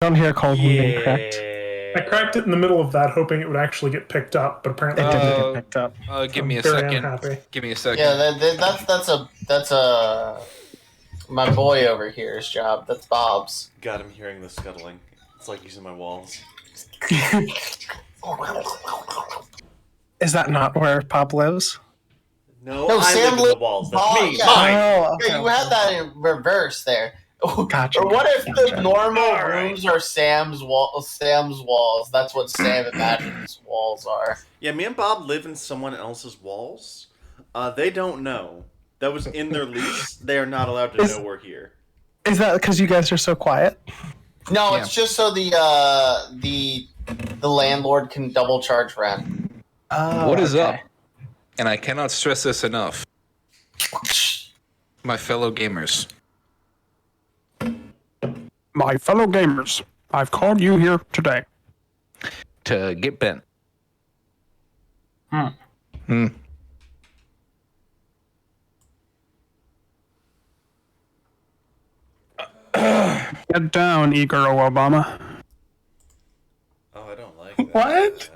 don't hear a cold one being cracked. Yeah. I cracked it in the middle of that, hoping it would actually get picked up, but apparently It it didn't didn't. get picked up. Give I'm me a very second. unhappy. Give me a second. Yeah, that's my boy over here's job. That's Bob's. God, I'm hearing the scuttling. It's like using my walls. Is that not where Pop lives? No, No, I Sam live in the lives- walls. That's Oh, me. yeah. Mine. Oh, Yeah, you had that in reverse there. Gotcha, Or what if gotcha. the normal All right. rooms are Sam's walls? That's what Sam imagines walls are. Yeah, me and Bob live in someone else's walls. They don't know. That was in their lease. They are not allowed to know we're here. Is that because you guys are so quiet? No, Yeah. it's just so the landlord can double charge rent. What is okay. up? And I cannot stress this enough. My fellow gamers. My fellow gamers, I've called you here today. To get bent. Get down, E-girl Obama. Oh, I don't like that. What?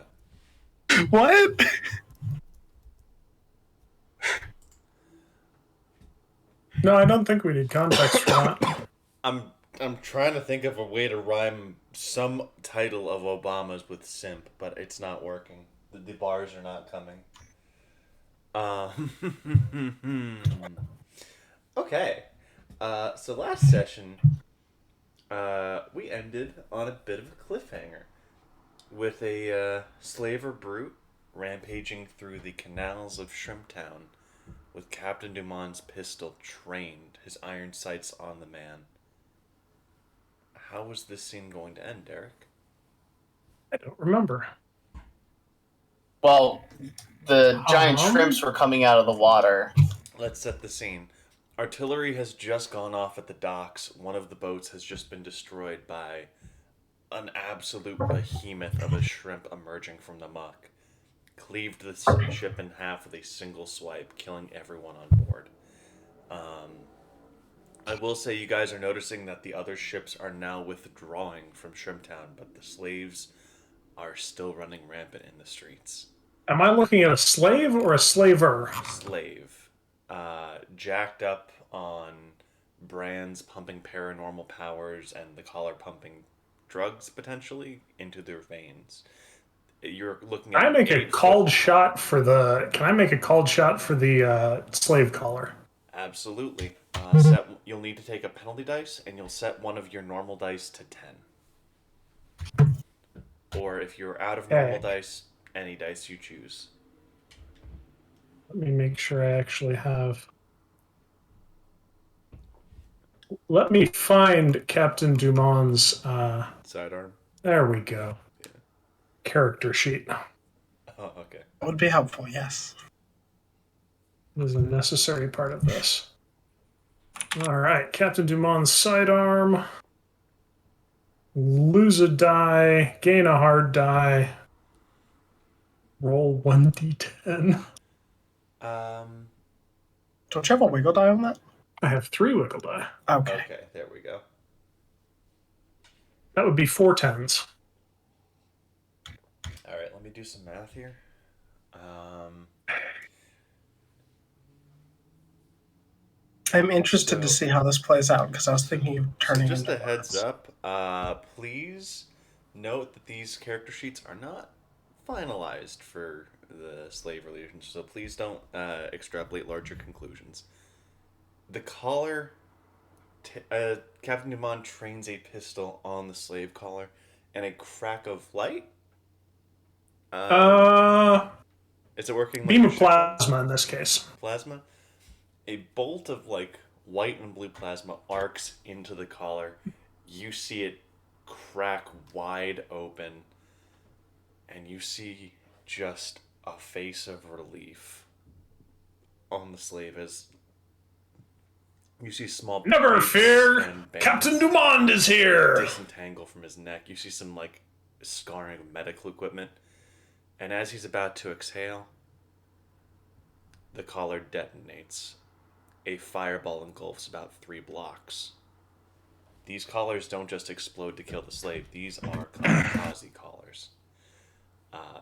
What? No, I don't think we need context for that. I'm trying to think of a way to rhyme some title of Obama's with simp, but it's not working. The bars are not coming. Okay. So last session, we ended on a bit of a cliffhanger with a slaver brute rampaging through the canals of Shrimptown with Captain Dumont's pistol trained, his iron sights on the man. How was this scene going to end, Derek? I don't remember. Well, the giant Uh-huh. shrimps were coming out of the water. Let's set the scene. Artillery has just gone off at the docks. One of the boats has just been destroyed by an absolute behemoth of a shrimp emerging from the muck. Cleaved the ship in half with a single swipe, killing everyone on board. I will say you guys are noticing that the other ships are now withdrawing from Shrimptown, but the slaves are still running rampant in the streets. Am I looking at a slave or a slaver? Slave. Jacked up on brands pumping paranormal powers and the collar pumping drugs potentially into their veins. You're looking at. Can I make a called shot for the? Can I make a called shot for the slave collar? Absolutely. You'll need to take a penalty dice, and you'll set one of your normal dice to 10. Or if you're out of normal dice, any dice you choose. Let me make sure I actually have. Let me find Captain Dumont's. Sidearm. There we go. Yeah. Character sheet. Oh, okay. That would be helpful, yes. It is a necessary part of this. All right, Captain Dumont's sidearm. Lose a die, gain a hard die. Roll 1d10. Don't you have a wiggle die on that? I have 3 wiggle die. Okay. Okay, there we go. That would be 4 10s. Alright, let me do some math here. I'm interested to see how this plays out because I was thinking of turning Just into a heads words. up, please note that these character sheets are not finalized for the slave relations, so please don't extrapolate larger conclusions. The collar, Captain Dumont trains a pistol on the slave collar, and a crack of light. Is it working? Beam like of plasma in this case. Plasma. A bolt of like white and blue plasma arcs into the collar. You see it crack wide open, and you see just a face of relief on the slave as you see small. Never plates fear, and bands Captain Dumont is here. disentangle from his neck. You see some like scarring of medical equipment, and as he's about to exhale, the collar detonates. A fireball engulfs about 3 blocks. These collars don't just explode to kill the slave. These are kamikaze collars.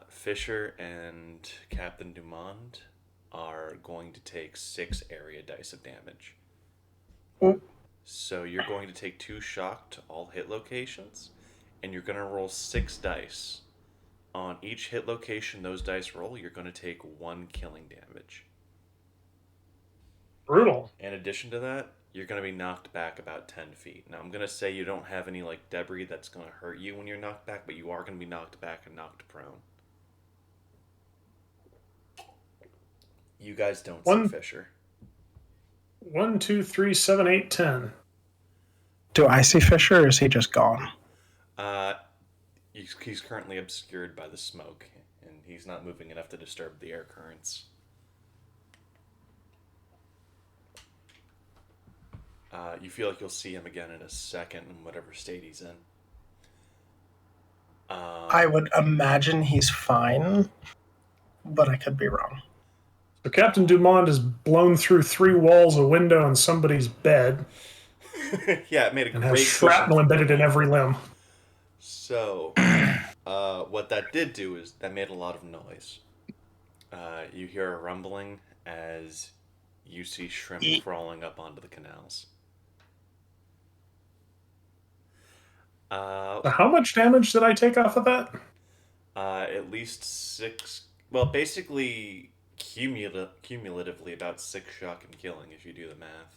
Fisher and Captain Dumont are going to take 6 area dice of damage. Oh. So you're going to take 2 shock to all hit locations, and you're going to roll 6 dice. On each hit location those dice roll, you're going to take 1 killing damage. Brutal. In addition to that, you're going to be knocked back about 10 feet. Now, I'm going to say you don't have any like debris that's going to hurt you when you're knocked back, but you are going to be knocked back and knocked prone. You guys don't see Fisher. 1, 2, 3, 7, 8, 10. Do I see Fisher, or is he just gone? He's currently obscured by the smoke, and he's not moving enough to disturb the air currents. You feel like you'll see him again in a second in whatever state he's in. I would imagine he's fine, but I could be wrong. So Captain Dumont has blown through 3 walls, a window, and somebody's bed, Yeah, it made a and great has shrapnel embedded in every limb. So, what that did do is that made a lot of noise. You hear a rumbling as you see shrimp crawling up onto the canals. How much damage did I take off of that? At least 6. Well, basically, cumulatively about 6 shock and killing if you do the math.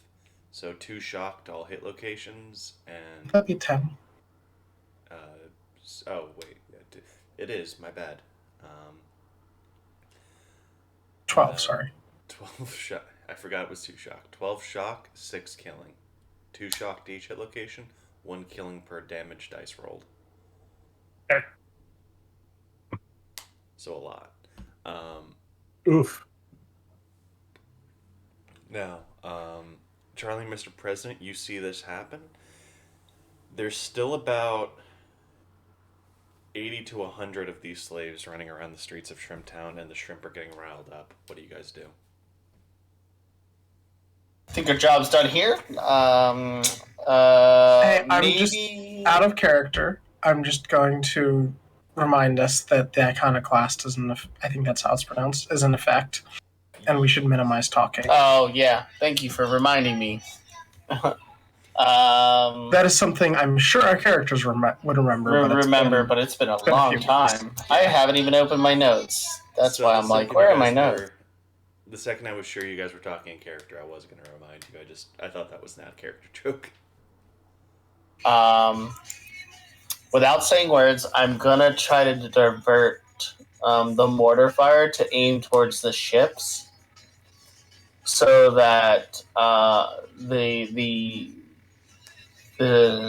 So 2 shock to all hit locations and. That'd be 10. Oh wait, it is. My bad. 12. Sorry. 12 shock. I forgot it was 2 shock. 12 shock, 6 killing. 2 shock to each hit location. 1 killing per damage dice rolled. Okay. So a lot. Oof. Now, Charlie, Mr. President, you see this happen. There's still about 80 to 100 of these slaves running around the streets of Shrimp Town, and the shrimp are getting riled up. What do you guys do? I think our job's done here. Hey, I'm maybe... just out of character. I'm just going to remind us that the iconoclast is I think that's how it's pronounced, is in effect, and we should minimize talking. Oh, yeah. Thank you for reminding me. That is something I'm sure our characters would remember. But it's been a long time. I haven't even opened my notes. That's why I'm like, where are my notes? The second I was sure you guys were talking in character, I was going to remind you. I thought that was not a character joke. Without saying words, I'm gonna try to divert the mortar fire to aim towards the ships, so that the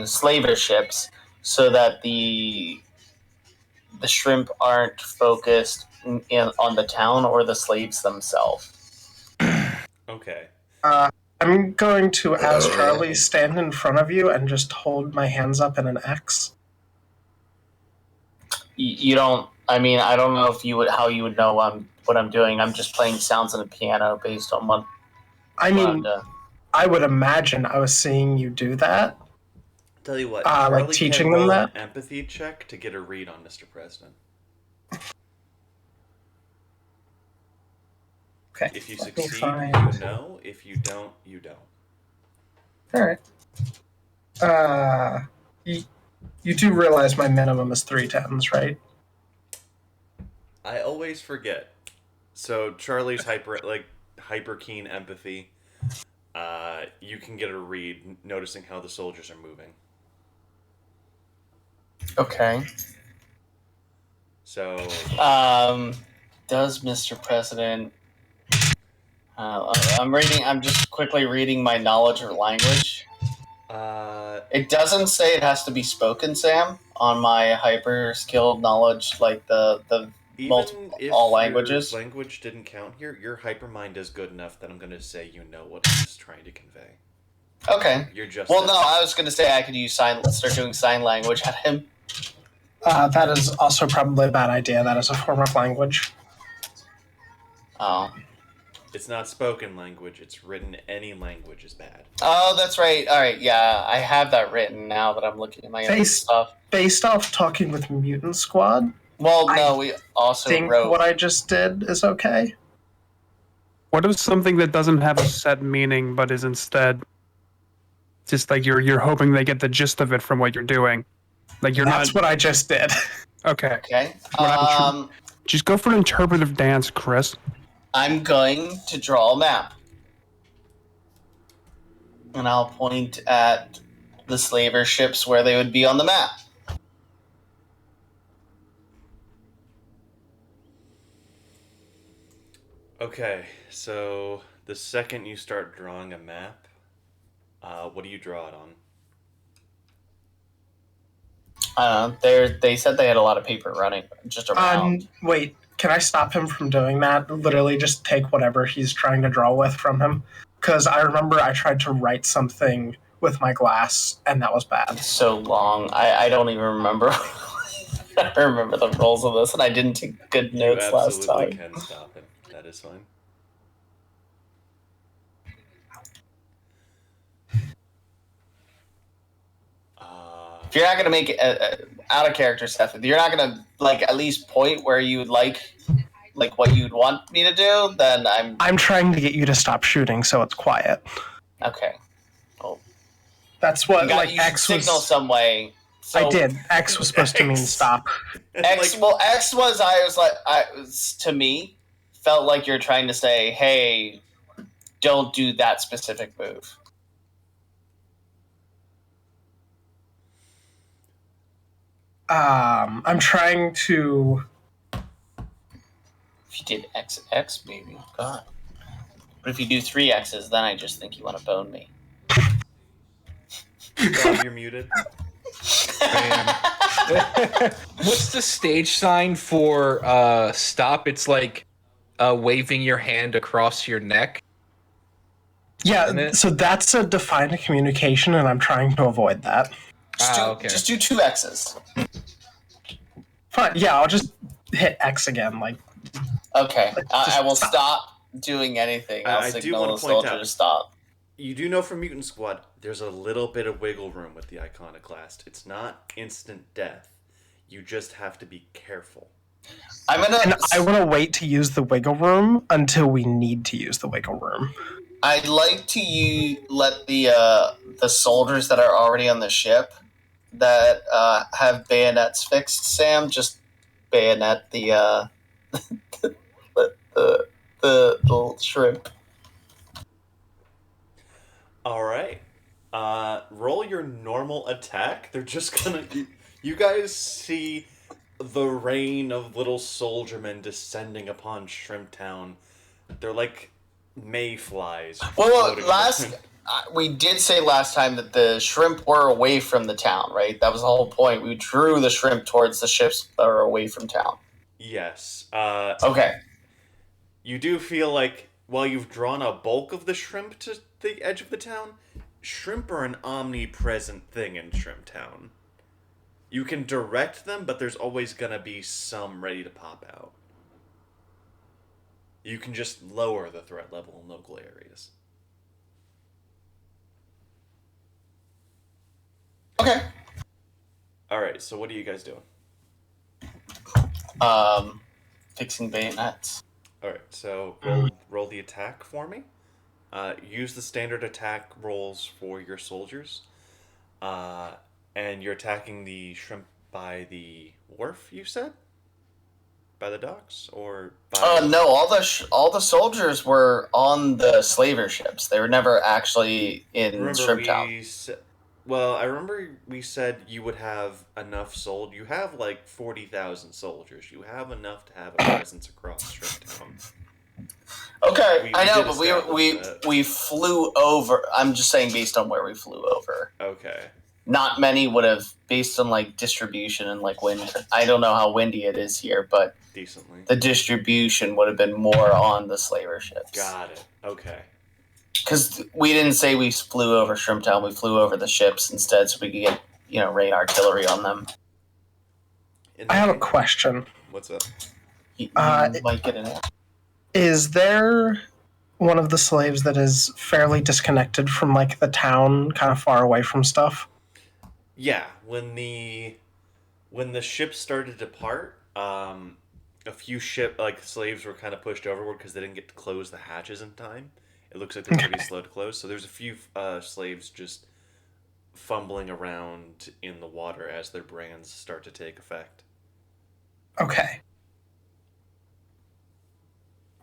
slaver ships, so that the shrimp aren't focused on the town or the slaves themselves. Okay. I'm going to, as Charlie, stand in front of you and just hold my hands up in an X. You don't. I mean, I don't know if how you would know what I'm doing. I'm just playing sounds on a piano based on what. I would imagine I was seeing you do that. Tell you what, like teaching them that. An empathy check to get a read on Mr. President. Okay. If you succeed, you know. If you don't, you don't. All right. You do realize my minimum is 3 10s, right? I always forget. So Charlie's hyper keen empathy. You can get a read noticing how the soldiers are moving. Okay. So. Does Mr. President? I'm just quickly reading my knowledge of language. It doesn't say it has to be spoken, Sam, on my hyper skilled knowledge, like the multiple all languages. Your language didn't count here. Your hypermind is good enough that I'm going to say you know what he's trying to convey. Okay. You're just. Well, no, I was going to say I could start doing sign language at him. That is also probably a bad idea. That is a form of language. Oh. It's not spoken language. It's written. Any language is bad. Oh, that's right. All right, yeah, I have that written now that I'm looking at my own stuff. Based off talking with Mutant Squad, Well, no, we also think wrote. what I just did is okay. What is something that doesn't have a set meaning but is instead just like you're hoping they get the gist of it from what you're doing? Like you're That's not. what I just did. Okay. Okay. Just go for an interpretive dance, Chris. I'm going to draw a map. And I'll point at the slaver ships where they would be on the map. Okay, so the second you start drawing a map, what do you draw it on? They said they had a lot of paper running just around. Wait, can I stop him from doing that? Literally just take whatever he's trying to draw with from him? Because I remember I tried to write something with my glass, and that was bad. It's so long. I don't even remember. I remember the rules of this, and I didn't take good notes last time. You absolutely can stop him. That is fine. If you're not going to make it out of character stuff, if you're not going to like at least point where you would like what you'd want me to do, then I'm trying to get you to stop shooting so it's quiet. Okay. Well, that's what you X signal was. Some way. So, I did. X was supposed to mean stop. X was to me felt like you're trying to say, hey, don't do that specific move. I'm trying to. If you did XX, maybe. God. But if you do 3 X's, then I just think you want to bone me. Rob, you're muted. What's the stage sign for stop? It's like waving your hand across your neck. Yeah, so that's a defined communication, and I'm trying to avoid that. Just do 2 X's. Fine, yeah, I'll just hit X again. Okay, I will stop doing anything. I'll signal the soldier to stop. You do know from Mutant Squad, there's a little bit of wiggle room with the Iconoclast. It's not instant death. You just have to be careful. I want to wait to use the wiggle room until we need to use the wiggle room. I'd like to let the soldiers that are already on the ship that have bayonets fixed, Sam, just bayonet the the shrimp. All right. Roll your normal attack. They're just gonna. You guys see the rain of little soldiermen descending upon Shrimp Town. They're like mayflies. Well, we did say last time that the shrimp were away from the town, right? That was the whole point. We drew the shrimp towards the ships that are away from town. Yes. Okay. You do feel like while you've drawn a bulk of the shrimp to the edge of the town, shrimp are an omnipresent thing in Shrimp Town. You can direct them, but there's always gonna be some ready to pop out. You can just lower the threat level in local areas. Okay. Alright, so what are you guys doing? Fixing bayonets. Alright, so roll the attack for me. Use the standard attack rolls for your soldiers. And you're attacking the shrimp by the wharf, you said? By the docks? Or by... No, all the soldiers were on the slaver ships. They were never actually in Shrimp Town. Well, I remember we said you would have enough soldiers. You have like 40,000 soldiers. You have enough to have a presence across Shrimp Town. Okay, I know, but we flew over. I'm just saying based on where we flew over. Okay. Not many would have, based on like distribution and like wind. I don't know how windy it is here, but decently the distribution would have been more on the slaver ships. Got it. Okay. Because we didn't say we flew over Shrimp Town, we flew over the ships instead, so we could get rain artillery on them. I have a question. What's up? You might get in it. Is there one of the slaves that is fairly disconnected from like the town, kind of far away from stuff? Yeah, when the ship started to depart, a few slaves were kind of pushed overboard because they didn't get to close the hatches in time. It looks like they're pretty slow to close, so there's a few slaves just fumbling around in the water as their brands start to take effect. Okay.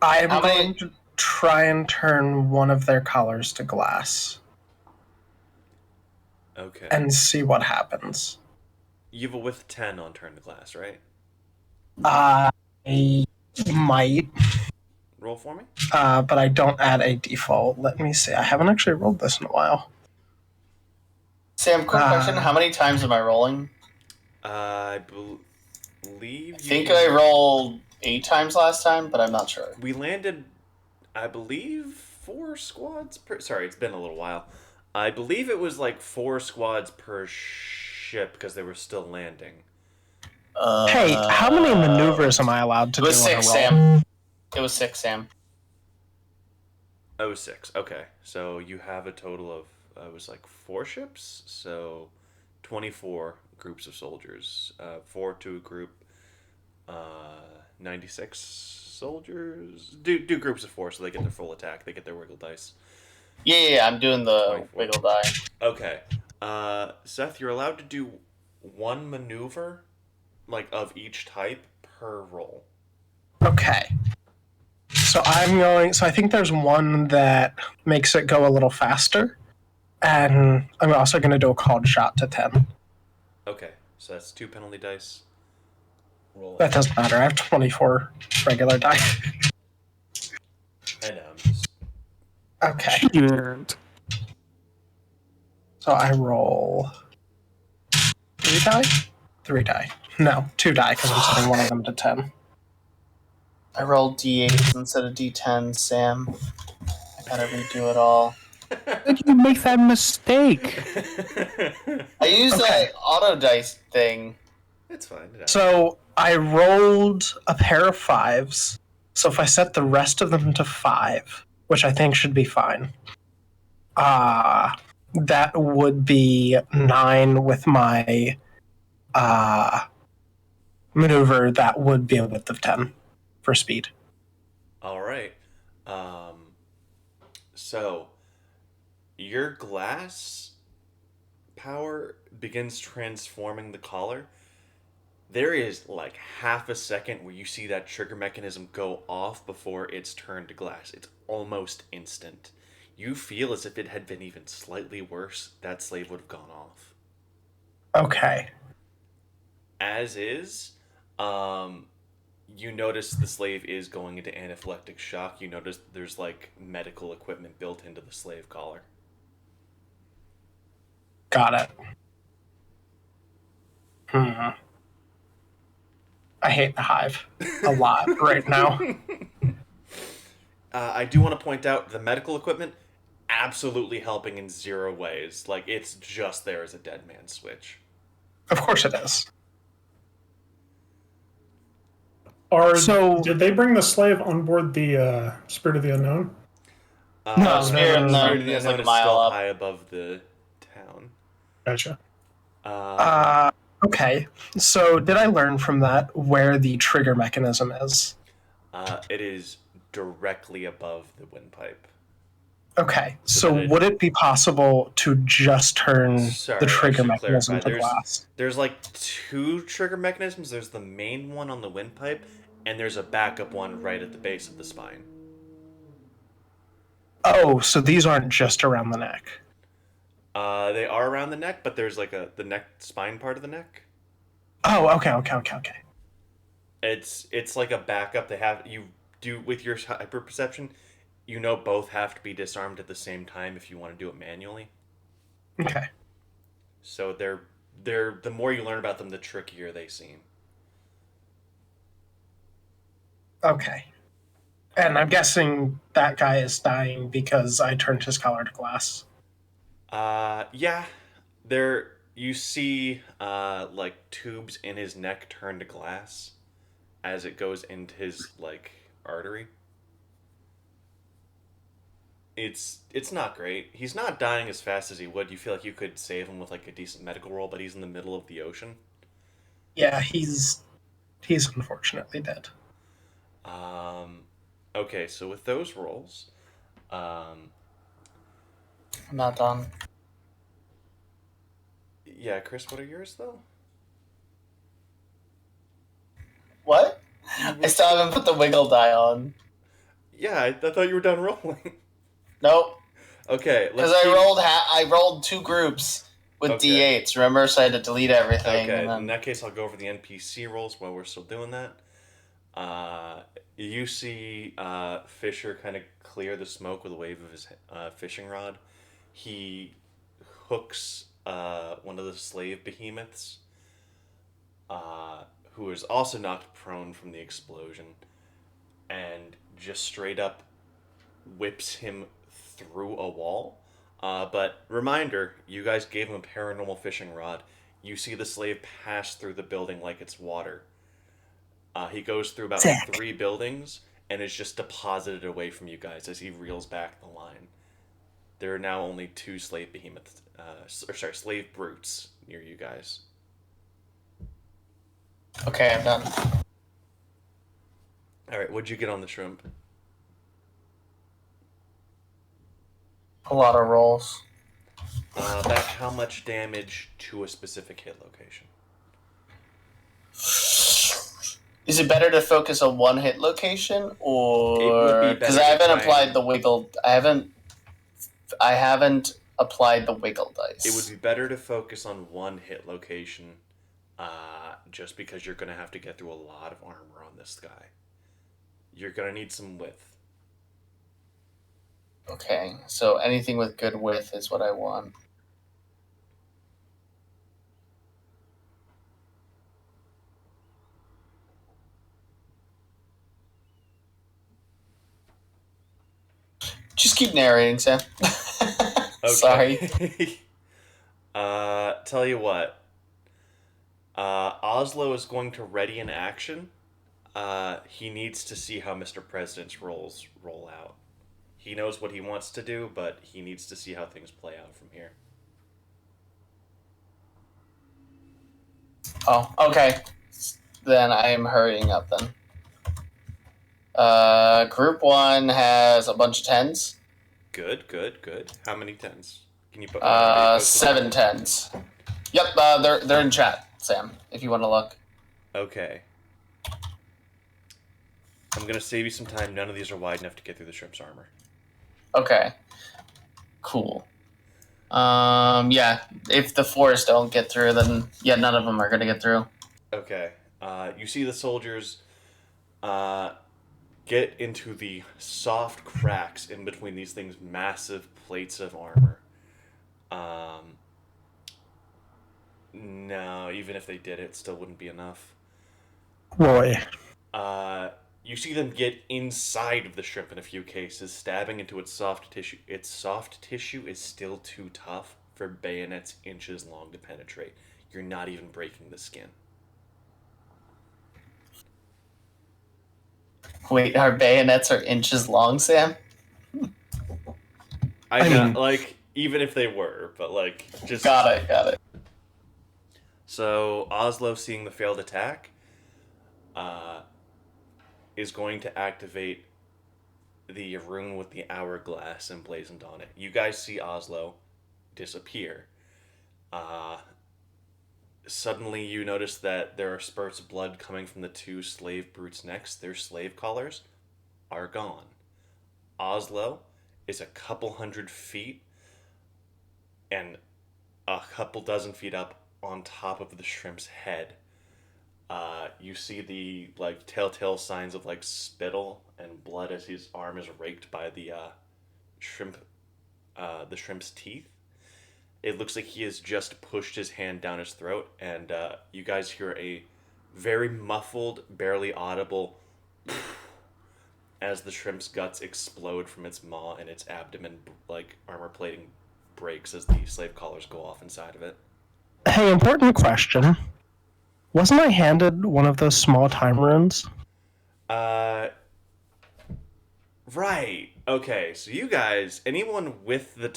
I'm going to try and turn one of their collars to glass. Okay. And see what happens. You have a with 10 on turn to glass, right? I might. Roll for me. But I don't add a default. Let me see. I haven't actually rolled this in a while. Sam, quick question. How many times am I rolling? I believe I think I rolled 8 times last time, but I'm not sure. We landed, I believe, 4 squads per... Sorry, it's been a little while. I believe it was like 4 squads per ship because they were still landing. Hey, how many maneuvers am I allowed to do? It was 6, Sam. It was 6, Sam. Oh, 6. Okay. So you have a total of, it was like 4 ships, so 24 groups of soldiers. 4 to a group, 96 soldiers. Do groups of 4 so they get their full attack. They get their wiggle dice. Yeah, I'm doing the 24. Wiggle die. Okay. Seth, you're allowed to do 1 maneuver, like, of each type per roll. Okay. So I think there's one that makes it go a little faster. And I'm also going to do a called shot to 10. Okay. So that's 2 penalty dice. Roll. That doesn't matter. I have 24 regular die. I know. I'm just... Okay. Cheered. So I roll 3 die? 3 die. No, 2 die because I'm setting one of them to 10. I rolled D8s instead of D10s, Sam. I gotta redo it all. How did you make that mistake? I used that auto dice thing. It's fine. So I rolled a pair of 5s. So if I set the rest of them to 5, which I think should be fine, that would be 9 with my maneuver. That would be a width of 10 for speed. All right. So your glass power begins transforming the collar. There is like half a second where you see that trigger mechanism go off before it's turned to glass. It's almost instant. You feel as if it had been even slightly worse, that slave would have gone off. Okay. As is, you notice the slave is going into anaphylactic shock. You notice there's like medical equipment built into the slave collar. Got it. I hate the hive a lot right now. I do want to point out the medical equipment absolutely helping in 0 ways. Like, it's just there as a dead man switch. Of course it is. Did they bring the slave on board the Spirit of the Unknown? No, Spirit of the Unknown Unknown is like a is mile still up. high above the town. Gotcha. Okay. So did I learn from that where the trigger mechanism is? It is directly above the windpipe. Okay. So would it be possible to just turn the trigger mechanism to glass? There's like 2 trigger mechanisms. There's the main one on the windpipe, and there's a backup one right at the base of the spine. Oh, so these aren't just around the neck. They are around the neck, but there's like the neck spine part of the neck. Oh, okay. It's like a backup. They have you do with your hyper perception. You know both have to be disarmed at the same time if you want to do it manually. Okay. So they're the more you learn about them, the trickier they seem. Okay. And I'm guessing that guy is dying because I turned his collar to glass. Yeah. There you see like tubes in his neck turn to glass as it goes into his like artery. it's not great. He's not dying as fast as he would. You feel like you could save him with like a decent medical roll, but he's in the middle of the ocean. Yeah, he's unfortunately dead. Okay, so with those rolls, I'm not done. yeah, Chris, what are yours though? What? I still haven't put the wiggle die on. Yeah, I thought you were done rolling. Nope. Okay, because I rolled two groups with D8s. Remember, so I had to delete everything. Okay, and then... in that case, I'll go over the NPC rolls while we're still doing that. You see Fisher kind of clear the smoke with a wave of his fishing rod. He hooks one of the slave behemoths, who is also knocked prone from the explosion, and just straight up whips him through a wall. But reminder, you guys gave him a paranormal fishing rod. You see the slave pass through the building like it's water. He goes through about 3 buildings and is just deposited away from you guys as he reels back the line. There are now only 2 slave behemoths, slave brutes near you guys. Okay, I'm done. Alright, what'd you get on the shrimp? A lot of rolls. About how much damage to a specific hit location? Is it better to focus on one hit location, or because I haven't applied the wiggle? I haven't applied the wiggle dice. It would be better to focus on one hit location, just because you're going to have to get through a lot of armor on this guy. You're going to need some width. Okay, so anything with good width is what I want. Just keep narrating, Sam. Sorry. Tell you what. Oslo is going to ready an action. He needs to see how Mr. President's rolls roll out. He knows what he wants to do, but he needs to see how things play out from here. Oh, okay. Then I am hurrying up then. Group 1 has a bunch of 10s. Good. How many 10s? Can you put 7 10s. Yep, they're in chat, Sam, if you want to look. Okay. I'm going to save you some time. None of these are wide enough to get through the shrimp's armor. Okay. Cool. Yeah, if the 4s don't get through, then yeah, none of them are going to get through. Okay. You see the soldiers get into the soft cracks in between these things, massive plates of armor. No, even if they did, it still wouldn't be enough. Boy. You see them get inside of the shrimp in a few cases, stabbing into its soft tissue. Its soft tissue is still too tough for bayonets inches long to penetrate. You're not even breaking the skin. Wait, our bayonets are inches long, Sam? I know, like, even if they were, but, like, just... Got it. So, Oslo, seeing the failed attack, is going to activate the rune with the hourglass emblazoned on it. You guys see Oslo disappear. Suddenly you notice that there are spurts of blood coming from the 2 slave brutes next. Their slave collars are gone. Oslo is a couple hundred feet and a couple dozen feet up on top of the shrimp's head. You see the telltale signs of spittle and blood as his arm is raked by the shrimp's teeth. It looks like he has just pushed his hand down his throat, and you guys hear a very muffled, barely audible as the shrimp's guts explode from its maw and its abdomen, armor plating breaks as the slave collars go off inside of it. Hey, important question. Wasn't I handed one of those small time runes? Right. Okay, so you guys, anyone with the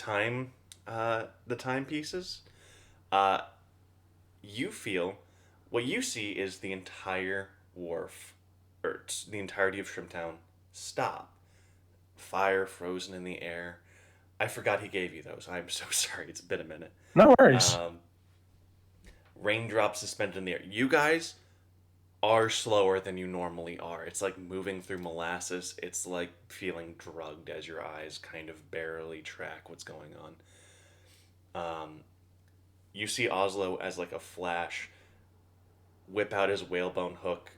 timepieces, uh, you feel what you see is the entire wharf, or the entirety of Shrimptown, stop. Fire frozen in the air. I forgot he gave you those. I'm so sorry. It's been a minute. No worries. Raindrops suspended in the air. You guys are slower than you normally are. It's like moving through molasses. It's like feeling drugged as your eyes kind of barely track what's going on. You see Oslo as like a flash whip out his whalebone hook,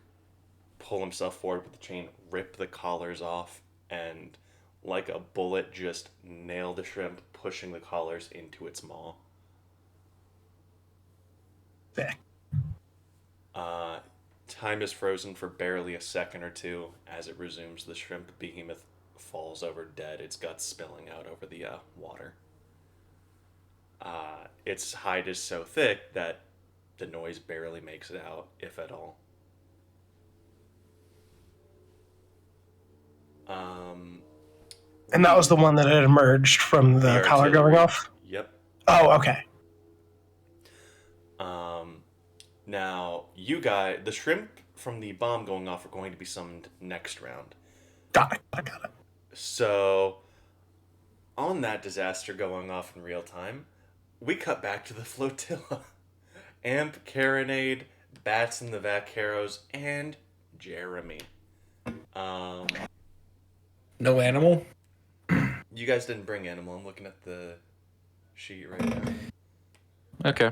pull himself forward with the chain, rip the collars off, and like a bullet just nail the shrimp, pushing the collars into its maw. Sick. Time is frozen for barely a second or two. As it resumes, the shrimp behemoth falls over dead, its guts spilling out over the water. Its hide is so thick that the noise barely makes it out, if at all. And that was the one that had emerged from the collar going off? Yep. Oh, okay. Now, you guys, the shrimp from the bomb going off are going to be summoned next round. Got it. I got it. So, on that disaster going off in real time, we cut back to the flotilla. Amp, Carronade, Bats and the Vaqueros, and Jeremy. No animal? You guys didn't bring animal. I'm looking at the sheet right now. Okay.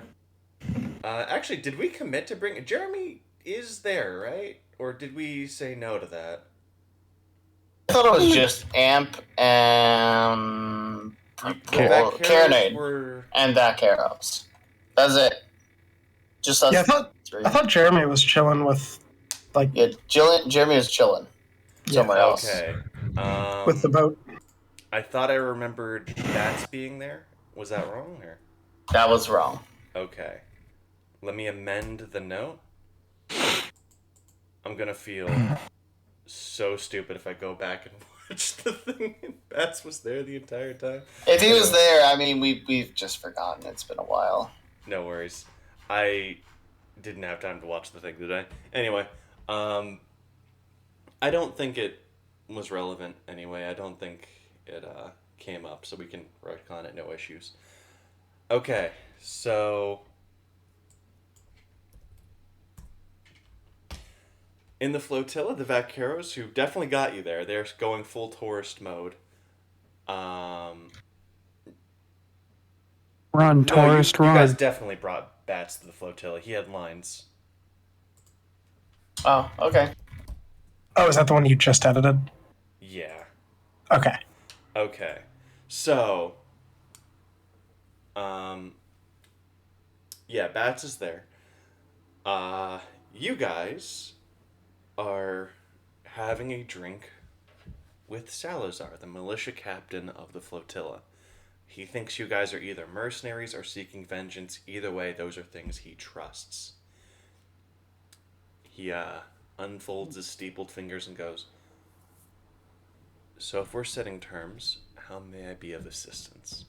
Actually, did we commit to bring... Jeremy is there, right? Or did we say no to that? I thought it was just Amp and Carronade and Vaqueros. That's it. Just us. Yeah, three. I thought Jeremy was chilling with, like... Yeah, Jeremy was chilling somewhere else. Okay. With the boat. I thought I remembered Bats being there. Was that wrong? Or? That was wrong. Okay. Let me amend the note. I'm gonna feel so stupid if I go back and watch the thing and Bats was there the entire time. If he was there, I mean, we've just forgotten. It's been a while. No worries. I didn't have time to watch the thing, did I? Anyway, I don't think it was relevant anyway. I don't think it came up, so we can retcon it, no issues. Okay, so... In the flotilla, the Vaqueros, who definitely got you there, they're going full tourist mode. We're on tourist you run. guys definitely brought Bats to the flotilla. He had lines. Oh, okay. Oh, is that the one you just edited? Yeah. Okay. Okay. So, yeah, Bats is there. You guys are having a drink with Salazar, the militia captain of the flotilla. He thinks you guys are either mercenaries or seeking vengeance. Either way, those are things he trusts. He unfolds his steepled fingers and goes, "So if we're setting terms, how may I be of assistance?"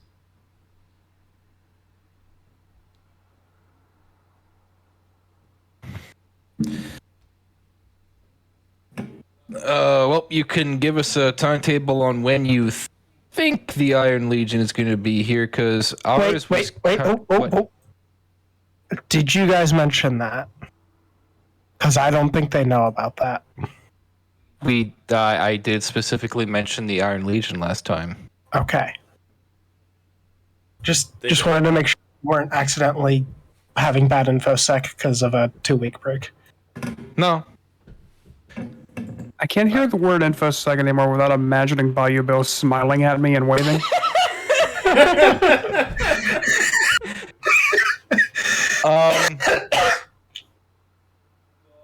Well, you can give us a timetable on when you think the Iron Legion is going to be here, because ours Wait. Oh. Did you guys mention that? Because I don't think they know about that. I did specifically mention the Iron Legion last time. Okay. Just wanted to make sure we weren't accidentally having bad infosec because of a 2-week break. No. I can't hear the word infosec anymore without imagining Bayou Bill smiling at me and waving.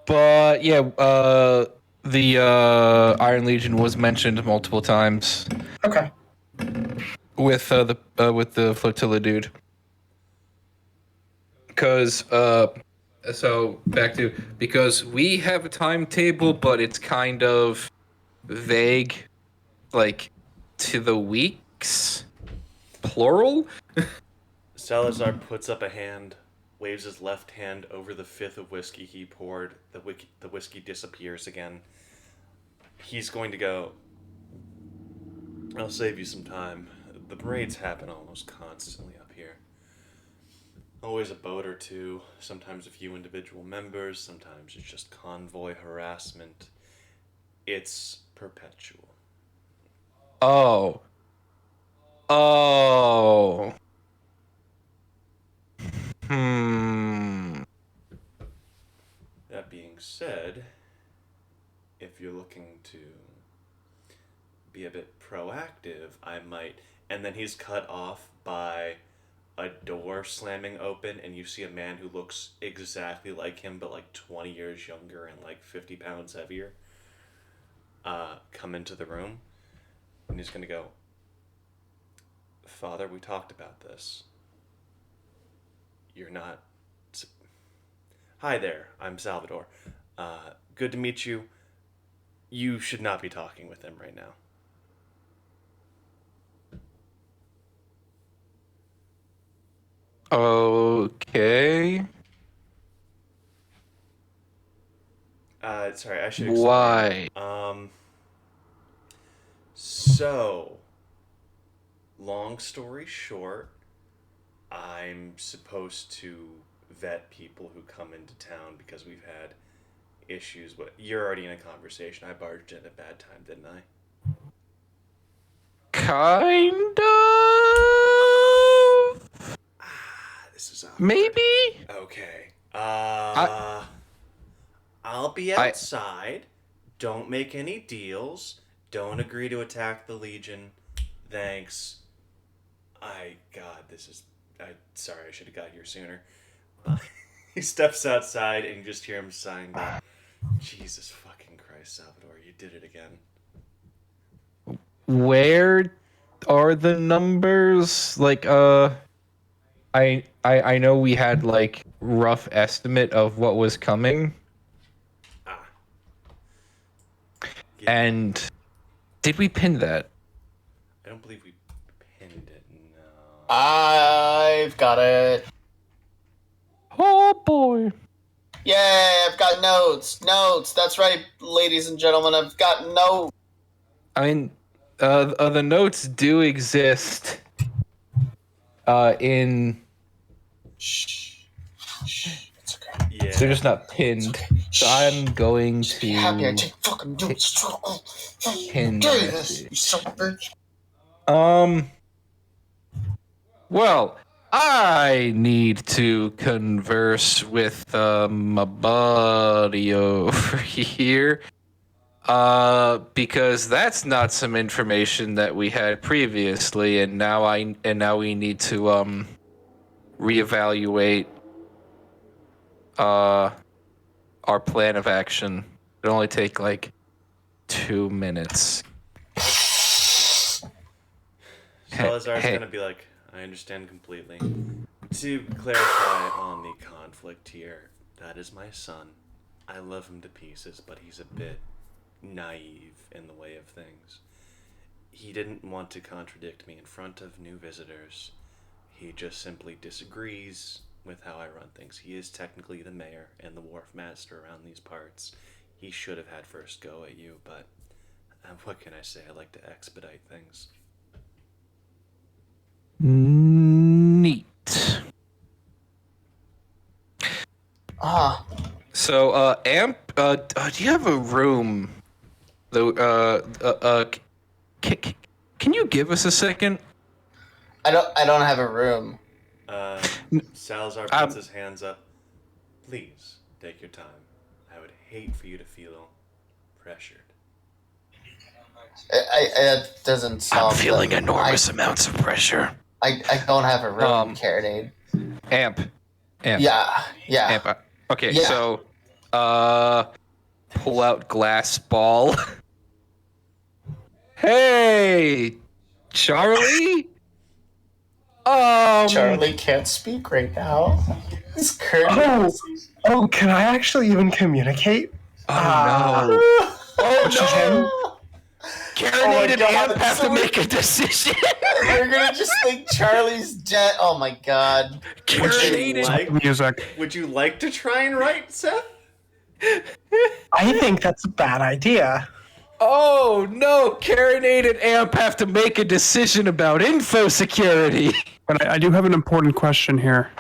But yeah, the Iron Legion was mentioned multiple times. Okay. With the flotilla dude. Because because we have a timetable, but it's kind of vague. Like, to the weeks, plural. Salazar puts up a hand, waves his left hand over the fifth of whiskey he poured. The whiskey disappears again. He's going to go, I'll save you some time. The parades happen almost constantly up here. Always a boat or two, sometimes a few individual members, sometimes it's just convoy harassment. It's perpetual. Oh. That being said, if you're looking to be a bit proactive, I might... And then he's cut off by a door slamming open, and you see a man who looks exactly like him, but like 20 years younger and like 50 pounds heavier, come into the room. And he's going to go, Father, we talked about this. You're not... Hi there, I'm Salvador. Good to meet you. You should not be talking with him right now. Okay. Sorry, I should explain. Why? So, long story short, I'm supposed to vet people who come into town because we've had issues. But you're already in a conversation. I barged in at a bad time, didn't I? Kind of. This is awkward. Maybe. Okay. I'll be outside. Don't make any deals. Don't agree to attack the Legion. Thanks. Sorry, I should have got here sooner. He steps outside and you just hear him sighing down. Jesus fucking Christ, Salvador, you did it again. Where are the numbers? Like, I know we had like rough estimate of what was coming. Yeah. And did we pin that? I don't believe we pinned it, no. I've got it. Oh boy. Yay, I've got notes. Notes. That's right, ladies and gentlemen. I've got notes. I mean, the notes do exist. In. Shh. It's okay. Yeah. They're just not pinned. Okay. So I'm going to. Be happy I take fucking notes. Pin Give me that this, shit. you son of a bitch. Well, I need to converse with my buddy over here. Because that's not some information that we had previously, and now we need to reevaluate our plan of action. It'll only take like 2 minutes. Salazar's gonna be like, I understand completely. To clarify on the conflict here, that is my son. I love him to pieces, but he's a bit naive in the way of things. He didn't want to contradict me in front of new visitors. He just simply disagrees with how I run things. He is technically the mayor and the wharf master around these parts. He should have had first go at you, but what can I say? I like to expedite things. Neat. So, Amp, do you have a room? Can you give us a second? I don't have a room. Salazar puts his hands up. Please, take your time. I would hate for you to feel pressured. It doesn't sound... I'm feeling enormous amounts of pressure. I don't have a room, Carronade. Amp. Yeah. Amp. Okay, Yeah. so, pull out glass ball. Hey, Charlie? Charlie can't speak right now. It's current. Oh, can I actually even communicate? Oh, no. Oh, no! Carronade and Amp have to make a decision. We're gonna just think Charlie's dead. Oh my god. Would you like to try and write, Seth? I think that's a bad idea. Oh no, Carronade and Amp have to make a decision about info security. But I do have an important question here.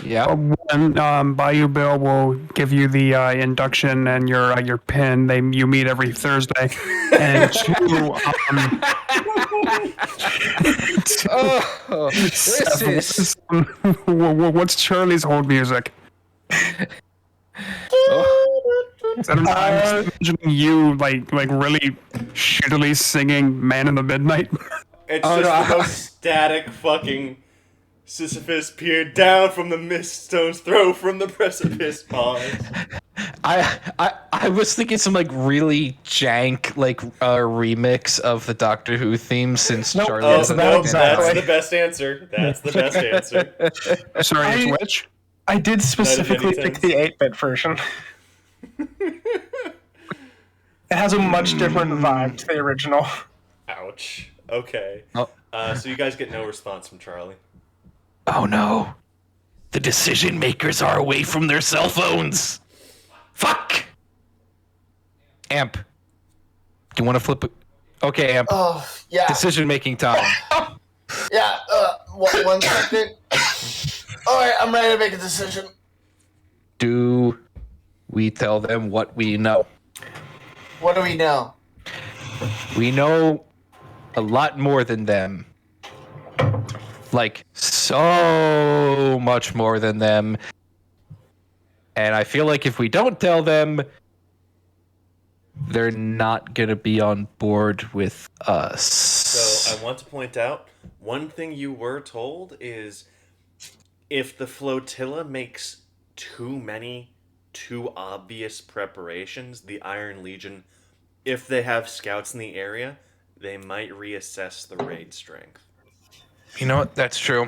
Yeah. One, Bayou Bill will give you the induction and your pin. You meet every Thursday. And two, what's Charlie's hold music? I'm imagining you like really shittily singing "Man in the Midnight." It's just the most static fucking Sisyphus peered down from the mist stone's throw from the precipice pause. I was thinking some like really jank like remix of the Doctor Who theme since Charlie. That's the best answer. That's the best answer. Sorry, it's which? I did specifically pick the 8-bit version. It has a much different vibe to the original. Ouch. Okay. So you guys get no response from Charlie. Oh no. The decision makers are away from their cell phones. Fuck. Amp. Do you want to flip it? Okay, Amp. Oh, yeah. Decision making time. Yeah, 1 second. Alright, I'm ready to make a decision. Do we tell them what we know? What do we know? We know a lot more than them. Like, so much more than them. And I feel like if we don't tell them, they're not going to be on board with us. So I want to point out, one thing you were told is if the flotilla makes too obvious preparations, the Iron Legion, if they have scouts in the area, they might reassess the raid strength. You know what? That's true.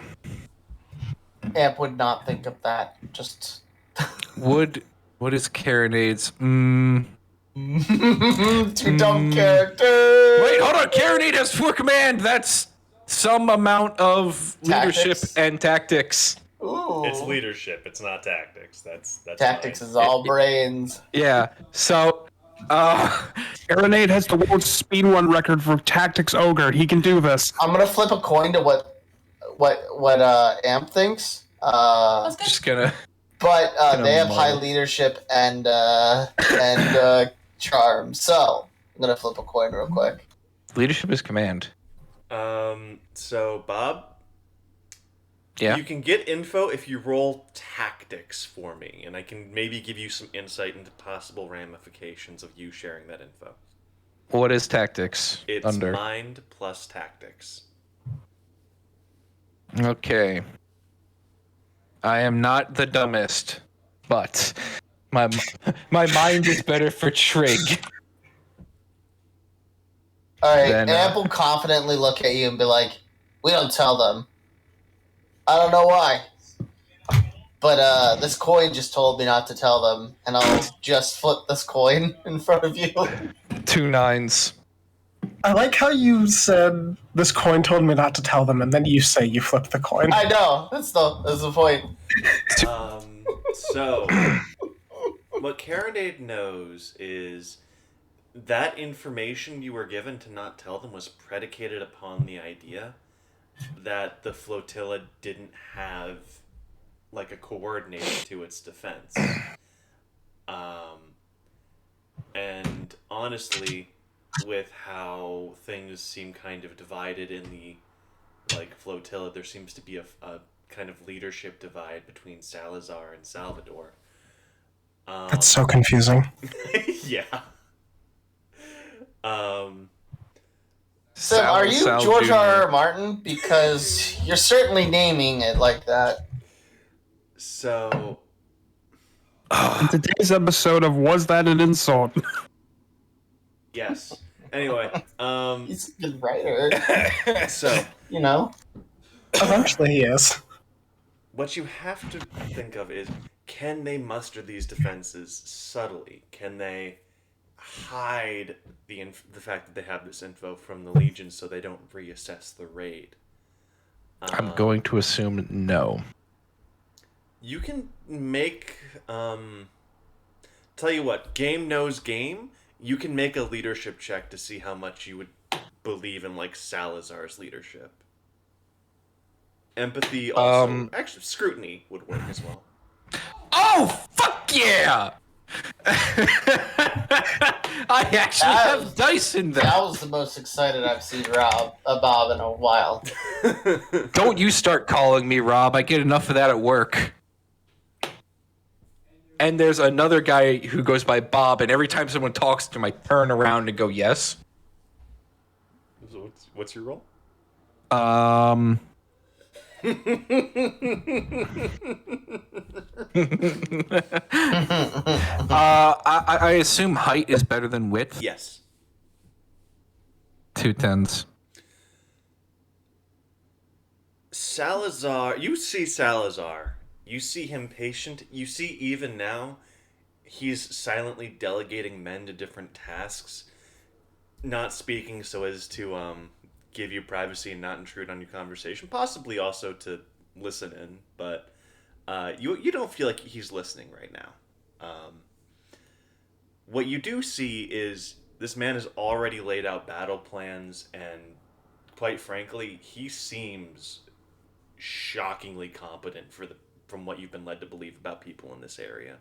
Amp would not think of that. Just... What is Carronade's? Two dumb characters. Wait, hold on. Carronade has 4 command. That's some amount of leadership and tactics. Ooh. It's leadership. It's not tactics. That's tactics fine. is all brains. Yeah. So, Carronade has the world speed run record for tactics ogre. He can do this. I'm gonna flip a coin to what Amp thinks. Just gonna. But they have high leadership and charm. So I'm gonna flip a coin real quick. Leadership is command. So Bob. Yeah. You can get info if you roll tactics for me, and I can maybe give you some insight into possible ramifications of you sharing that info. What is tactics? It's under mind plus tactics. Okay. I am not the dumbest, but my mind is better for trig. All right, Amp will confidently look at you and be like, "We don't tell them. I don't know why, but this coin just told me not to tell them, and I'll just flip this coin in front of you." 2 9s. I like how you said this coin told me not to tell them, and then you say you flipped the coin. I know. That's the point. So, what Carronade knows is that information you were given to not tell them was predicated upon the idea that the flotilla didn't have like a coordinator to its defense. And honestly, with how things seem kind of divided in the like flotilla, there seems to be a kind of leadership divide between Salazar and Salvador. That's so confusing. Yeah. So, are you George R.R. Martin? Because you're certainly naming it like that. So, in today's episode of Was That an Insult? Yes. Anyway, he's a good writer. So, you know, eventually he is. What you have to think of is, can they muster these defenses subtly? Can they hide the fact that they have this info from the Legion so they don't reassess the raid. I'm going to assume no. You can make... tell you what, game knows game. You can make a leadership check to see how much you would believe in, like, Salazar's leadership. Empathy also... actually, scrutiny would work as well. Oh, fuck yeah! I actually have dice in there. That was the most excited I've seen Bob in a while. Don't you start calling me Rob. I get enough of that at work. And there's another guy who goes by Bob, and every time someone talks to him, I turn around and go, yes. So what's your role? I assume height is better than width. Yes. 2 10s. Salazar, you see Salazar. You see him patient. You see even now, he's silently delegating men to different tasks, not speaking so as to give you privacy and not intrude on your conversation. Possibly also to listen in, but you don't feel like he's listening right now. What you do see is this man has already laid out battle plans, and quite frankly, he seems shockingly competent from what you've been led to believe about people in this area.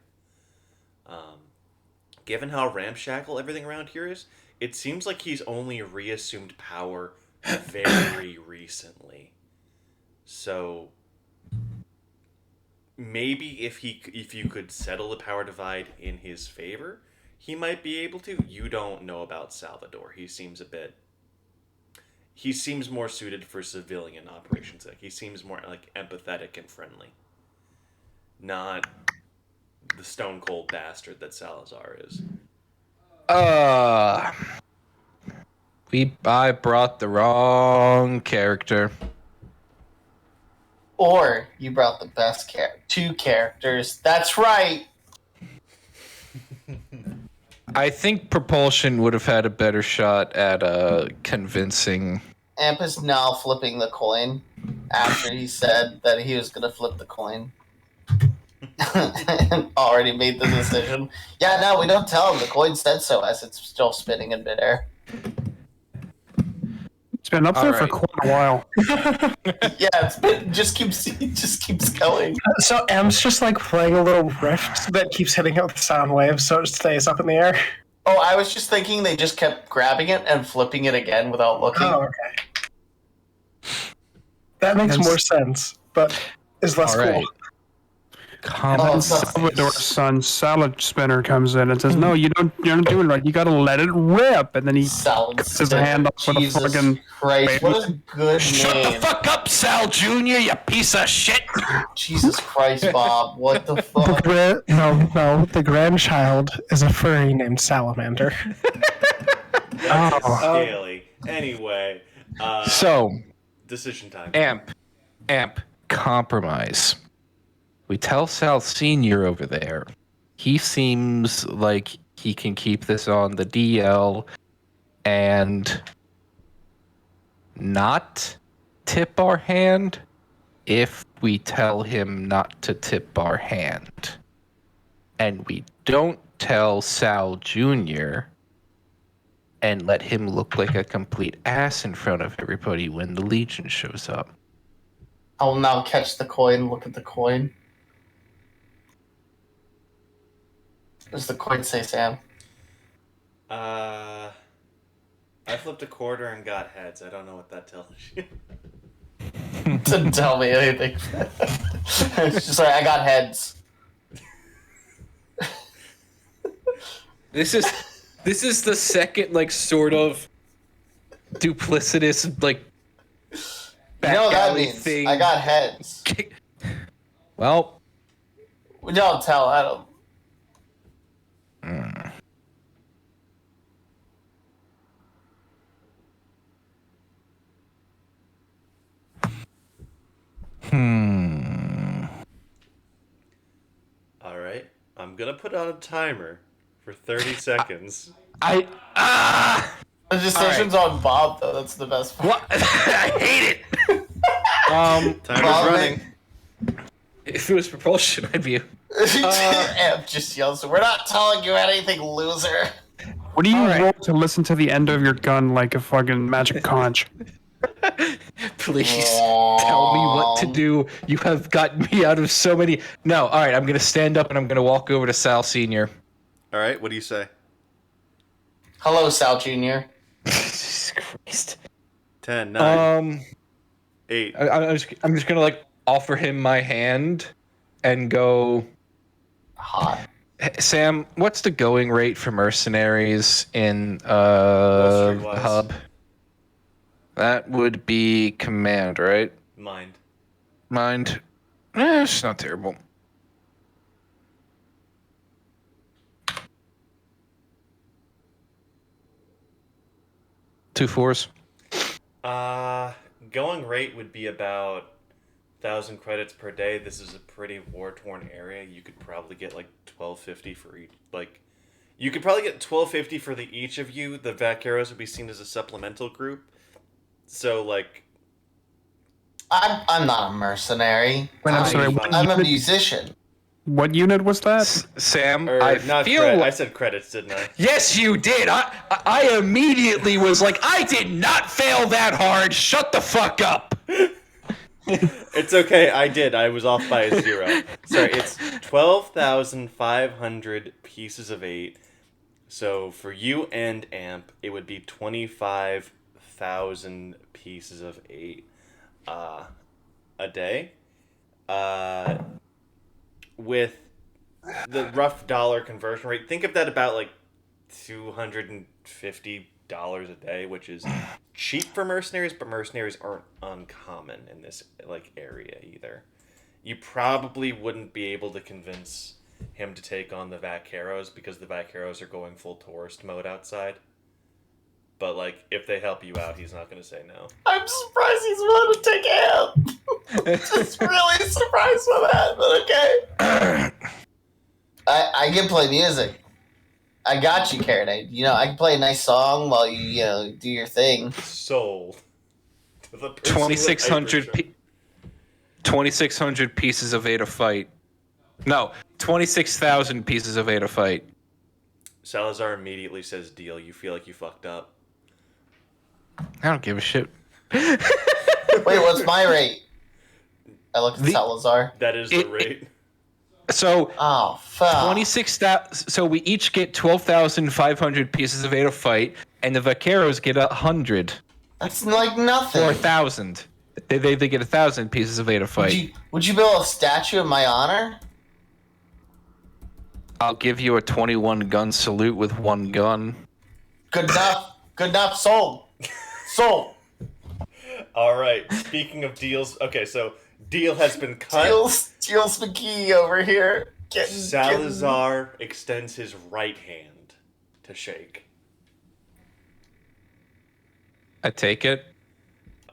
Given how ramshackle everything around here is, it seems like he's only reassumed power very recently. So maybe if you could settle the power divide in his favor, he might be able to. You don't know about Salvador. He seems more suited for civilian operations. Like, he seems more like empathetic and friendly. Not the stone cold bastard that Salazar is. I brought the wrong character. Or you brought the best two characters. That's right. I think Propulsion would have had a better shot at convincing. Amp is now flipping the coin after he said that he was going to flip the coin. And already made the decision. Yeah, no, we don't tell him. The coin said so as it's still spinning in midair. It's been up there for quite a while. Yeah, it just keeps going. So M's just like playing a little riff that keeps hitting it with sound waves, so it stays up in the air. Oh, I was just thinking they just kept grabbing it and flipping it again without looking. Oh, okay. That makes more sense, but is less cool. And Salvador's son, Salad Spinner, comes in and says, "No, you're not doing it right. You got to let it rip." And then he cuts his hand off with a fucking. Christ, what a good Shut name! the fuck up, Sal Jr., you piece of shit! Jesus Christ, Bob! What the fuck? No, the grandchild is a furry named Salamander. Scaly. Anyway, So, decision time. Amp, compromise. We tell Sal Sr. over there. He seems like he can keep this on the DL and not tip our hand if we tell him not to tip our hand. And we don't tell Sal Jr. and let him look like a complete ass in front of everybody when the Legion shows up. I will now catch the coin, look at the coin. Does the coin say Sam? I flipped a quarter and got heads. I don't know what that tells you. Didn't tell me anything. It's just like, I got heads. This is the second, like, sort of duplicitous, like, back No, that alley means thing. I got heads. Well, We don't tell Adam. All right, I'm gonna put on a timer for 30 seconds. The decision's on Bob, though. That's the best part. What? I hate it. Timer's Bob, running. If it was propulsion, I'd be. Amp just yells, "We're not telling you anything, loser." What do you roll to listen to the end of your gun like a fucking magic conch? Please tell me what to do. You have gotten me out of so many. No, all right. I'm gonna stand up and I'm gonna walk over to Sal Senior. All right, what do you say? Hello, Sal Jr. Jesus Christ. 10, 9, 8. I'm just gonna like offer him my hand and go. Hot. Sam, what's the going rate for mercenaries in Wall Street wise. Hub? That would be command, right? Mind. It's not terrible. Two fours. Going rate would be about 1,000 credits per day. This is a pretty war-torn area. You could probably get like 1250 for each. Like, you could probably get 1250 for the each of you. The vaqueros would be seen as a supplemental group. So like, I'm not a mercenary. Wait, I'm sorry. I'm a musician. What unit was that? Sam, I I said credits, didn't I? Yes, you did. I immediately was like, I did not fail that hard. Shut the fuck up. It's okay. I did. I was off by a 0. Sorry, it's 12,500 pieces of 8. So for you and Amp, it would be 25,000 pieces of 8 a day. With the rough dollar conversion rate, think of that about like $250 a day, which is cheap for mercenaries, but mercenaries aren't uncommon in this like area either. You probably wouldn't be able to convince him to take on the vaqueros because the vaqueros are going full tourist mode outside. But like, if they help you out, he's not going to say no. I'm surprised he's willing to take Amp. Just really surprised by that, but okay. I can play music. I got you, Karen. I can play a nice song while you do your thing. Sold. 2,600 pieces of 8 a fight. No, 26,000 pieces of 8 a fight. Salazar immediately says, "Deal. You feel like you fucked up." I don't give a shit. Wait, what's my rate? I look at Salazar. That is the rate. So, oh, fuck. 26,000. So we each get 12,500 pieces of 8 a fight, and the vaqueros get 100. That's like nothing. Or 1,000. They get 1,000 pieces of 8 a fight. Would you build a statue in my honor? I'll give you a 21 gun salute with 1 gun. Good enough. Good enough. Sold. Sold. All right. Speaking of deals, okay, so deal has been cut. Deals McGee over here. Salazar extends his right hand to shake. I take it.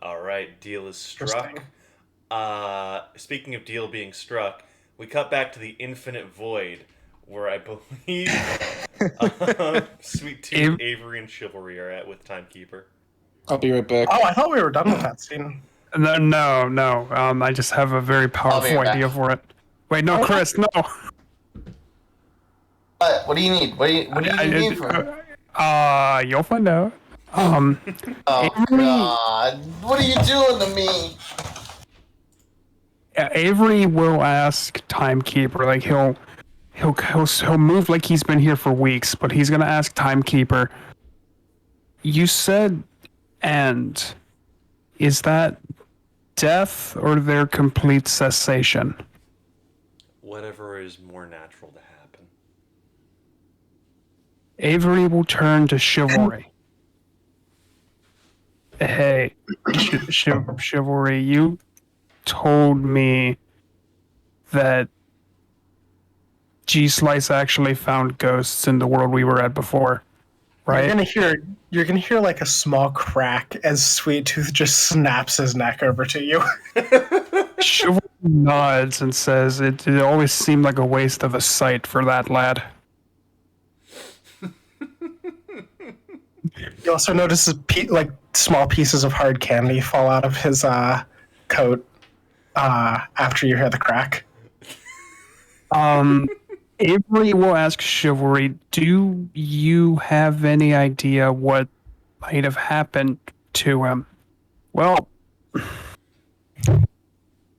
All right, deal is struck. Speaking of deal being struck, we cut back to the infinite void, where I believe Sweet Tooth, Avery, and Chivalry are at with Timekeeper. I'll be right back. Oh, I thought we were done with that scene. No. I just have a very powerful idea for it. Wait, no, Chris, no. What do you need? What do you need from me? You'll find out. Oh God! What are you doing to me? Avery will ask Timekeeper. Like he'll move like he's been here for weeks, but he's gonna ask Timekeeper. You said end. Is that death or their complete cessation? Whatever is more natural to happen. Avery will turn to Chivalry. Hey, Chivalry, you told me that G-Slice actually found ghosts in the world we were at before, right? You're gonna hear like a small crack as Sweet Tooth just snaps his neck over to you. Chivalry nods and says, it always seemed like a waste of a sight for that lad. You also notice like small pieces of hard candy fall out of his coat after you hear the crack. Avery will ask Chivalry, do you have any idea what might have happened to him? Well,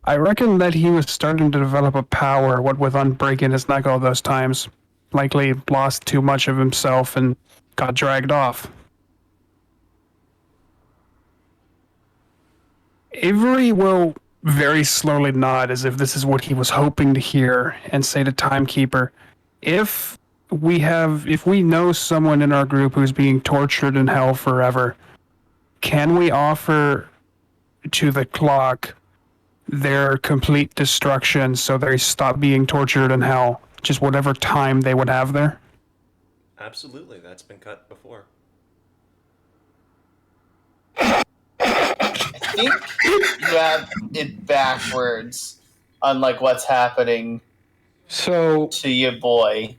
I reckon that he was starting to develop a power, what with unbreaking his neck all those times. Likely lost too much of himself and got dragged off. Avery will very slowly nod as if this is what he was hoping to hear and say to Timekeeper, if we know someone in our group who's being tortured in hell forever, can we offer to the clock their complete destruction so they stop being tortured in hell? Just whatever time they would have there? Absolutely, that's been cut before. I think you have it backwards, unlike what's happening So to your boy.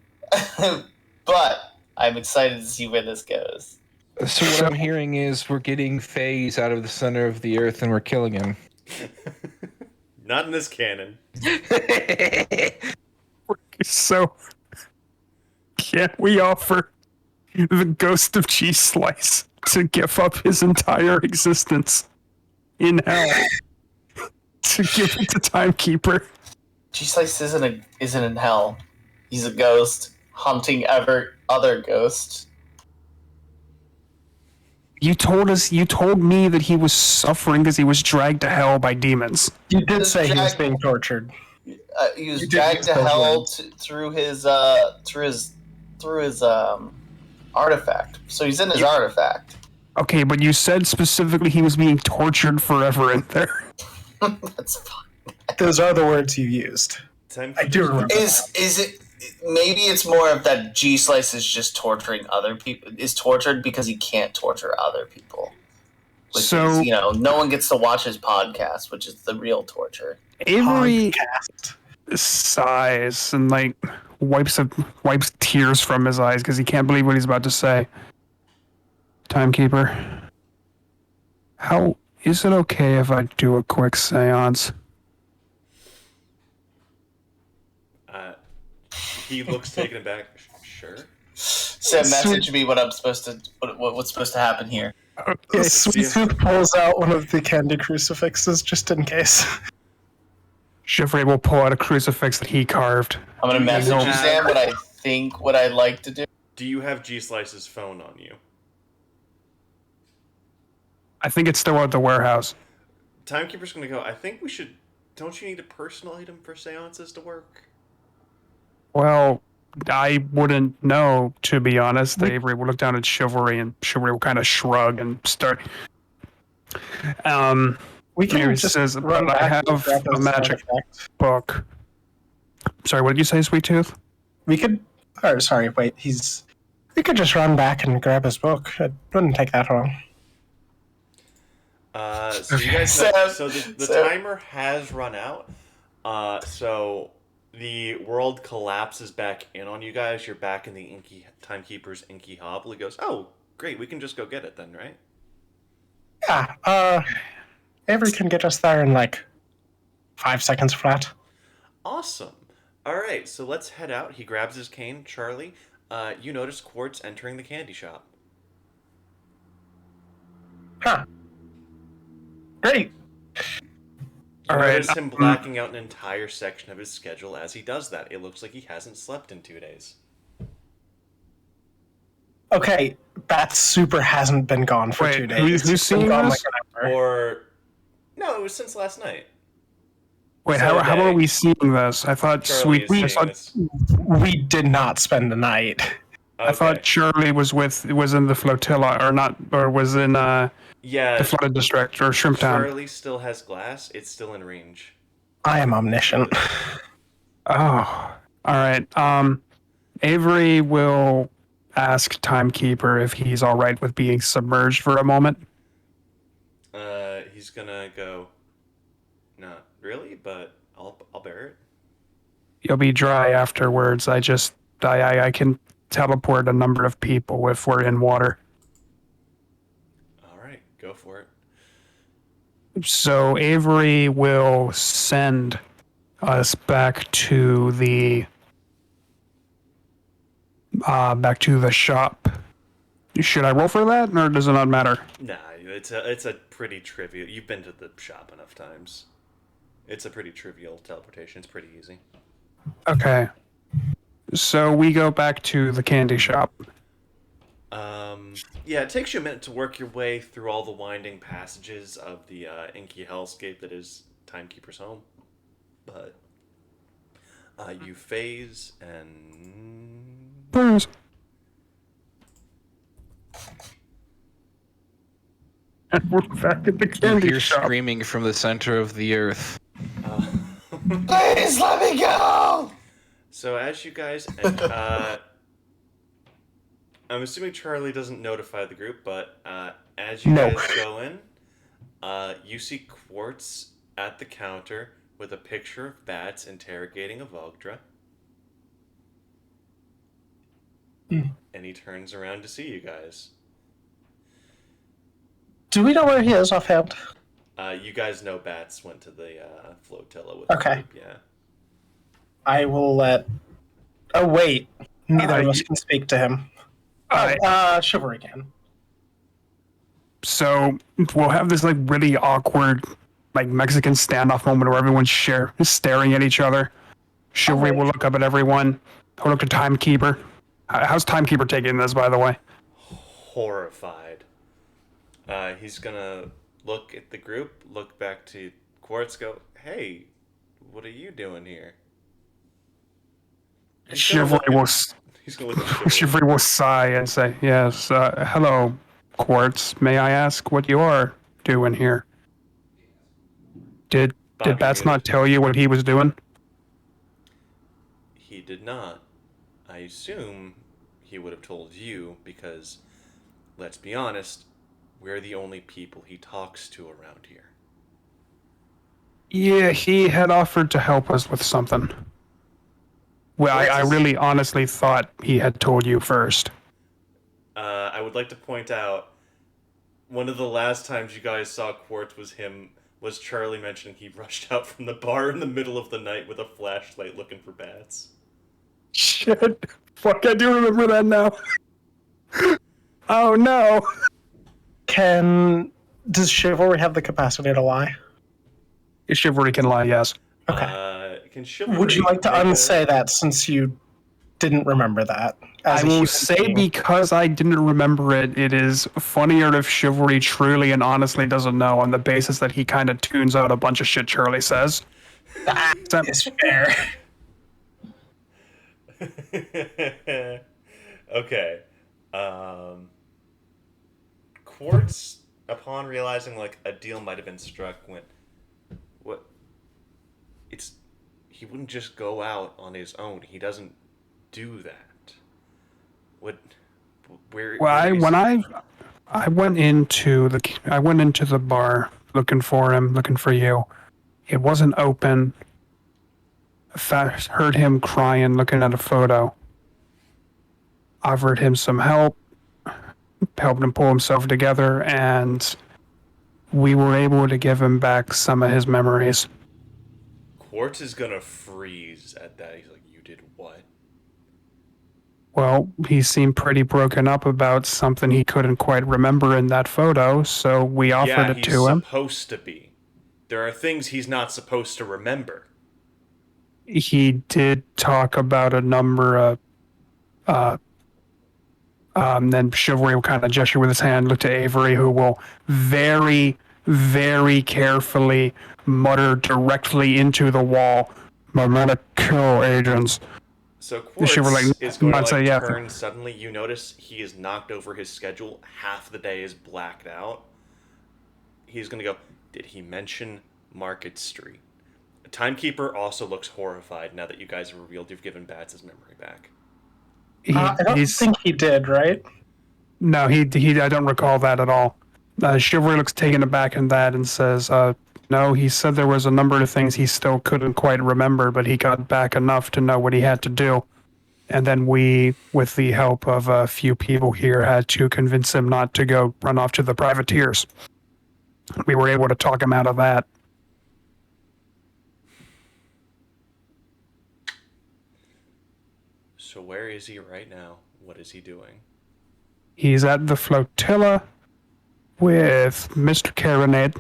But I'm excited to see where this goes. So what I'm hearing is we're getting Phase out of the center of the earth and we're killing him. Not in this canon. So, can we offer the ghost of Cheese Slice to give up his entire existence in hell to give it to Timekeeper? G-Slice isn't in hell. He's a ghost hunting other ghosts. You told me that he was suffering because he was dragged to hell by demons. You did say he was being tortured. He was dragged to hell through his artifact. So he's in his artifact. Okay, but you said specifically he was being tortured forever in there. That's fine. Those are the words you used. I do remember. Is it? Maybe it's more of that G-Slice is just torturing other people. Is tortured because he can't torture other people. Which So is, no one gets to watch his podcast, which is the real torture. Avery sighs and wipes tears from his eyes because he can't believe what he's about to say. Timekeeper, how is it okay if I do a quick seance? He looks taken aback. Sure. Sam, message me what I'm supposed to. What's supposed to happen here? Okay, Sweet Tooth pulls out one of the candy crucifixes just in case. Chivalry will pull out a crucifix that he carved. I'm gonna message you, Sam, what I'd like to do. Do you have G-Slice's phone on you? I think it's still at the warehouse. Timekeeper's gonna go, I think we should... Don't you need a personal item for seances to work? Well, I wouldn't know, to be honest. Avery will look down at Chivalry, and Chivalry will kind of shrug and start. We can Avery just says, run but I back have and grab a those magic artifacts. book. Sorry, what did you say, Sweet Tooth? We could... Or, sorry, wait, we could just run back and grab his book. It wouldn't take that long. So you guys know, so the timer has run out. So the world collapses back in on you guys. You're back in the Timekeeper's inky hovel. He goes, oh, great, we can just go get it then, right? Yeah, Avery can get us there in 5 seconds flat. Awesome. All right, so let's head out. He grabs his cane. Charlie, you notice Quartz entering the candy shop. Huh. Great. You notice him blacking out an entire section of his schedule as he does that. It looks like he hasn't slept in 2 days. Okay, Bat Super hasn't been gone for 2 days. Who's seeing this? Or... No, it was since last night. Wait, how are we seeing this? I thought Charlie we did not spend the night. Okay. I thought Charlie was in the flotilla, was in the flooded district or Shrimp Town. Charlie still has glass. It's still in range. I am omniscient. Oh, all right. Avery will ask Timekeeper if he's all right with being submerged for a moment. He's gonna go. Not really, but I'll bear it. You'll be dry afterwards. I can teleport a number of people if we're in water. Go for it. So Avery will send us back to the shop. Should I roll for that, or does it not matter? Nah, it's a pretty trivial. You've been to the shop enough times. It's a pretty trivial teleportation. It's pretty easy. Okay. So we go back to the candy shop. Yeah, it takes you a minute to work your way through all the winding passages of the inky hellscape that is Timekeeper's home. But you phase and... Burns. And we're back at the You candy hear shop. screaming from the center of the earth. Please let me go! So as you guys... I'm assuming Charlie doesn't notify the group, but as you guys go in, you see Quartz at the counter with a picture of bats interrogating a Vogdra. And he turns around to see you guys. Do we know where he is offhand? You guys know bats went to the flotilla with Okay. the group, yeah. I will let... Oh, wait. Neither of us can speak to him. Chivalry can. So we'll have this like really awkward, like Mexican standoff moment where everyone's staring at each other. Chivalry will look up at everyone. He'll look at Timekeeper. How's Timekeeper taking this, by the way? Horrified. He's gonna look at the group, look back to Quartz, go, "Hey, what are you doing here?" Chivalry will. He's gonna look at Chivalry. Chivalry will sigh and say, "Yes, hello, Quartz. May I ask what you are doing here? Did Bats not tell you what he was doing?" He did not. I assume he would have told you because, let's be honest, we're the only people he talks to around here. Yeah, he had offered to help us with something. Well, I really honestly thought he had told you first. I would like to point out, one of the last times you guys saw Quartz was Charlie mentioning he rushed out from the bar in the middle of the night with a flashlight looking for bats. Shit. Fuck, I do remember that now. Oh, no. Does Chivalry have the capacity to lie? Chivalry can lie, yes. Okay. Can Chivalry Would you like to make unsay that since you didn't remember that? I will say because I didn't remember it, it is funnier if Chivalry truly and honestly doesn't know on the basis that he kind of tunes out a bunch of shit Charlie says. That is fair. Okay. Quartz, upon realizing like a deal might have been struck, went, "What? He wouldn't just go out on his own. He doesn't do that. What? Where?" Well, when I went into the bar looking for him, looking for you. It wasn't open. I heard him crying, looking at a photo. Offered him some help, helped him pull himself together, and we were able to give him back some of his memories. Quartz is gonna freeze at that. He's like, "You did what?" Well, he seemed pretty broken up about something he couldn't quite remember in that photo, so we offered it to him. He's supposed to be. There are things he's not supposed to remember. He did talk about a number of then Chivalry will kind of gesture with his hand, look to Avery, who will very, very carefully mutter directly into the wall, "I'm gonna kill agents." So Quartz is going to turn suddenly. You notice he is knocked over his schedule. Half the day is blacked out. He's going to go, "Did he mention Market Street?" Timekeeper also looks horrified now that you guys have revealed you've given Bats his memory back. I don't think he did, right? No, he. I don't recall that at all. Chivalry looks taken aback in that and says, "No, he said there was a number of things he still couldn't quite remember, but he got back enough to know what he had to do. And then we, with the help of a few people here, had to convince him not to go run off to the privateers." We were able to talk him out of that. So where is he right now? What is he doing? He's at the flotilla with Mr. Caronade.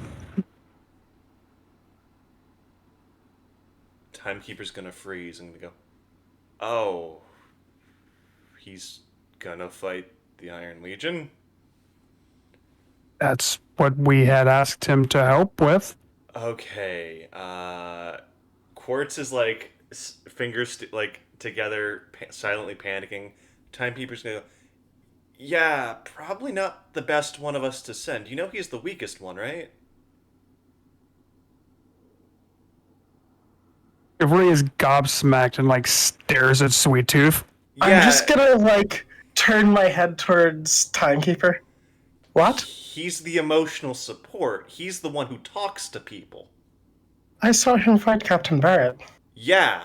Timekeeper's gonna freeze and go, oh, he's gonna fight the Iron Legion? That's what we had asked him to help with. Okay, Quartz is like fingers together, silently panicking. Timekeeper's gonna go, yeah, probably not the best one of us to send. You know he's the weakest one, right? Chivalry is gobsmacked and like stares at Sweet Tooth. Yeah, I'm just gonna turn my head towards Timekeeper. What? He's the emotional support. He's the one who talks to people. I saw him fight Captain Barrett. Yeah.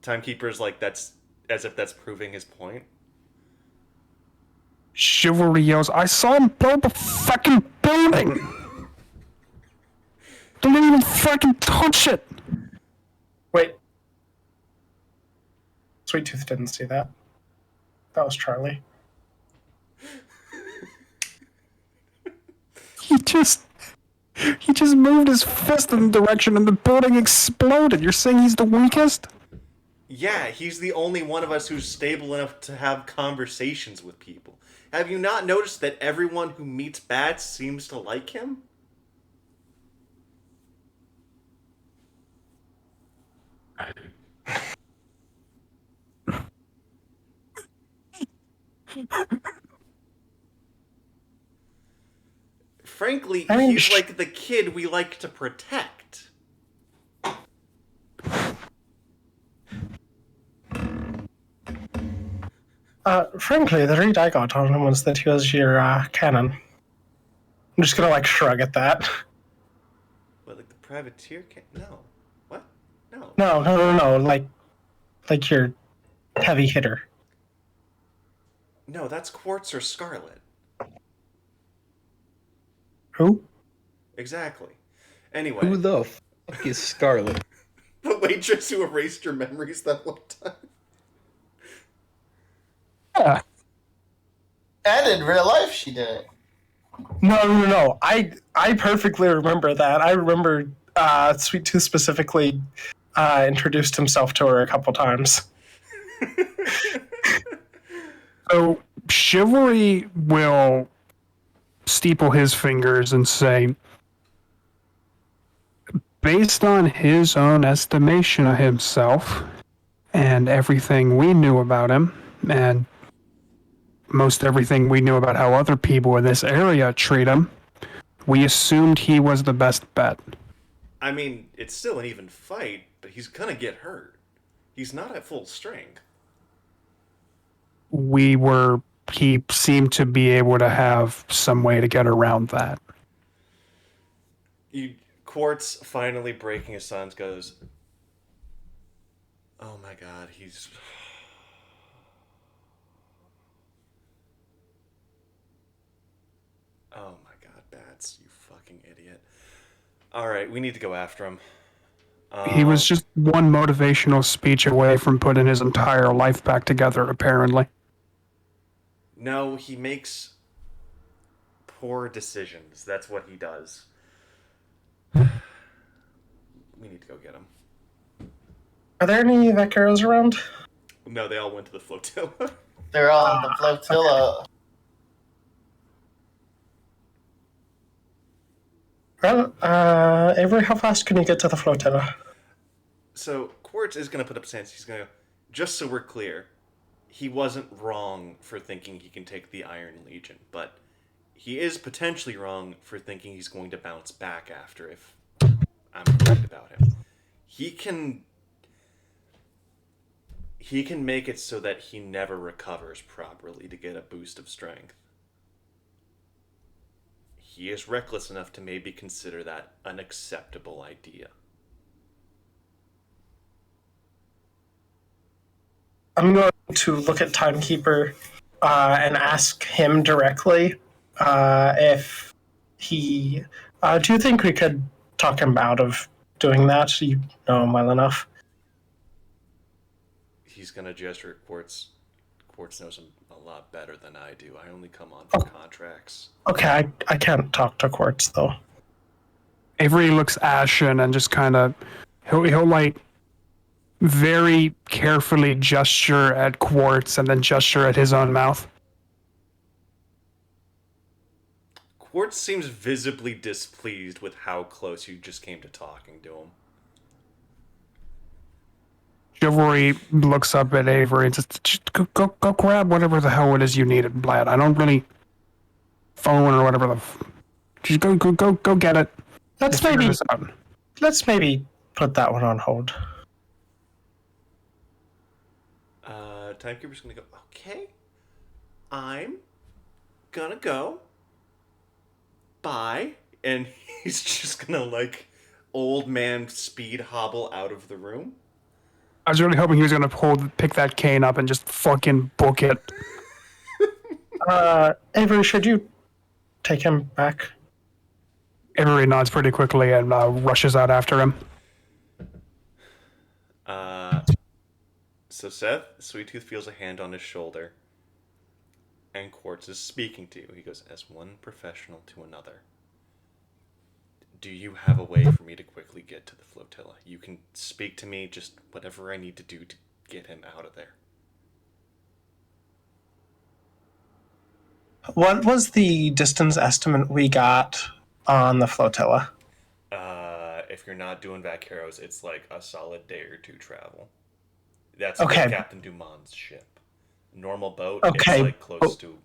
Timekeeper's like, that's as if that's proving his point. Chivalry yells, I saw him blow the fucking building! Didn't even fucking touch it! Wait. Sweet Tooth didn't see that. That was Charlie. He just moved his fist in the direction and the building exploded. You're saying he's the weakest? Yeah, he's the only one of us who's stable enough to have conversations with people. Have you not noticed that everyone who meets bats seems to like him? Frankly, he's like the kid we like to protect. Frankly, the read I got on him was that he was your cannon. I'm just gonna shrug at that. What, like the privateer No. What? No. No. Like your heavy hitter. No, that's Quartz or Scarlet. Who? Exactly. Anyway. Who the fuck is Scarlet? The waitress who erased your memories that one time. Yeah. And in real life, she did it. No. I perfectly remember that. I remember Sweet Tooth specifically introduced himself to her a couple times. So, Chivalry will steeple his fingers and say, based on his own estimation of himself and everything we knew about him, and most everything we knew about how other people in this area treat him, we assumed he was the best bet. I mean, it's still an even fight, but he's gonna get hurt. He's not at full strength. He seemed to be able to have some way to get around that. Quartz finally breaking his silence goes, oh my god, he's... Oh my god, Bats, you fucking idiot. Alright, we need to go after him. He was just one motivational speech away from putting his entire life back together, apparently. No, he makes poor decisions. That's what he does. We need to go get him. Are there any Vaqueros around? No, they all went to the flotilla. They're on the flotilla. Well, Avery, how fast can you get to the flotilla? So, Quartz is going to put up stance. He's going to go, just so we're clear, he wasn't wrong for thinking he can take the Iron Legion, but he is potentially wrong for thinking he's going to bounce back after if I'm correct about him. He can make it so that he never recovers properly to get a boost of strength. He is reckless enough to maybe consider that an acceptable idea. I'm going to look at Timekeeper and ask him directly if He. Do you think we could talk him out of doing that? You know him well enough. He's gonna gesture at Quartz. Quartz knows him a lot better than I do. I only come on for contracts. Okay, I can't talk to Quartz though. Avery looks ashen and just kind of he'll like very carefully gesture at Quartz and then gesture at his own mouth. Quartz seems visibly displeased with how close you just came to talking to him. Chivalry looks up at Avery and says, just go grab whatever the hell it is you needed, Blad. I don't really phone or whatever the. Just go get it. Let's maybe put that one on hold. Timekeeper's gonna go, okay, I'm gonna go. Bye. And he's just gonna, like, old man speed hobble out of the room. I was really hoping he was going to pick that cane up and just fucking book it. Avery, should you take him back? Avery nods pretty quickly and rushes out after him. So Seth, Sweet Tooth feels a hand on his shoulder. And Quartz is speaking to you. He goes, as one professional to another. Do you have a way for me to quickly get to the flotilla? You can speak to me, just whatever I need to do to get him out of there. What was the distance estimate we got on the flotilla? If you're not doing Vaqueros, it's like a solid day or two travel. That's okay. Captain Dumont's ship. Normal boat, okay. It's like close to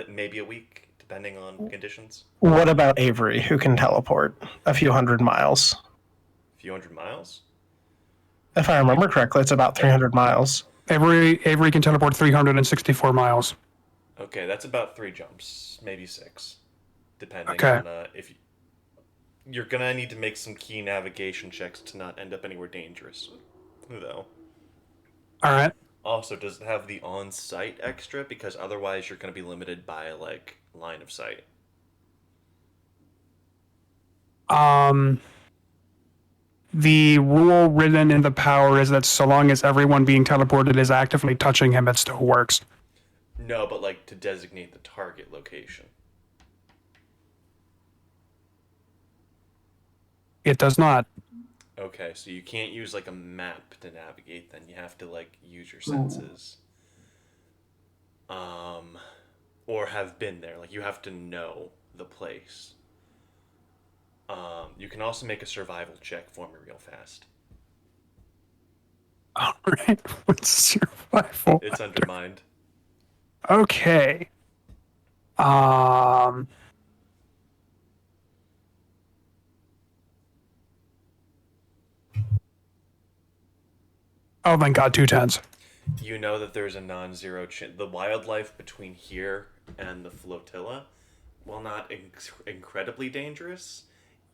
maybe a week, depending on conditions. What about Avery, who can teleport a few hundred miles? A few hundred miles? If I remember correctly, it's about 300 miles. Avery can teleport 364 miles. Okay, that's about 3 jumps, maybe 6, depending on if you're gonna need to make some key navigation checks to not end up anywhere dangerous, though. All right. Also, does it have the on-site extra? Because otherwise you're going to be limited by, like, line of sight. The rule written in the power is that so long as everyone being teleported is actively touching him, it still works. No, but, like, to designate the target location. It does not. Okay, so you can't use, like, a map to navigate, then you have to, like, use your senses. Or have been there. Like, you have to know the place. You can also make a survival check for me real fast. Alright, what's survival? It's undermined. Okay. Oh, thank God, 2 10s. You know that there's a non-zero chance. The wildlife between here and the flotilla, while not incredibly dangerous,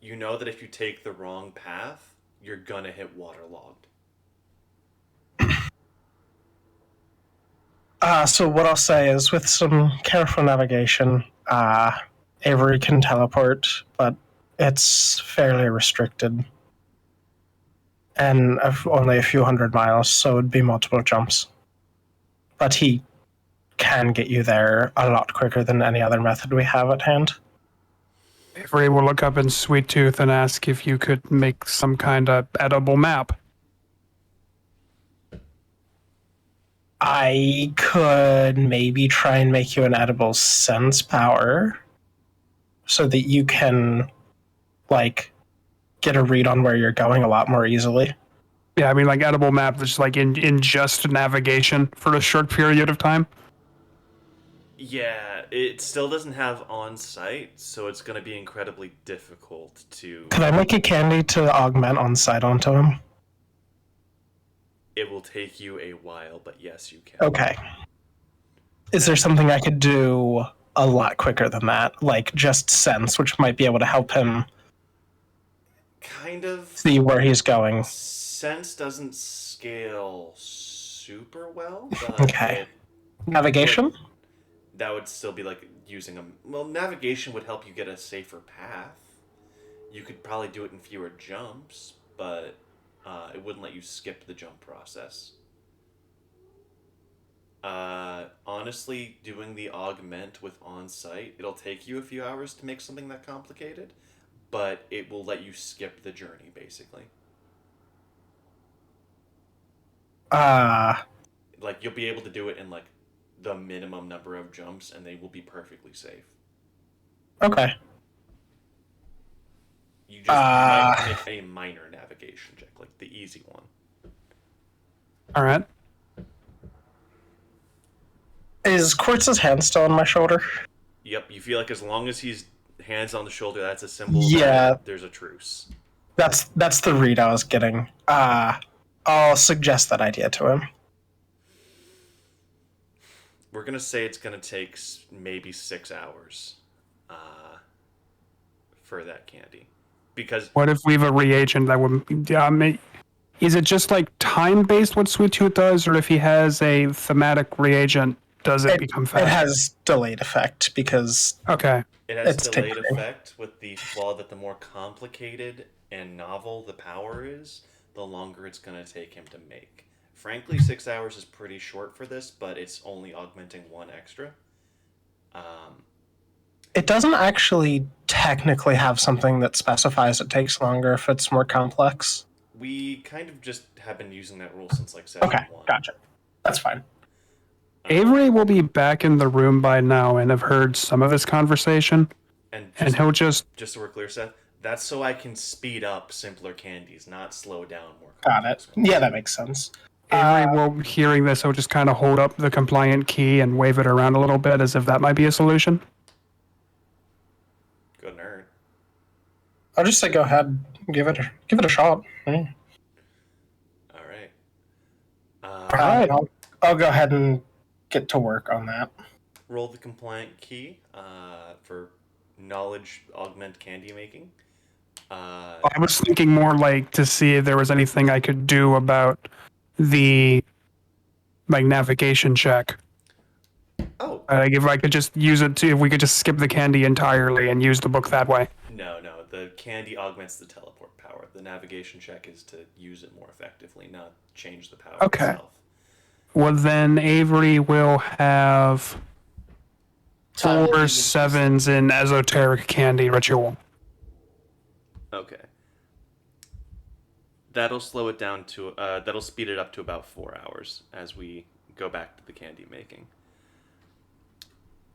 you know that if you take the wrong path, you're gonna hit waterlogged. So what I'll say is, with some careful navigation, Avery can teleport, but it's fairly restricted. And only a few hundred miles, so it'd be multiple jumps. But he can get you there a lot quicker than any other method we have at hand. Avery will look up in Sweet Tooth and ask if you could make some kind of edible map. I could maybe try and make you an edible sense power so that you can, like, get a read on where you're going a lot more easily. Yeah, I mean, like, edible map that's, like, in just navigation for a short period of time. Yeah, it still doesn't have on-site, so it's going to be incredibly difficult to... Could I make a candy to augment on-site onto him? It will take you a while, but yes, you can. Okay. Is there something I could do a lot quicker than that? Like, just sense, which might be able to help him kind of see where he's going. Sense doesn't scale super well, but okay. Navigation? that would still be like using a... Well, navigation would help you get a safer path. You could probably do it in fewer jumps, but it wouldn't let you skip the jump process. Honestly, doing the augment with on-site, it'll take you a few hours to make something that complicated, but it will let you skip the journey, basically. Like, you'll be able to do it in, like, the minimum number of jumps, and they will be perfectly safe. Okay. You might make a minor navigation check, like the easy one. All right. Is Quartz's hand still on my shoulder? Yep, you feel like as long as he's hands on the shoulder, that's a symbol that there's a truce. That's the read I was getting. I'll suggest that idea to him. We're going to say it's going to take maybe 6 hours for that candy. Because what if we have a reagent that would... is it just like time-based what Sweet Tooth does, or if he has a thematic reagent, does it become fast? It has delayed effect because... Okay. It has delayed effect with the flaw that the more complicated and novel the power is, the longer it's going to take him to make. Frankly, 6 hours is pretty short for this, but it's only augmenting one extra. It doesn't actually technically have something that specifies it takes longer if it's more complex. We kind of just have been using that rule since like session 1. Okay, gotcha. That's fine. Avery will be back in the room by now and have heard some of this conversation. And he'll just so we're clear, Seth, that's so I can speed up simpler candies, not slow down more. Got it. Yeah, that makes sense. Avery will, hearing this, he'll just kind of hold up the compliant key and wave it around a little bit as if that might be a solution. Good nerd. I'll just say go ahead, give it a shot. All right. All right. I'll go ahead and get to work on that. Roll the compliant key for knowledge augment candy making. I was thinking more like to see if there was anything I could do about the navigation check. Oh. Like if I could just use it if we could just skip the candy entirely and use the book that way. No. The candy augments the teleport power. The navigation check is to use it more effectively, not change the power itself. Well, then Avery will have 4 7s in esoteric candy ritual. Okay. That'll slow it down to that'll speed it up to about 4 hours as we go back to the candy making.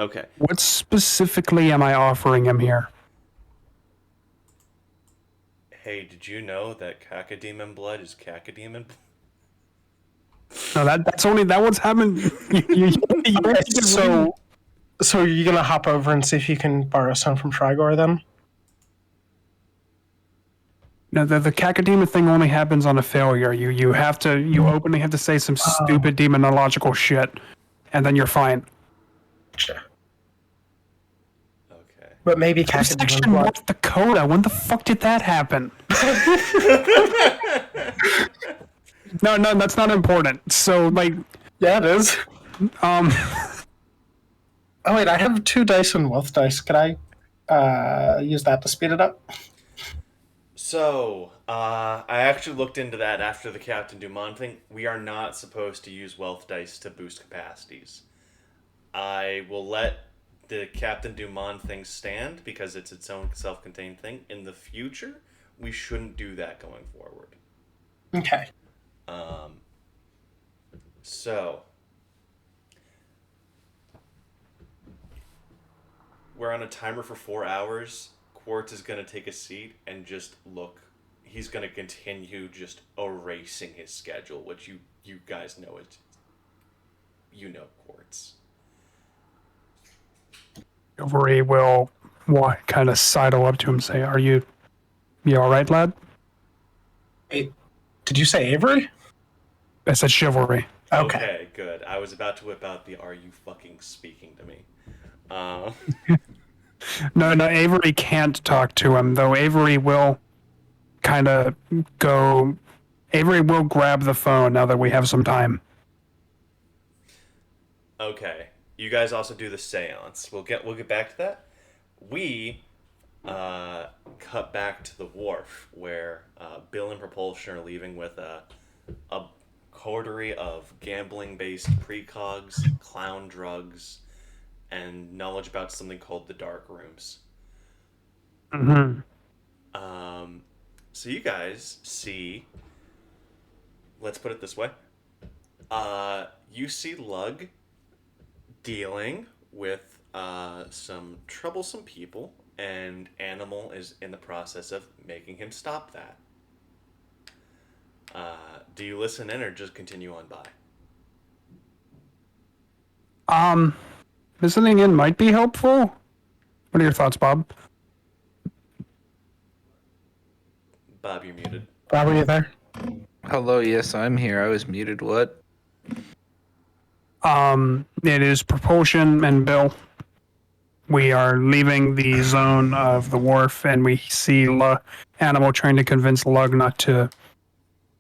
Okay. What specifically am I offering him here? Hey, did you know that cacodemon blood is cacodemon? No, that one's happened. So are you gonna hop over and see if you can borrow some from Trigor then? No, the cacodemon thing only happens on a failure. You openly have to say some stupid demonological shit, and then you're fine. Sure. Okay. But maybe Section North Dakota. When the fuck did that happen? No, that's not important. So yeah, it is. Oh wait, I have 2 dice and wealth dice. Could I use that to speed it up? So, I actually looked into that after the Captain Dumont thing. We are not supposed to use wealth dice to boost capacities. I will let the Captain Dumont thing stand because it's its own self-contained thing. In the future, we shouldn't do that going forward. Okay. So, we're on a timer for 4 hours. Quartz is going to take a seat and just look. He's going to continue just erasing his schedule, which you guys know it. You know Quartz. Avery will kind of sidle up to him and say, "Are you all right, lad?" Wait, did you say Avery? I said chivalry. Okay, good. I was about to whip out the "Are you fucking speaking to me?" No, Avery can't talk to him, though. Avery will kind of go... Avery will grab the phone now that we have some time. Okay. you guys also do the seance. We'll get back to that. We cut back to the wharf where Bill and Propulsion are leaving with a coterie of gambling-based precogs, clown drugs, and knowledge about something called the Dark Rooms. Mm-hmm. So you guys see, let's put it this way, you see Lug dealing with some troublesome people, and Animal is in the process of making him stop that. Do you listen in or just continue on by? Listening in might be helpful. What are your thoughts, Bob? Bob, you're muted. Bob, are you there? Hello, yes, I'm here. I was muted. What? It is Propulsion and Bill. We are leaving the zone of the wharf, and we see Animal trying to convince Lug not to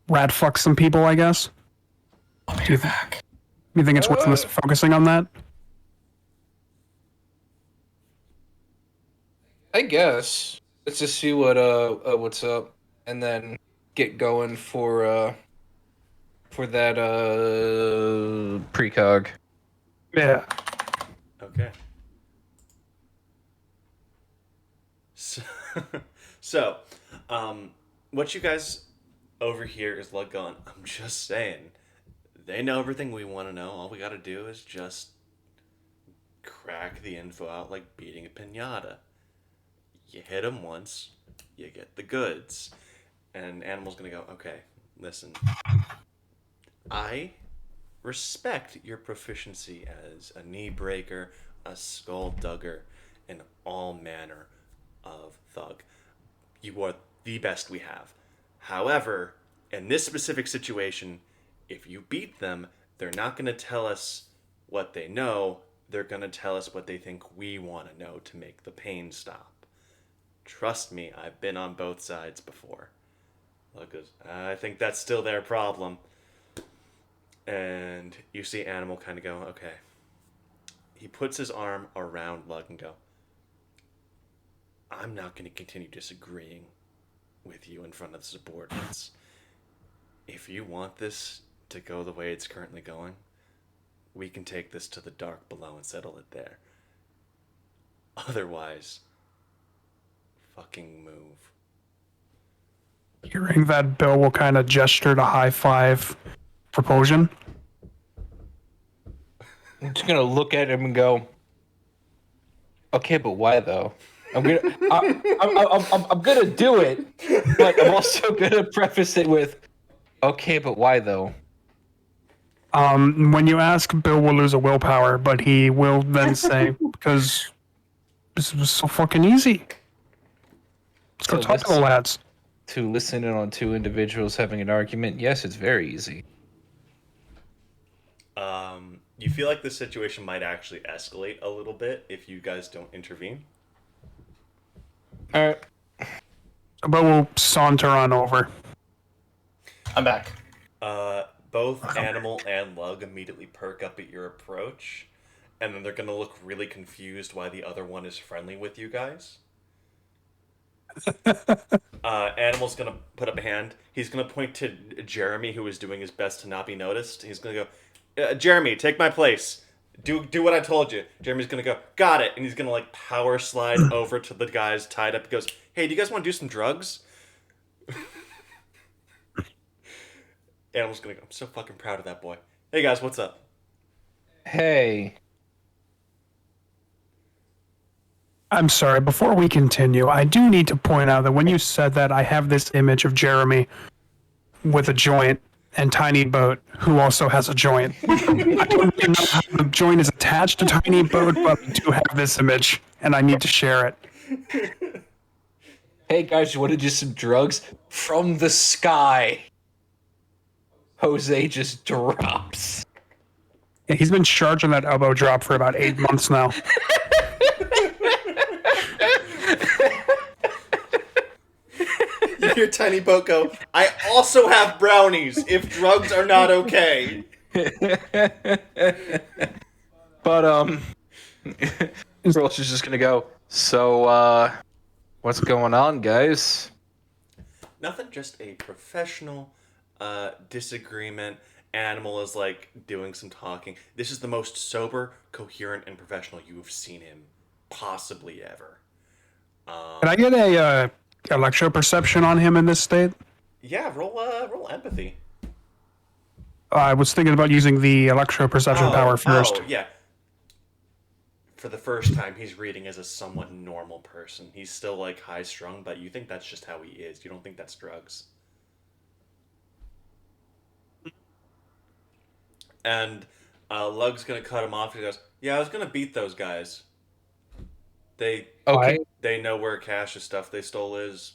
rat fuck some people, I guess. Do you think it's worth focusing on that? I guess. Let's just see what's up, and then get going for that precog. Yeah. Okay. So, what you guys overhear is Lug going, I'm just saying, they know everything we want to know. All we got to do is just crack the info out like beating a piñata. You hit them once, you get the goods. And Animal's going to go, okay, listen. I respect your proficiency as a knee breaker, a skull dugger, and all manner of thug. You are the best we have. However, in this specific situation, if you beat them, they're not going to tell us what they know. They're going to tell us what they think we want to know to make the pain stop. Trust me, I've been on both sides before. Look, I think that's still their problem. And you see Animal kind of go, okay. He puts his arm around Lug and go, I'm not going to continue disagreeing with you in front of the subordinates. If you want this to go the way it's currently going, we can take this to the dark below and settle it there. Otherwise, fucking move. Hearing that, Bill will kind of gesture to high five Propulsion. I'm just gonna look at him and go, okay, but why though? I'm gonna do it, but I'm also gonna preface it with, okay, but why though? When you ask, Bill will lose a willpower, but he will then say, because this was so fucking easy. Let's go talk to the lads. To listen in on two individuals having an argument, yes, it's very easy. You feel like this situation might actually escalate a little bit if you guys don't intervene. All right. But we'll saunter on over. I'm back. Both Animal and Lug immediately perk up at your approach, and then they're going to look really confused why the other one is friendly with you guys. Animal's going to put up a hand. He's going to point to Jeremy, who is doing his best to not be noticed. He's going to go, Jeremy, take my place. Do what I told you. Jeremy's going to go, got it. And he's going to like power slide over to the guys tied up. He goes, hey, do you guys want to do some drugs? Animal's going to go, I'm so fucking proud of that boy. Hey guys, what's up? Hey. I'm sorry, before we continue, I do need to point out that when you said that, I have this image of Jeremy with a joint and Tiny Boat, who also has a joint. I don't even know how the joint is attached to Tiny Boat, but I do have this image, and I need to share it. Hey guys, you want to do some drugs? From the sky. Jose just drops. Yeah, he's been charging that elbow drop for about 8 months now. You hear Tiny Boat go, I also have brownies if drugs are not okay. But Roach is just gonna go. So what's going on, guys? Nothing, just a professional disagreement. Animal is like doing some talking. This is the most sober, coherent, and professional you've seen him possibly ever. Can I get a electro perception on him in this state? Yeah, roll empathy. I was thinking about using the electro perception power first. Oh, yeah. For the first time, he's reading as a somewhat normal person. He's still like high strung, but you think that's just how he is. You don't think that's drugs. And Lug's gonna cut him off. He goes, "Yeah, I was gonna beat those guys. They know where Cash's stuff they stole is.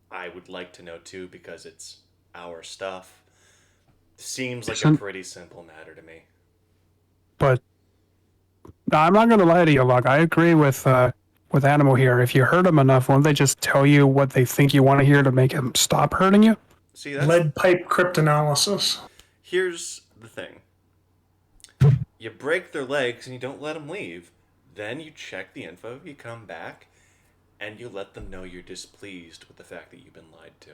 I would like to know too because it's our stuff. Seems like a pretty simple matter to me." But no, I'm not going to lie to you, Lug. I agree with Animal here. If you hurt him enough, won't they just tell you what they think you want to hear to make him stop hurting you? See, that's... Lead pipe cryptanalysis. Here's the thing. You break their legs and you don't let them leave. Then you check the info, you come back, and you let them know you're displeased with the fact that you've been lied to.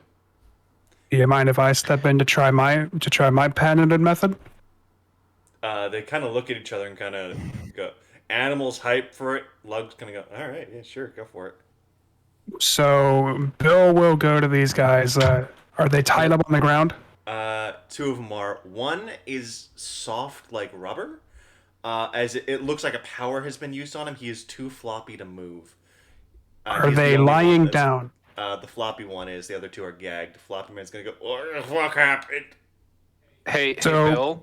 Do you mind if I step in to try my patented method? They kind of look at each other and kind of go, Animal's hype for it. Lug's going to go, all right, yeah, sure, go for it. So Bill will go to these guys. Are they tied up on the ground? Two of them are. One is soft like rubber. As it looks like a power has been used on him. He is too floppy to move. Are they lying down? The floppy one is. The other two are gagged. The floppy man's going to go, what the fuck happened? Hey, Bill.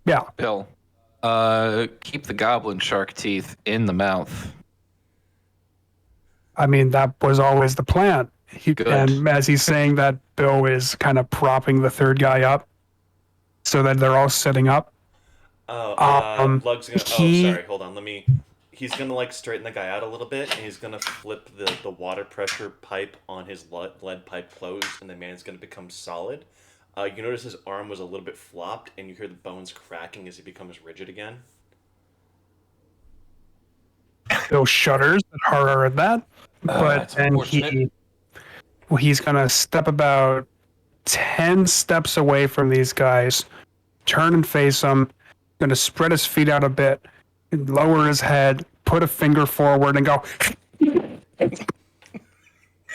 Yeah. Bill, keep the goblin shark teeth in the mouth. I mean, that was always the plan. Good. And as he's saying that, Bill is kind of propping the third guy up so that they're all sitting up. Lug's gonna... sorry, hold on. He's gonna, like, straighten the guy out a little bit, and he's gonna flip the water pressure pipe on his lead pipe closed, and the man's gonna become solid. You notice his arm was a little bit flopped, and you hear the bones cracking as he becomes rigid again. Bill shudders at horror at that, but then he's gonna step about 10 steps away from these guys, turn and face them, gonna spread his feet out a bit, and lower his head, put a finger forward, and go.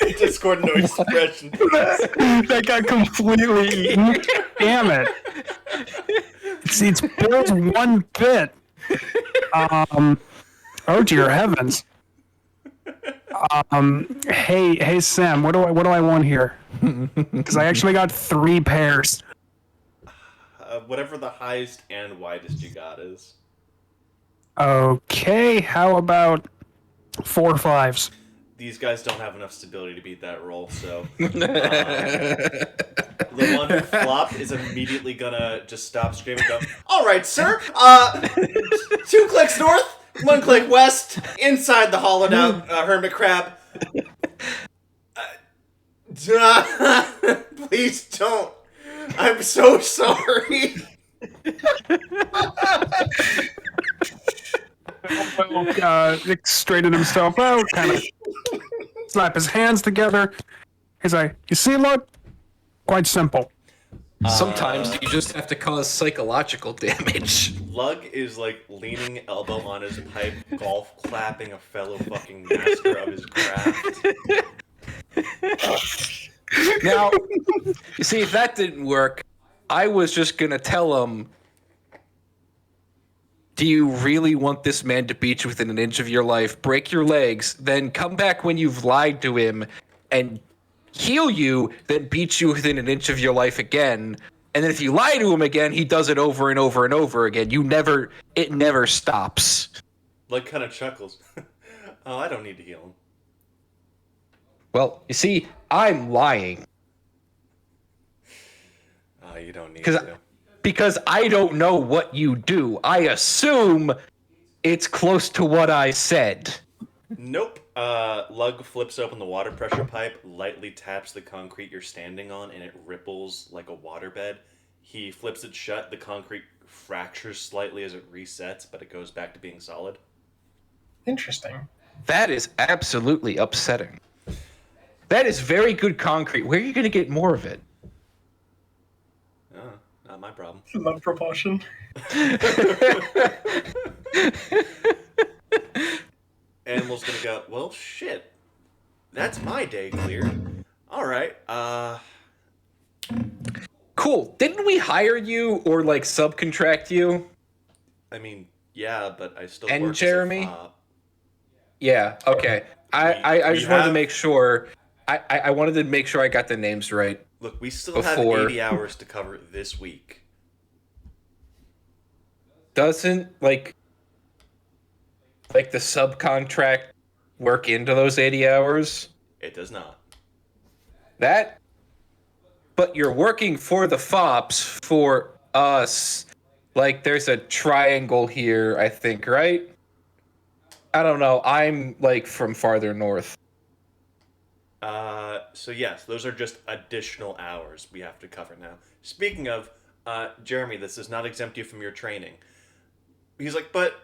He just scored no expression. That got completely eaten. Damn it! It's Bill's one bit. Oh dear heavens. Hey Sam, what do I want here? Because I actually got 3 pairs. Whatever the highest and widest you got is. Okay, how about 4 5s? These guys don't have enough stability to beat that roll, so the one who flopped is immediately gonna just stop screaming and go, all right, sir, 2 clicks north, 1 click west, inside the hollowed out hermit crab. Please don't. I'm so sorry. Straighten himself out, kind of slap his hands together. He's like, you see, look, quite simple. Sometimes you just have to cause psychological damage. Lug is like leaning elbow on his pipe, golf clapping a fellow fucking master of his craft. Now, you see, if that didn't work, I was just gonna tell him, do you really want this man to beat you within an inch of your life, break your legs, then come back when you've lied to him and heal you, then beat you within an inch of your life again, and then if you lie to him again, he does it over and over and over again. It never stops. Like kind of chuckles. Oh, I don't need to heal him. Well, you see, I'm lying. Oh, you don't need to. Because I don't know what you do. I assume it's close to what I said. Nope. Lug flips open the water pressure pipe, lightly taps the concrete you're standing on, and it ripples like a waterbed. he flips it shut. The concrete fractures slightly as it resets, but it goes back to being solid. Interesting. That is absolutely upsetting. That is very good concrete. Where are you going to get more of it? Oh, not my problem. Love propulsion. Animal's gonna go, well, shit. That's my day cleared. Alright, Cool. Didn't we hire you or, like, subcontract you? I mean, yeah, but I still And work Jeremy? as a fop. Yeah, okay. I We just wanted to have- make sure. I wanted to make sure I got the names right. Look, we still Before- have 80 hours to cover this week. Doesn't, like the subcontract work into those 80 hours? It does not. But you're working for the FOPs for us. Like, there's a triangle here, I think, right? I don't know. I'm, like, from farther north. So yes, those are just additional hours we have to cover now. Speaking of, Jeremy, this does not exempt you from your training. He's like, but,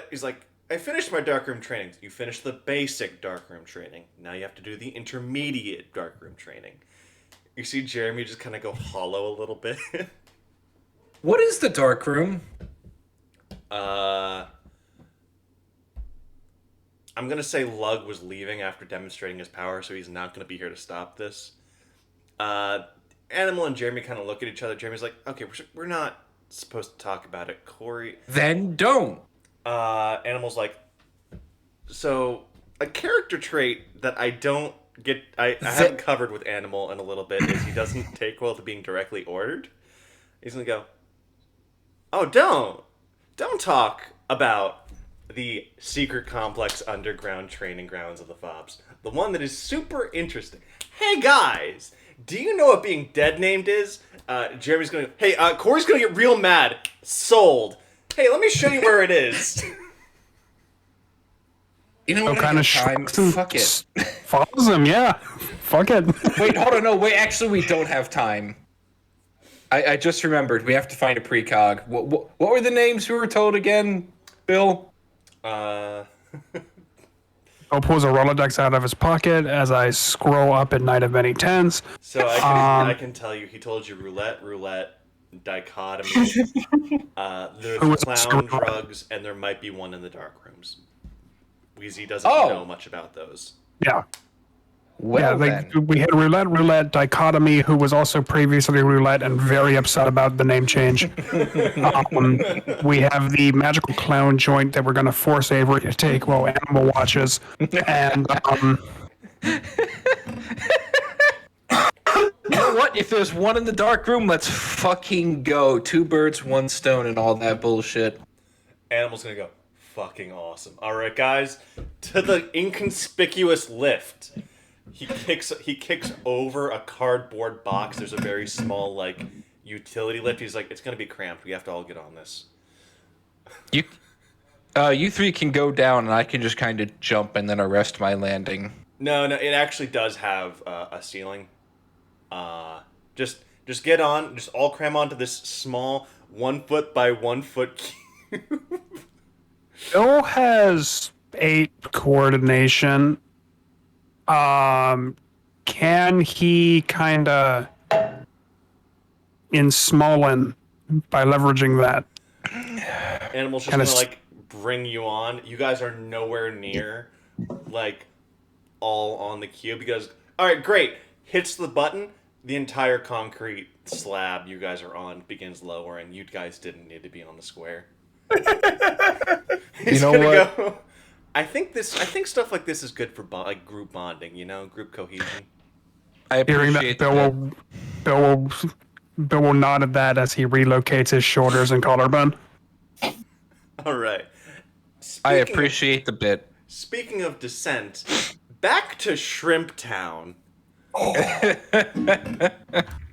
he's like, I finished my darkroom training. You finished the basic darkroom training. Now you have to do the intermediate darkroom training. You see Jeremy just kind of go hollow a little bit. What is the dark room? I'm going to say Lug was leaving after demonstrating his power, so he's not going to be here to stop this. Animal and Jeremy kind of look at each other. Jeremy's like, okay, we're not supposed to talk about it. Corey... Then don't. Animal's like, so a character trait that I don't get, I haven't covered with Animal in a little bit is he doesn't take well to being directly ordered. He's going to go, oh, don't talk about the secret complex underground training grounds of the FOBs. The one that is super interesting. Hey guys, do you know what being dead named is? Jeremy's going to, hey, Corey's going to get real mad. Sold. Hey, let me show you where it is. You know So what? kind of time. Fuck it. Follows him, yeah. Fuck it. Wait, hold on. No, wait. Actually, we don't have time. I just remembered. We have to find a precog. What were the names we were told again, Bill? Bill pulls a Rolodex out of his pocket as I scroll up at Night of Many Tens. So I can tell you, he told you roulette, dichotomy, the clown drugs, and there might be one in the dark rooms. Wheezy doesn't know much about those. Yeah. Well, then. We had roulette, dichotomy, who was also previously roulette and very upset about the name change. We have the magical clown joint that we're going to force Avery to take while Animal watches. And you know what? If there's one in the dark room, let's fucking go. 2 birds, 1 stone, and all that bullshit. Animal's gonna go, fucking awesome. Alright, guys, to the inconspicuous lift. He kicks over a cardboard box. There's a very small, like, utility lift. He's like, it's gonna be cramped. We have to all get on this. You 3 can go down, and I can just kind of jump and then arrest my landing. No, it actually does have a ceiling. Just get on. Just all cram onto this small 1 foot by 1 foot cube. Bill has 8 coordination. Can he kind of in Smolin by leveraging that? Animal's just gonna like bring you on. You guys are nowhere near like all on the cube because alright, great. Hits the button, the entire concrete slab you guys are on begins lowering. You guys didn't need to be on the square. He's know gonna what? go. I think stuff like this is good for like group bonding, group cohesion. I Hearing appreciate that, Bill will nod at that as he relocates his shoulders and collarbone. All right. I appreciate the bit. Speaking of descent, back to Shrimp Town.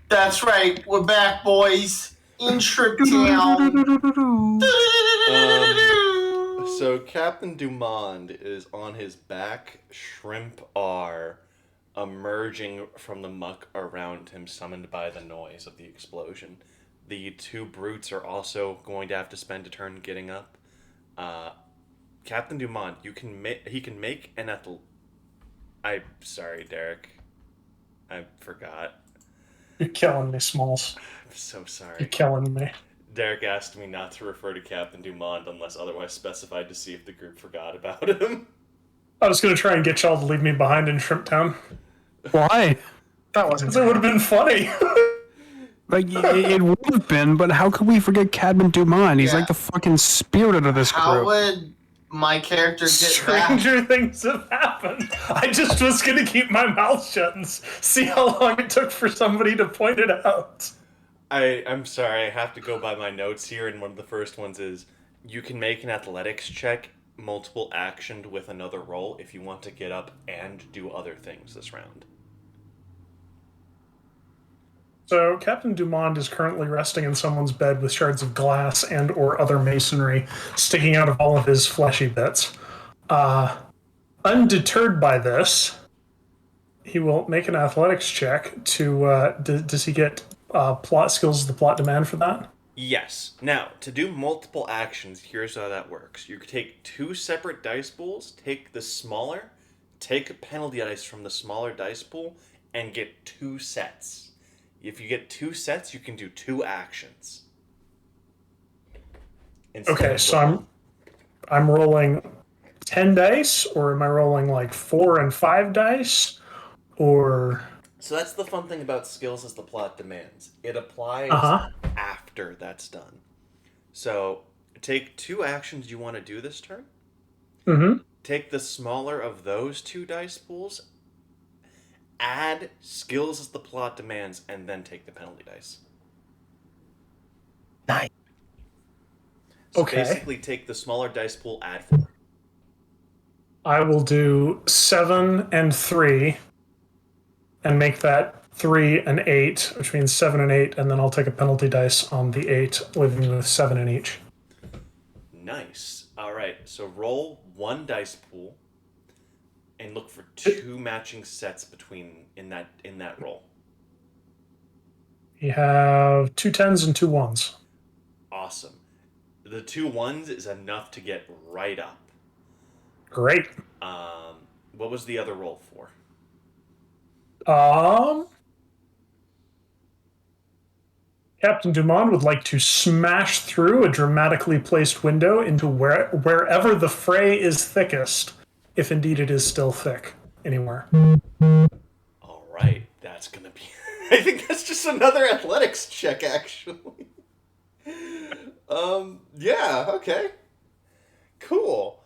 That's right. We're back, boys. In Shrimp Town. So Captain Dumond is on his back Shrimp R, emerging from the muck around him, summoned by the noise of the explosion. The two brutes are also going to have to spend a turn getting up. Captain Dumont, he can make an I'm sorry, Derek. I forgot. You're killing me, Smalls. I'm so sorry. You're killing me. Derek asked me not to refer to Captain Dumont unless otherwise specified to see if the group forgot about him. I was going to try and get y'all to leave me behind in Shrimp Town. Why? That wasn't. Because it would have been funny. Like, it would have been, but how could we forget Cadman Dumont? He's Yeah. like the fucking spirit of this How group. would my character get back? Stranger things have happened. I just was going to keep my mouth shut and see how long it took for somebody to point it out. I'm sorry, I have to go by my notes here, and one of the first ones is you can make an athletics check, multiple actioned with another roll, if you want to get up and do other things this round. So Captain Dumont is currently resting in someone's bed with shards of glass and or other masonry sticking out of all of his fleshy bits. Undeterred by this, he will make an athletics check to... does he get plot skills the plot demand for that? Yes. Now, to do multiple actions, here's how that works. You take 2 separate dice pools, take the smaller, take a penalty dice from the smaller dice pool, and get 2 sets. If you get 2 sets, you can do 2 actions. Okay, so I'm rolling 10 dice, or am I rolling like 4 and 5 dice? Or... So that's the fun thing about skills as the plot demands. It applies after that's done. So take 2 actions you want to do this turn. Mm-hmm. Take the smaller of those 2 dice pools, add skills as the plot demands, and then take the penalty dice. Nice. So Okay. basically take the smaller dice pool, add 4. I will do 7 and 3 and make that 3 and 8, which means 7 and 8, and then I'll take a penalty dice on the 8, leaving me with 7 in each. Nice. All right. So roll 1 dice pool and look for 2 matching sets in that roll. You have 2 10s and 2 1s. Awesome. The 2 1s is enough to get right up. Great. What was the other roll for? Captain Dumont would like to smash through a dramatically placed window into wherever the fray is thickest, if indeed it is still thick anywhere. All right, that's gonna be. I think that's just another athletics check, actually. Yeah. Okay. Cool.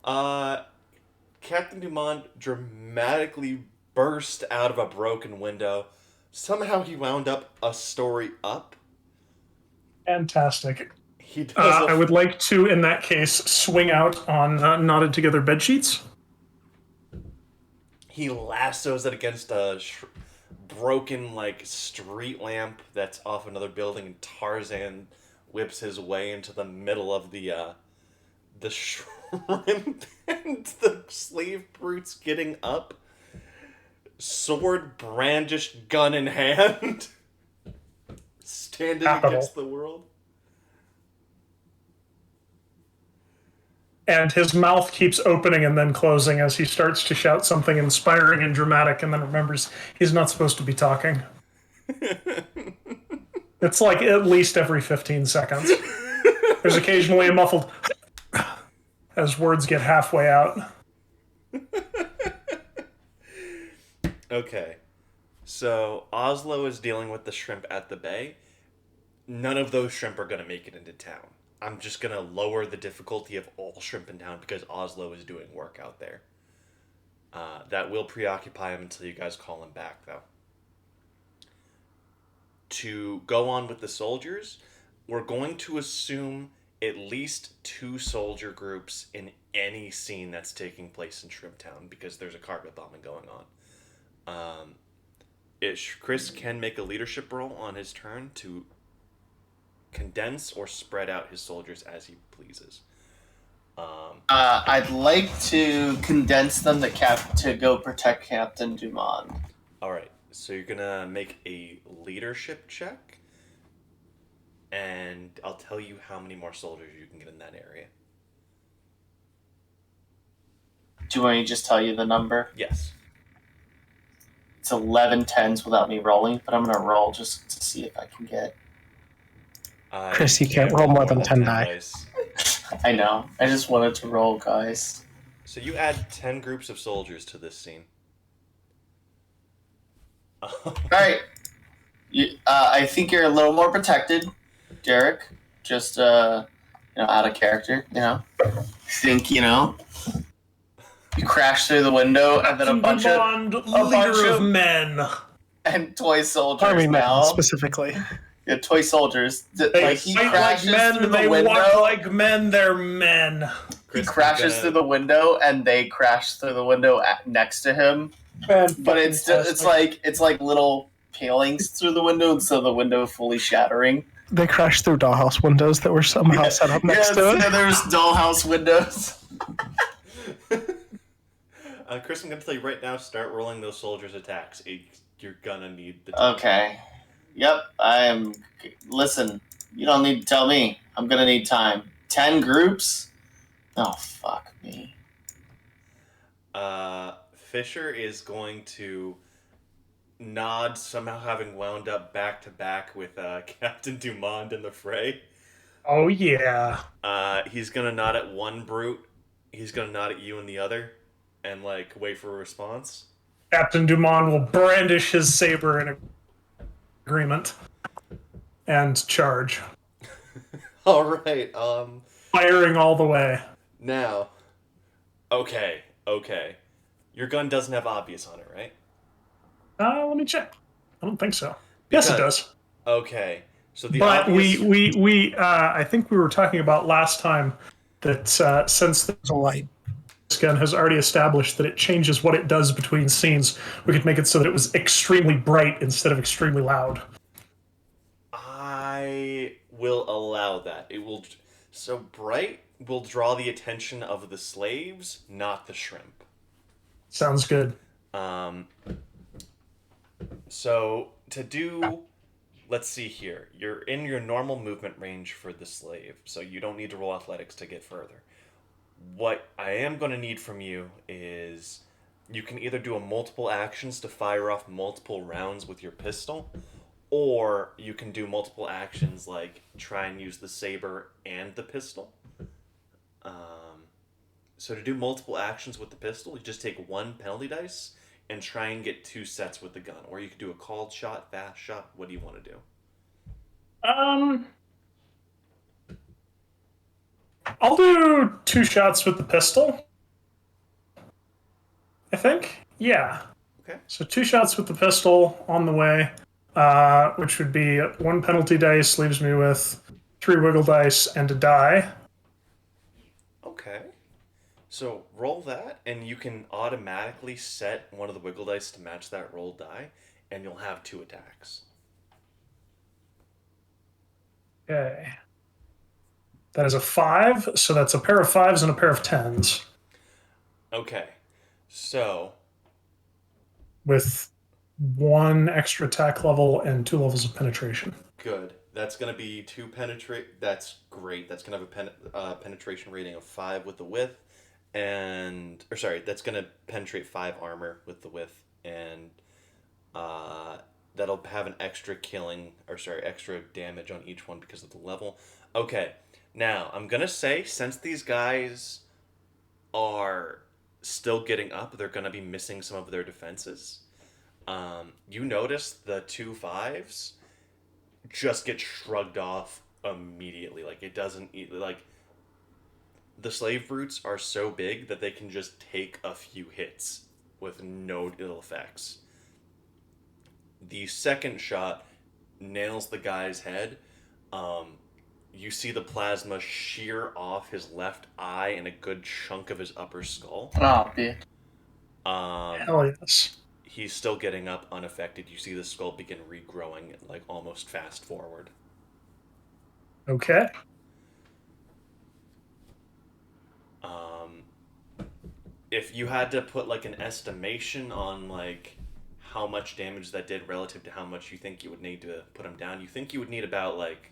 Captain Dumont dramatically burst out of a broken window. Somehow he wound up a story up. Fantastic. He does. I would like to, in that case, swing out on knotted together bed sheets. He lassos it against a broken street lamp that's off another building, and Tarzan whips his way into the middle of the shrimp and the slave brutes getting up, sword brandished, gun in hand, standing against the world. And his mouth keeps opening and then closing as he starts to shout something inspiring and dramatic, and then remembers he's not supposed to be talking. It's like at least every 15 seconds. There's occasionally a muffled as words get halfway out. Okay. So Oslo is dealing with the shrimp at the bay. None of those shrimp are going to make it into town. I'm just going to lower the difficulty of all shrimp in town because Oslo is doing work out there. That will preoccupy him until you guys call him back, though. To go on with the soldiers, we're going to assume at least 2 soldier groups in any scene that's taking place in Shrimp Town because there's a carpet bombing going on. Chris can make a leadership roll on his turn to condense or spread out his soldiers as he pleases. I'd like to condense them to go protect Captain Dumont. All right, so you're gonna make a leadership check, and I'll tell you how many more soldiers you can get in that area. Do you want me to just tell you the number? Yes. It's 11 tens without me rolling, but I'm gonna roll just to see if I can get. Chris, you can't roll more than 10 dice. I know. I just wanted to roll, guys. So you add 10 groups of soldiers to this scene. All right. I think you're a little more protected, Derek. Just out of character. Think you crash through the window and then a bunch of men and toy soldiers Army men, now. specifically. Yeah, toy soldiers. They he fight crashes like men. through the They window. walk like men. They're men. He crashes through the window, and they crash through the window next to him. But it's like little palings through the window instead of the window fully shattering. They crashed through dollhouse windows that were somehow set up next to it. Yeah, there's dollhouse windows. Chris, I'm going to tell you right now, start rolling those soldiers' attacks. You're going to need the time. Okay. Yep, I am. Listen, you don't need to tell me. I'm going to need time. 10 groups? Oh, fuck me. Fisher is going to nod, somehow having wound up back to back with Captain Dumont in the fray. Oh, yeah. He's going to nod at one brute. He's going to nod at you and the other and, wait for a response. Captain Dumont will brandish his saber in agreement and charge. All right. Firing all the way. Now, okay. Your gun doesn't have obvious on it, right? Let me check. I don't think so. Yes, it does. Okay. So but we I think we were talking about last time that since the light gun has already established that it changes what it does between scenes, we could make it so that it was extremely bright instead of extremely loud. I will allow that. It will. So bright will draw the attention of the slaves, not the shrimp. Sounds good. So to do, let's see here. You're in your normal movement range for the slave, so you don't need to roll athletics to get further. What I am going to need from you is you can either do a multiple actions to fire off multiple rounds with your pistol, or you can do multiple actions like try and use the saber and the pistol. So to do multiple actions with the pistol, you just take one penalty dice and try and get 2 sets with the gun. Or you could do a called shot, fast shot. What do you want to do? I'll do 2 shots with the pistol. I think. Yeah. Okay. So 2 shots with the pistol on the way, which would be 1 penalty dice, leaves me with 3 wiggle dice and a die. Okay. So roll that, and you can automatically set one of the wiggle dice to match that rolled die, and you'll have 2 attacks. Okay. That is a 5, so that's a pair of 5s and a pair of 10s. Okay. So with 1 extra attack level and 2 levels of penetration. Good. That's going to be 2 penetrate. That's great. That's going to have a penetration rating of 5 with the width. That's going to penetrate 5 armor with the width. And that'll have an extra extra damage on each one because of the level. Okay. Now, I'm going to say, since these guys are still getting up, they're going to be missing some of their defenses. You notice the 2 5s just get shrugged off immediately. It doesn't... the slave brutes are so big that they can just take a few hits with no ill effects. The second shot nails the guy's head. You see the plasma shear off his left eye and a good chunk of his upper skull. Oh, bitch. Hell yes. He's still getting up unaffected. You see the skull begin regrowing, almost fast forward. Okay. If you had to put like an estimation on like how much damage that did relative to how much you think you would need to put him down, you think you would need about like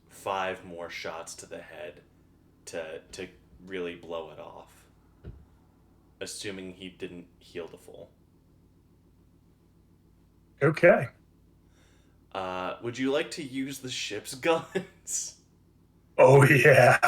5 more shots to the head to really blow it off, assuming he didn't heal to full. Okay. Would you like to use the ship's guns? Oh, yeah.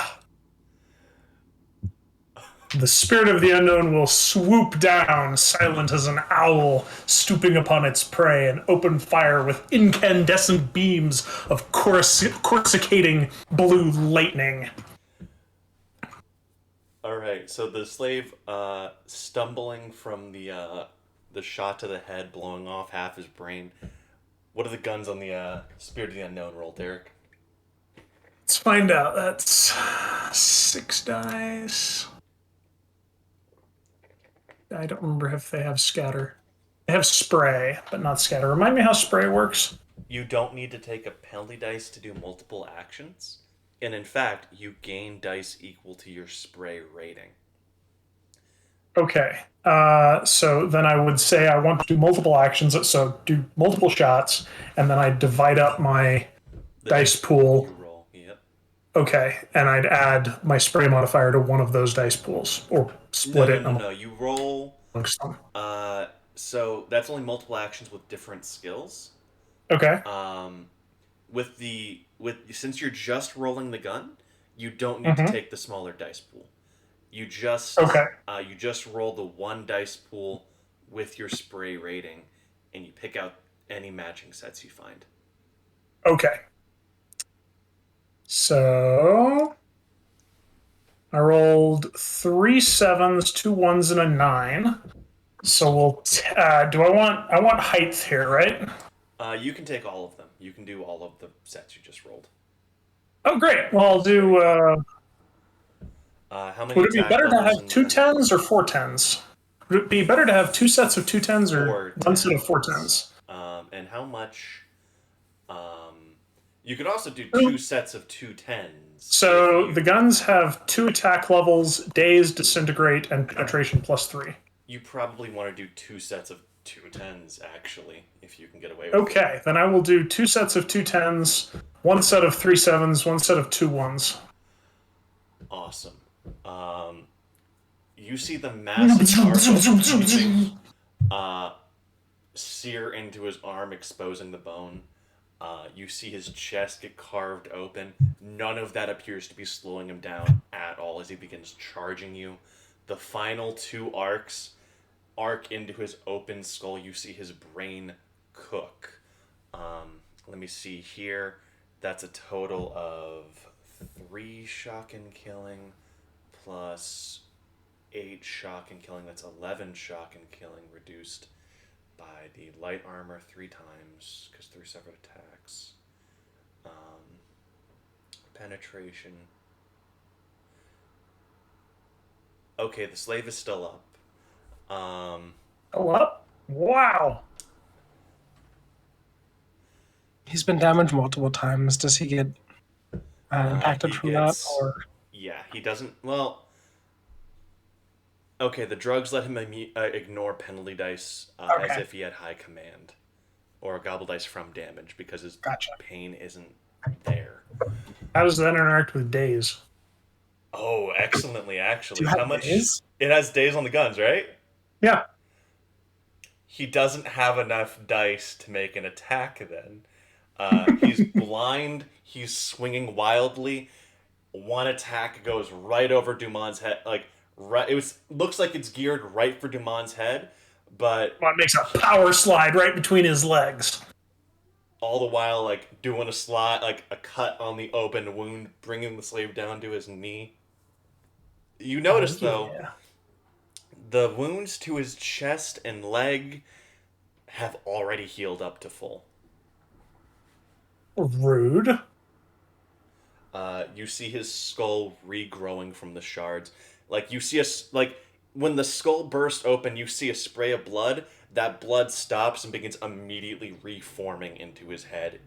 The spirit of the unknown will swoop down, silent as an owl, stooping upon its prey, and open fire with incandescent beams of coruscating blue lightning. All right, so the slave, stumbling from the shot to the head, blowing off half his brain. What are the guns on the spirit of the unknown roll, Derek? Let's find out. That's 6 dice. I don't remember if they have scatter. They have spray, but not scatter. Remind me how spray works. You don't need to take a penalty dice to do multiple actions. And in fact, you gain dice equal to your spray rating. Okay. So then I would say I want to do multiple actions. So do multiple shots, and then I divide up my dice pool. You roll, yep. Okay. And I'd add my spray modifier to one of those dice pools, or split it. No. You roll. Amongst them. So that's only multiple actions with different skills. Okay. Since you're just rolling the gun, you don't need to take the smaller dice pool. You just you just roll the one dice pool with your spray rating, and you pick out any matching sets you find. Okay. So I rolled 3 7s, 2 1s, and a 9. So we'll. I want height here, right? You can take all of them. You can do all of the sets you just rolled. Oh, great. Well, I'll do. How many? Would it be better to have 2 10s or 4 10s? Would it be better to have 2 sets of 2 10s or 1 set of 4 10s? And how much? You could also do 2 sets of 2 10s. So the guns have 2 attack levels: daze, disintegrate, and penetration +3. You probably want to do 2 sets of 2 10s, actually, if you can get away with it. Okay, then I will do 2 sets of 2 10s, 1 set of 3 7s, 1 set of 2 1s. Awesome. You see the massive sear into his arm, exposing the bone. You see his chest get carved open. None of that appears to be slowing him down at all as he begins charging you. The final 2 arcs arc into his open skull. You see his brain cook. Let me see here. That's a total of 3 shock and killing plus 8 shock and killing. That's 11 shock and killing reduced by the light armor 3 times because 3 separate attacks. Penetration. Okay, the slave is still up. Up? Wow. He's been damaged multiple times. Does he get impacted from that? Or yeah, he doesn't. Well, okay. The drugs let him ignore penalty dice as if he had high command, or gobble dice from damage because his pain isn't there. How does that interact with daze? Oh, excellently! Actually, Do you have daze? It has daze on the guns, right? Yeah. He doesn't have enough dice to make an attack. Then he's blind. He's swinging wildly. One attack goes right over Dumont's head. Looks like it's geared right for Dumont's head, but Well, it makes a power slide right between his legs. All the while, like doing a slide, like a cut on the open wound, bringing the slave down to his knee. You notice though, the wounds to his chest and leg have already healed up to full. Rude. You see his skull regrowing from the shards. Like you see when the skull bursts open, you see a spray of blood. That blood stops and begins immediately reforming into his head,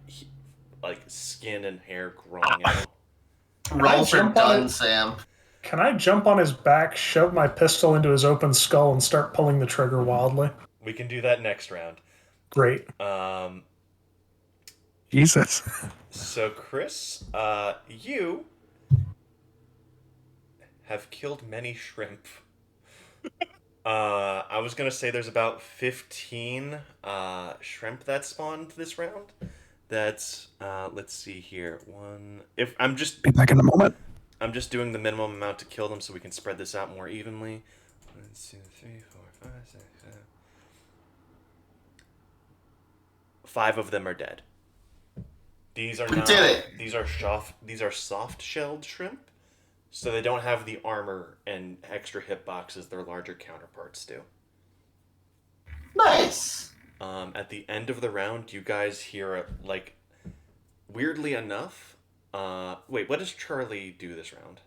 like skin and hair growing out. Roll for done, Sam. Can I jump on his back, shove my pistol into his open skull, and start pulling the trigger wildly? We can do that next round. Great. Jesus. So, Chris, you have killed many shrimp. I was gonna say there's about 15 shrimp that spawned this round. That's let's see here. Be back in a moment. I'm just doing the minimum amount to kill them so we can spread this out more evenly. 1, 2, 3, 4, 5, 6, 7. 5 of them are dead. These are These are soft-shelled shrimp, so they don't have the armor and extra hitboxes their larger counterparts do. Nice. At the end of the round, you guys hear weirdly enough. Wait, what does Charlie do this round?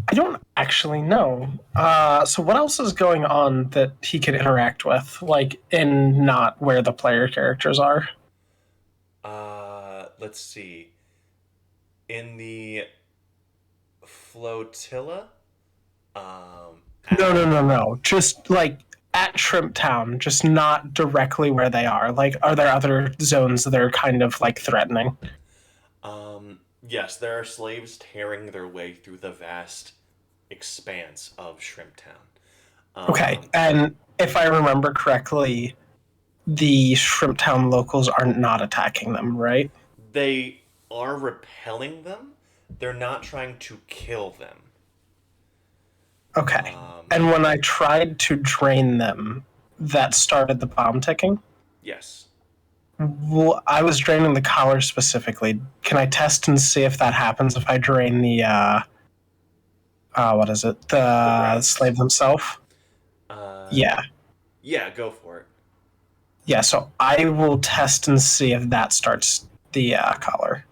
I don't actually know. So what else is going on that he can interact with, like in not where the player characters are? Let's see. In the flotilla. No. Just like at Shrimp Town, just not directly where they are. Like, are there other zones that are kind of like threatening? Yes, there are slaves tearing their way through the vast expanse of Shrimp Town. Okay, and if I remember correctly, the Shrimp Town locals are not attacking them, right? They are repelling them. They're not trying to kill them. Okay. And when I tried to drain them, that started the bomb ticking? Yes. Well, I was draining the collar specifically. Can I test and see if that happens if I drain the, what is it? The slave himself? Yeah. Yeah, go for it. Yeah, so I will test and see if that starts the collar.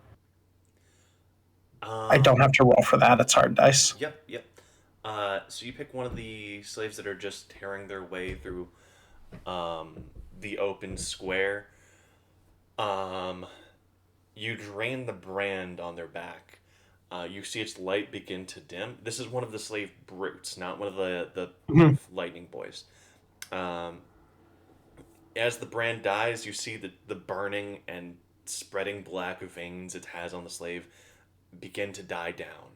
I don't have to roll for that. It's hard dice. Yep. So you pick one of the slaves that are just tearing their way through the open square. You drain the brand on their back. You see its light begin to dim. This is one of the slave brutes, not one of the lightning boys. As the brand dies, you see the burning and spreading black veins it has on the slave begin to die down.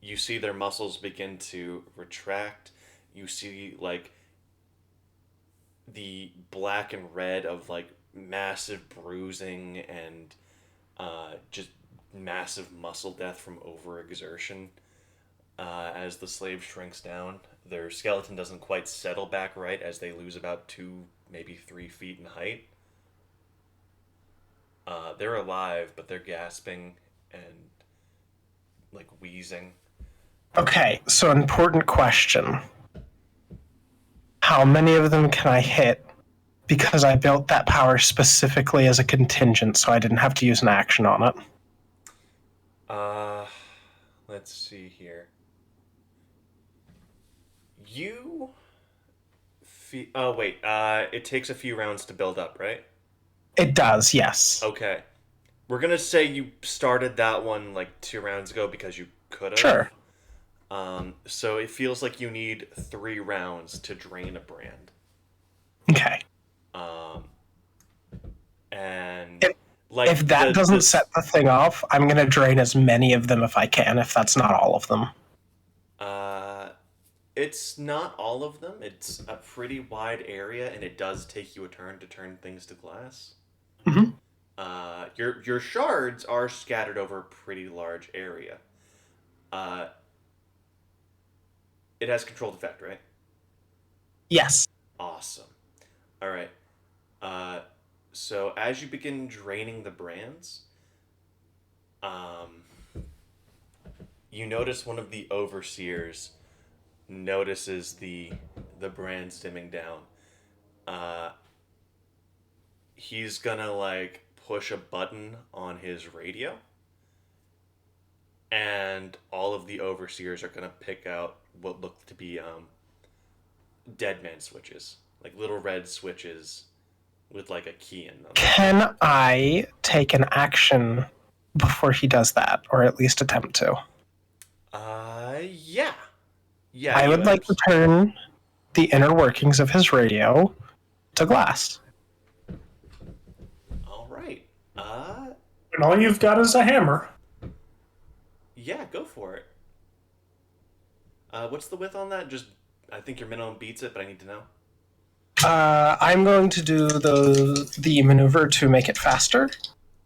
You see their muscles begin to retract. You see the black and red of massive bruising and just massive muscle death from overexertion. As the slave shrinks down, their skeleton doesn't quite settle back right as they lose about 2, maybe 3 feet in height. They're alive, but they're gasping and wheezing. Okay, so important question. How many of them can I hit? Because I built that power specifically as a contingent, so I didn't have to use an action on it. Let's see here. It takes a few rounds to build up, right? It does, yes. Okay. We're gonna say you started that one 2 rounds ago because you could have. Sure. So it feels like you need 3 rounds to drain a brand. Okay. And if that doesn't set the thing off, I'm gonna drain as many of them if I can, if that's not all of them. It's not all of them. It's a pretty wide area, and it does take you a turn to turn things to glass. Mm-hmm. Your shards are scattered over a pretty large area. It has controlled effect, right? Yes. Awesome. All right. So as you begin draining the brands, you notice one of the overseers notices the brands dimming down. He's gonna push a button on his radio, and all of the overseers are gonna pick out what look to be dead man switches, little red switches with a key in them. Can I take an action before he does that, or at least attempt to. Yeah. Yeah, I would like to turn the inner workings of his radio to glass. All right. And all you've got is a hammer. Yeah, go for it. What's the width on that? I think your minimum beats it, but I need to know. I'm going to do the maneuver to make it faster.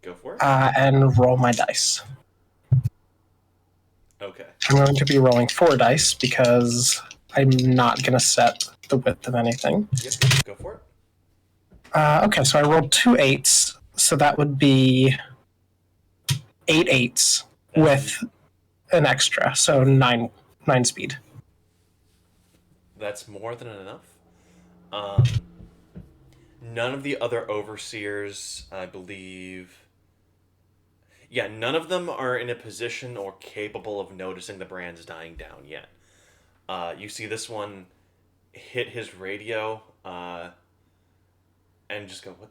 Go for it. And roll my dice. Okay. I'm going to be rolling 4 dice because I'm not going to set the width of anything. Yep, go for it. Okay, so I rolled 2 8s, so that would be 8 8s with an extra, so 9 speed. That's more than enough. None of the other overseers, I believe. Yeah, none of them are in a position or capable of noticing the brands dying down yet. You see this one hit his radio, and just go, what?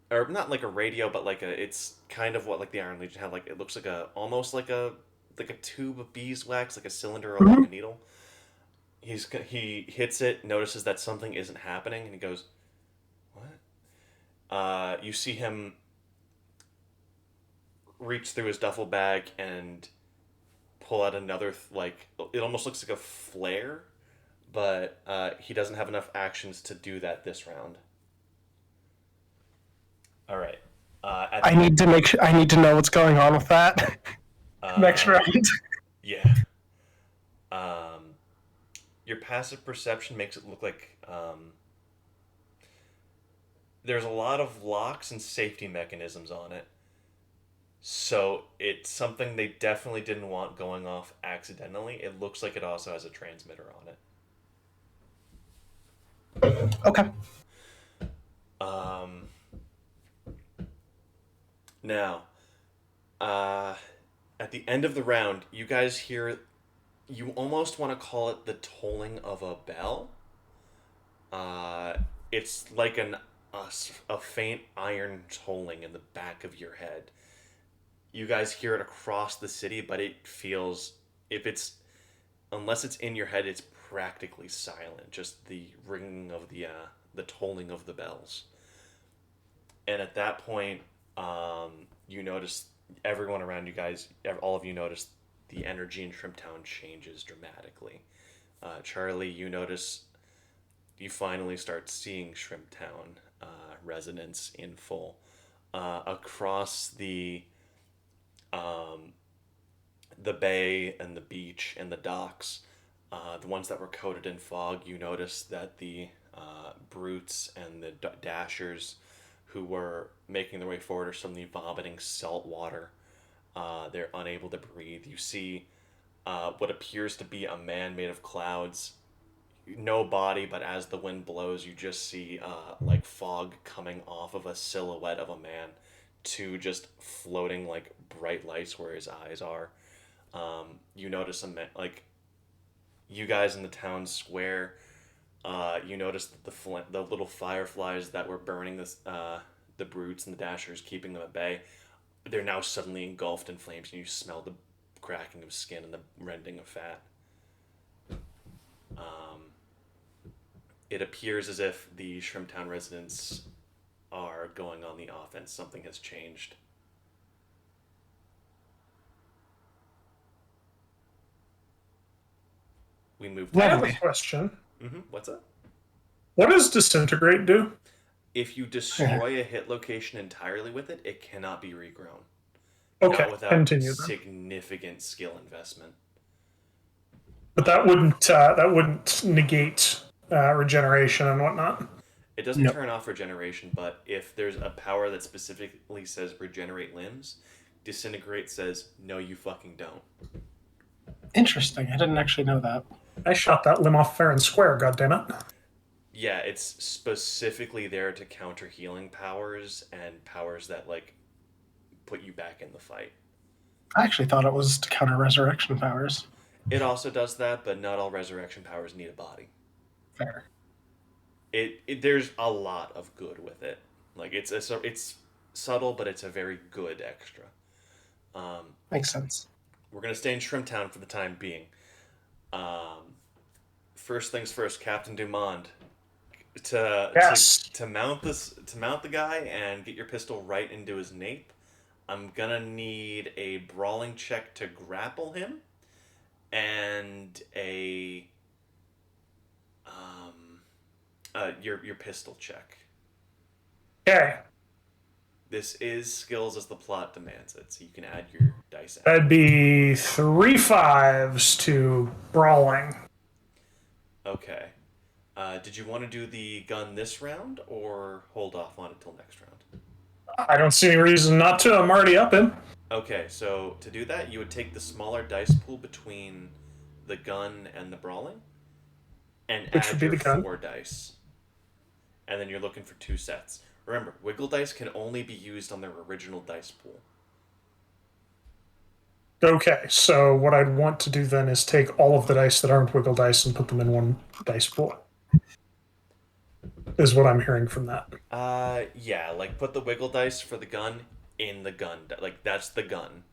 Or not like a radio, but it's kind of what like the Iron Legion had. Like it looks like almost like a tube of beeswax, like a cylinder or like a needle. He hits it, notices that something isn't happening, and he goes, "What?" You see him reach through his duffel bag and pull out another it almost looks like a flare, but he doesn't have enough actions to do that this round. All right. I need to know what's going on with that next round. Yeah. Your passive perception makes it look like there's a lot of locks and safety mechanisms on it. So it's something they definitely didn't want going off accidentally. It looks like it also has a transmitter on it. Okay. Now, at the end of the round, you guys hear, you almost want to call it the tolling of a bell. It's like a faint iron tolling in the back of your head. You guys hear it across the city, but it feels, unless it's in your head, it's practically silent. Just the ringing of the tolling of the bells. And at that point, you notice everyone around you guys, all of you notice the energy in Shrimptown changes dramatically. Charlie, you notice you finally start seeing Shrimptown residents in full. Across the bay and the beach and the docks, the ones that were coated in fog, you notice that the brutes and the dashers who were making their way forward are suddenly vomiting salt water. They're unable to breathe. You see what appears to be a man made of clouds. No body, but as the wind blows, you just see like fog coming off of a silhouette of a man to just floating like bright lights where his eyes are. You notice you guys in the town square. You notice that the little fireflies that were burning the brutes and the dashers, keeping them at bay, they're now suddenly engulfed in flames, and you smell the cracking of skin and the rending of fat. It appears as if the Shrimptown residents are going on the offense. Something has changed. We moved. I have a question. What's up? What does disintegrate do? If you destroy a hit location entirely with it, it cannot be regrown. Okay, Not without continue then. significant skill investment. But that wouldn't negate regeneration and whatnot. It doesn't turn off regeneration, but if there's a power that specifically says regenerate limbs, disintegrate says no, you fucking don't. Interesting. I didn't actually know that. I shot that limb off fair and square, goddammit. Yeah, it's specifically there to counter healing powers and powers that like put you back in the fight. I actually thought it was to counter resurrection powers. It also does that, but not all resurrection powers need a body. Fair. There's a lot of good with it. Like it's subtle, but it's a very good extra. Makes sense. We're gonna stay in Shrimp Town for the time being. First things first, Captain Dumond. Yes. To mount the guy and get your pistol right into his nape, I'm gonna need a brawling check to grapple him, and your pistol check. Okay. This is skills as the plot demands it, so you can add your dice. That'd be 3 5s to brawling. Okay. Did you want to do the gun this round, or hold off on it till next round? I don't see any reason not to. I'm already up him. Okay, so to do that, you would take the smaller dice pool between the gun and the brawling, and Which add would be your the gun. 4 dice. And then you're looking for 2 sets. Remember, wiggle dice can only be used on their original dice pool. Okay, so what I'd want to do then is take all of the dice that aren't wiggle dice and put them in one dice pool. Is what I'm hearing from that. Yeah, like put the wiggle dice for the gun in the gun. Like, that's the gun.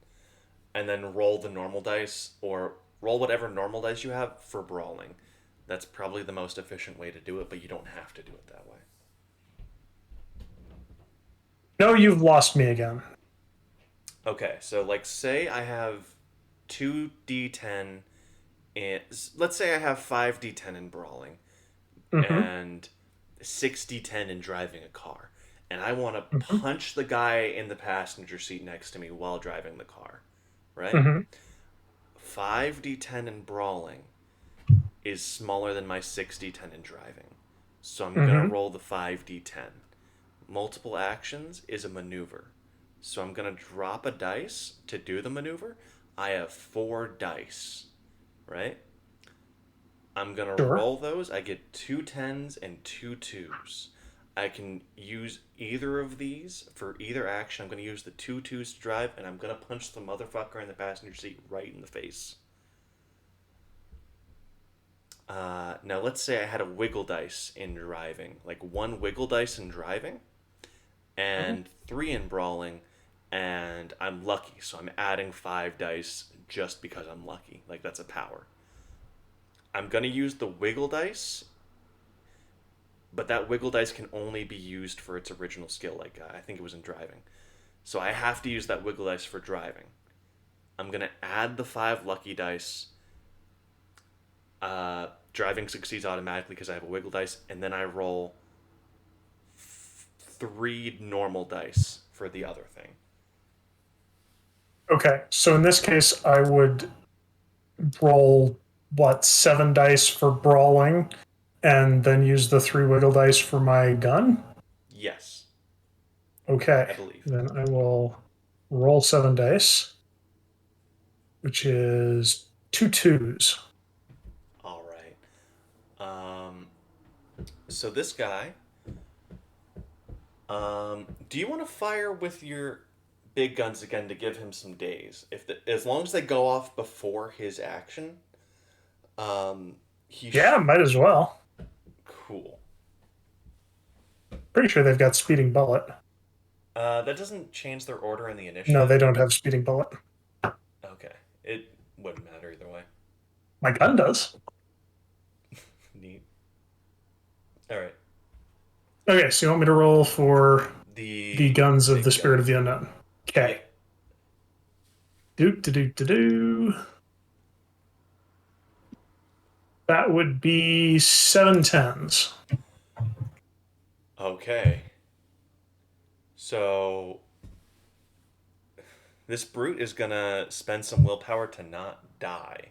And then roll the normal dice, or roll whatever normal dice you have for brawling. That's probably the most efficient way to do it, but you don't have to do it that way. No, you've lost me again. Okay, so like say I have 2d10 in, let's say I have 5d10 in brawling and 6d10 in driving a car, and I want to punch the guy in the passenger seat next to me while driving the car, right? 5d10 in brawling is smaller than my 6d10 in driving, so I'm gonna roll the 5d10. Multiple actions is a maneuver. So I'm going to drop a dice to do the maneuver. I have 4 dice, right? I'm going to roll those. I get 2 10s and 2 2s. I can use either of these for either action. I'm going to use the 2 2s to drive, and I'm going to punch the motherfucker in the passenger seat right in the face. Now, let's say I had a wiggle dice in driving. Like 1 wiggle dice in driving, and 3 in brawling, and I'm lucky, so I'm adding 5 dice just because I'm lucky. Like, that's a power. I'm going to use the wiggle dice, but that wiggle dice can only be used for its original skill, like I think it was in driving. So I have to use that wiggle dice for driving. I'm going to add the 5 lucky dice. Driving succeeds automatically because I have a wiggle dice, and then I roll 3 normal dice for the other thing. Okay, so in this case, I would roll, 7 dice for brawling, and then use the 3 wiggle dice for my gun? Yes. Okay. I believe. Then I will roll 7 dice, which is 2 2s. All right. So this guy, do you want to fire with your big guns again to give him some days? As long as they go off before his action, might as well. Cool. Pretty sure they've got speeding bullet. That doesn't change their order in the initiative. No, they don't have speeding bullet. Okay, it wouldn't matter either way. My gun does. Neat. All right. Okay, so you want me to roll for The guns of big the Spirit gun. of the Unknown? Okay. Do. That would be 7 10s. Okay. So this brute is gonna spend some willpower to not die.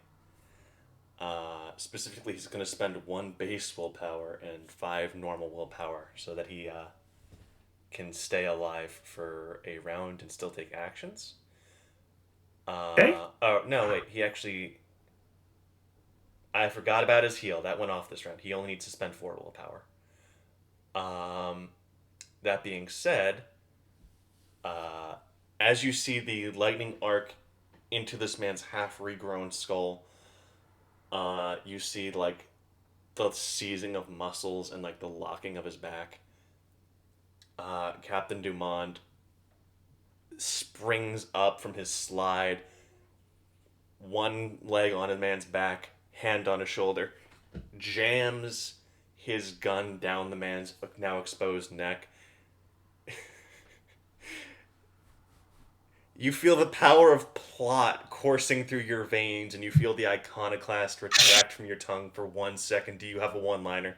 Specifically, he's gonna spend 1 base willpower and 5 normal willpower so that he can stay alive for a round and still take actions. Okay. Oh no! Wait, he actually. I forgot about his heal. That went off this round. He only needs to spend 4 willpower. That being said, as you see the lightning arc into this man's half regrown skull, you see like the seizing of muscles and like the locking of his back. Captain Dumond springs up from his slide, one leg on a man's back, hand on his shoulder, jams his gun down the man's now exposed neck. You feel the power of plot coursing through your veins, and you feel the iconoclast retract from your tongue for 1 second. Do you have a one-liner?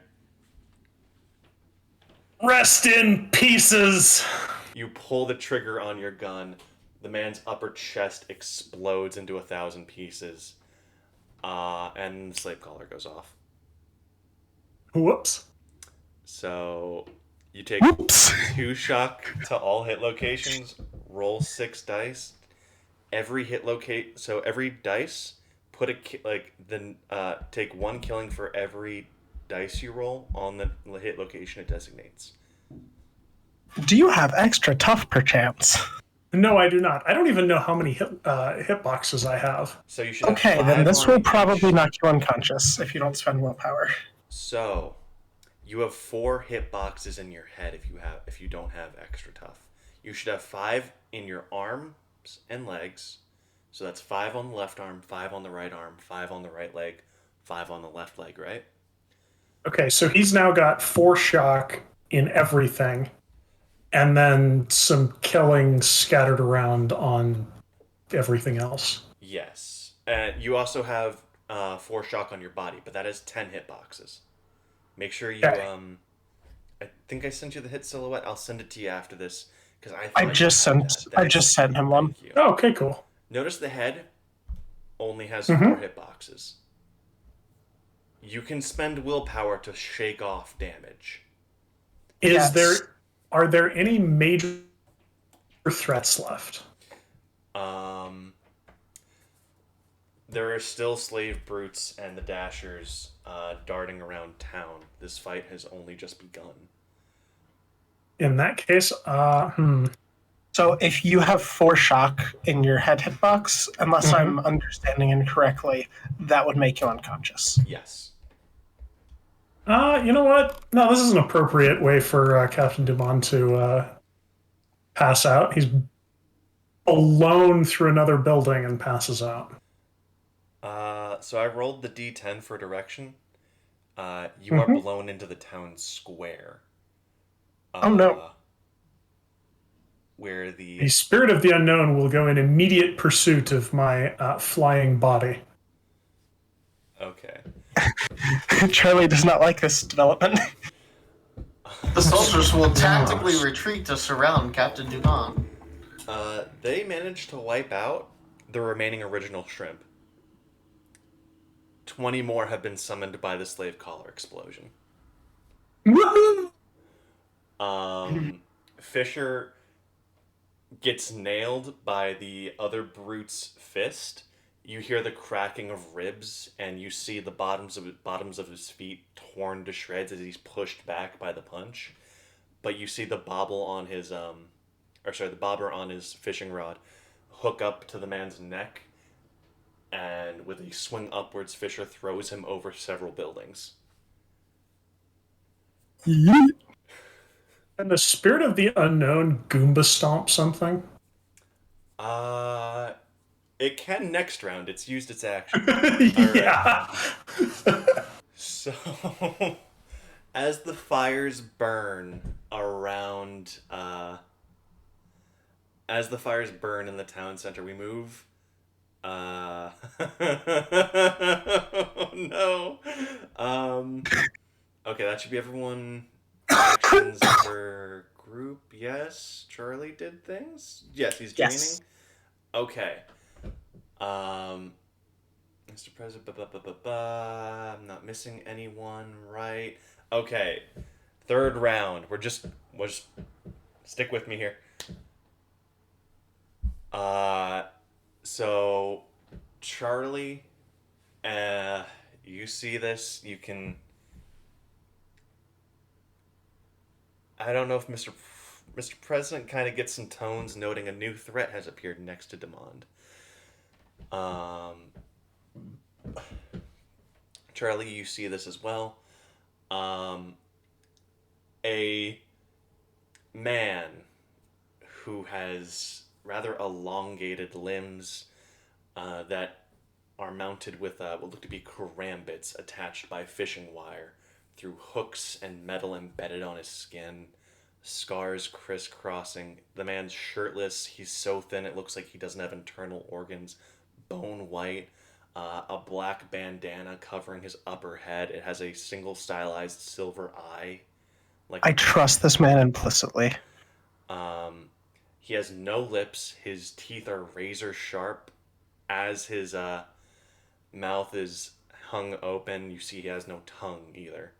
Rest in pieces. You pull the trigger on your gun. The man's upper chest explodes into 1,000 pieces. And the slave collar goes off. Whoops. So you take 2 shock to all hit locations. Roll 6 dice. Every hit so every dice, put take 1 killing for every dice you roll on the hit location it designates. Do you have extra tough, perchance? No, I do not. I don't even know how many hit boxes I have. So you should have Okay, 5 then this on will each. probably knock you unconscious if you don't spend willpower. So you have 4 hit boxes in your head if you don't have extra tough. You should have 5 in your arms and legs. So that's 5 on the left arm, 5 on the right arm, 5 on the right leg, 5 on the left leg, right? Okay, so he's now got 4 shock in everything, and then some killing scattered around on everything else. Yes. And you also have 4 shock on your body, but that is 10 hit boxes. Make sure you Okay. I think I sent you the hit silhouette. I'll send it to you after this because I just sent him one. Thank you. Oh, okay, cool. Notice the head only has Mhm. 4 hit boxes. You can spend willpower to shake off damage. Yes. Are there any major threats left? There are still slave brutes and the dashers darting around town. This fight has only just begun. In that case, So if you have 4 shock in your head hitbox, unless I'm understanding incorrectly, that would make you unconscious. Yes. you know what? No, this is an appropriate way for Captain Dumont to pass out. He's alone through another building and passes out. So I rolled the D10 for direction. You are blown into the town square. Oh no. Where The spirit of the unknown will go in immediate pursuit of my flying body. Okay. Charlie does not like this development. The soldiers will tactically retreat to surround Captain Dumont. They managed to wipe out the remaining original shrimp. 20 more have been summoned by the slave collar explosion. Woohoo! Fisher gets nailed by the other brute's fist. You hear the cracking of ribs, and you see the bottoms of his feet torn to shreds as he's pushed back by the punch. But you see the bobber on his fishing rod hook up to the man's neck, and with a swing upwards, Fisher throws him over several buildings. And the spirit of the unknown Goomba stomp something? It can next round. It's used its action. Yeah. So, as the fires burn around, as the fires burn in the town center, we move. Oh no. Okay, that should be everyone. Actions per group. Yes, Charlie did things. Yes, he's joining. Yes. Okay. Mr. President, I'm not missing anyone, right? Okay. 3rd round. We'll just stick with me here. So Charlie, you see this, you can. I don't know if Mr. President kind of gets some tones noting a new threat has appeared next to Demond. Charlie, you see this as well. A man who has rather elongated limbs that are mounted with what look to be karambits attached by fishing wire through hooks and metal embedded on his skin. Scars crisscrossing. The man's shirtless. He's so thin it looks like he doesn't have internal organs. Bone white. A black bandana covering his upper head. It has a single stylized silver eye. I trust this man implicitly. He has no lips. His teeth are razor sharp. As his mouth is hung open, you see he has no tongue either.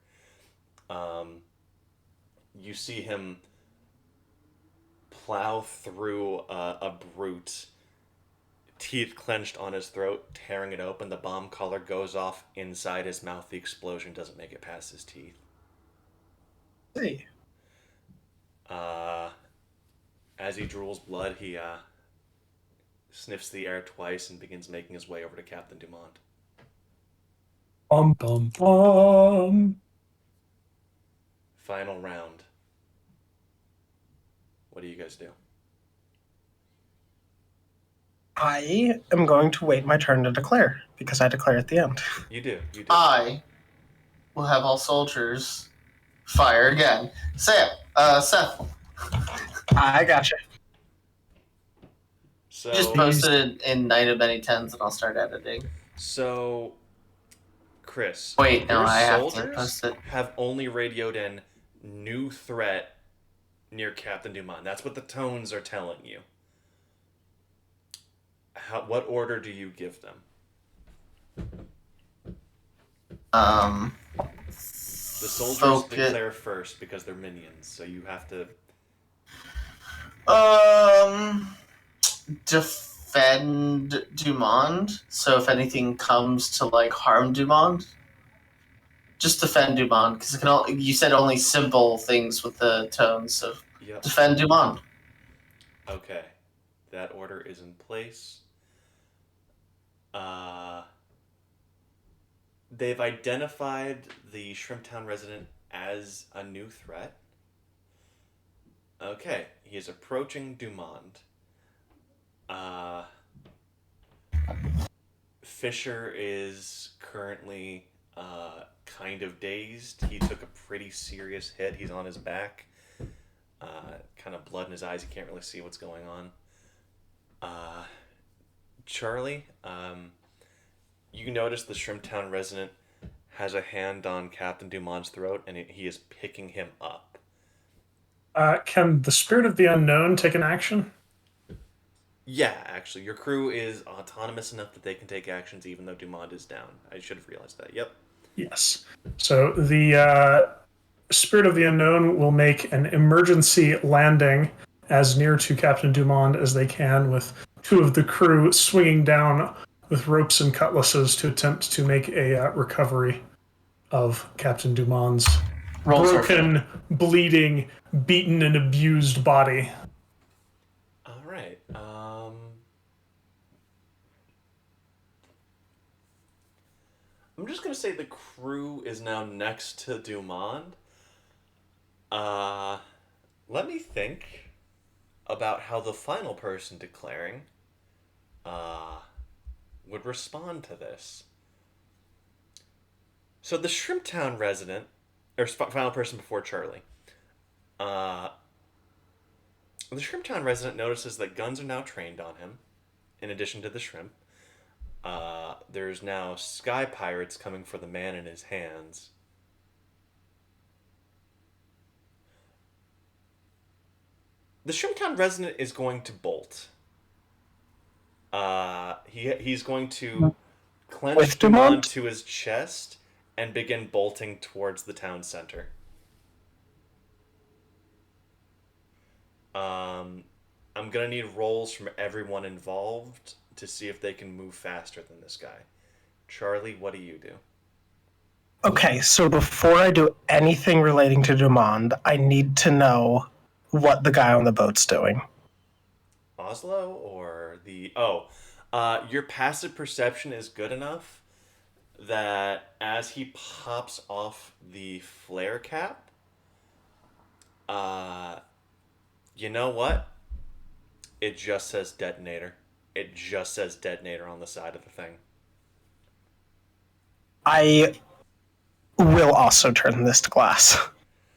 You see him plow through a brute, teeth clenched on his throat, tearing it open. The bomb collar goes off inside his mouth. The explosion doesn't make it past his teeth. Hey. As he drools blood, he sniffs the air twice and begins making his way over to Captain Dumont. Bum bum bum. Final round. What do you guys do? I am going to wait my turn to declare, because I declare at the end. You do. I will have all soldiers fire again. Seth. I gotcha. So Just posted it in Night of Many Tens, and I'll start editing. So, Chris. Wait, no, your I have to soldiers post it. have only radioed in new threat near Captain Dumont. That's what the tones are telling you. What order do you give them? The soldiers declare first because they're minions, so you have to. Defend Dumont. So if anything comes to harm Dumont, just defend Dumont because you said only simple things with the tones. So Yep. defend Dumont. Okay, that order is in place. They've identified the Shrimptown resident as a new threat. Okay, he is approaching Dumont. Fisher is currently kind of dazed. He took a pretty serious hit. He's on his back. Kind of blood in his eyes. He can't really see what's going on. Charlie, you notice the Shrimptown resident has a hand on Captain Dumont's throat, and he is picking him up. Can the Spirit of the Unknown take an action? Yeah, actually. Your crew is autonomous enough that they can take actions even though Dumont is down. I should have realized that. Yep. Yes. So the Spirit of the Unknown will make an emergency landing as near to Captain Dumont as they can, with two of the crew swinging down with ropes and cutlasses to attempt to make a recovery of Captain Dumont's broken, bleeding, beaten, and abused body. All right. I'm just going to say the crew is now next to Dumont. Let me think about how the final person declaring would respond to this. So the Shrimptown resident, or final person before Charlie, the Shrimptown resident notices that guns are now trained on him, in addition to the shrimp. There's now sky pirates coming for the man in his hands. The Shrimptown resident is going to bolt. He's going to clench Dumont to his chest and begin bolting towards the town center. I'm gonna need rolls from everyone involved to see if they can move faster than this guy. Charlie, what do you do? Okay, so before I do anything relating to Dumont, I need to know what the guy on the boat's doing. Oslo or the... your passive perception is good enough that as he pops off the flare cap, you know what? It just says detonator. It just says detonator on the side of the thing. I will also turn this to glass.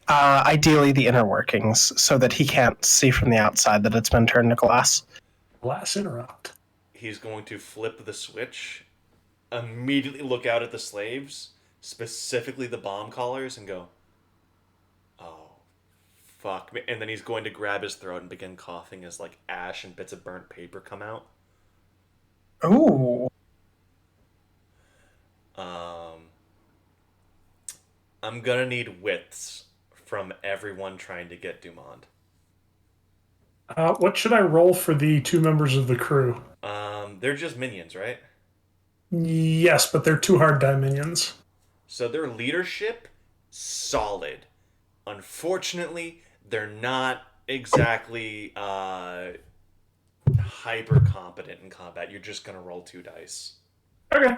Ideally, the inner workings, so that he can't see from the outside that it's been turned to glass. Glass interrupt. He's going to flip the switch, immediately look out at the slaves, specifically the bomb collars, and go, "Oh, fuck me!" And then he's going to grab his throat and begin coughing as like ash and bits of burnt paper come out. Ooh. I'm gonna need wits from everyone trying to get Dumond. What should I roll for the 2 members of the crew? They're just minions, right? Yes, but they're 2 hard die minions. So their leadership, solid. Unfortunately, they're not exactly hyper competent in combat. You're just gonna roll 2 dice. Okay.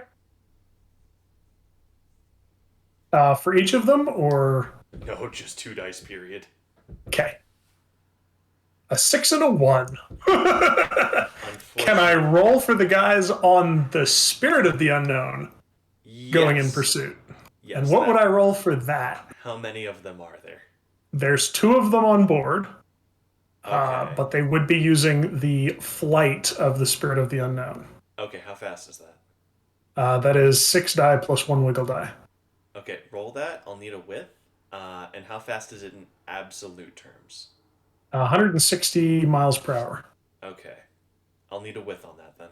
For each of them, or? No, just 2 dice, period. Okay. A 6 and a 1. Can I roll for the guys on the Spirit of the Unknown going in pursuit? Yes. And what would I roll for that? How many of them are there? There's 2 of them on board, Okay. but they would be using the flight of the Spirit of the Unknown. Okay, how fast is that? That is 6 die plus 1 wiggle die. Okay, roll that. I'll need a width. And how fast is it in absolute terms? 160 miles per hour. Okay. I'll need a width on that then.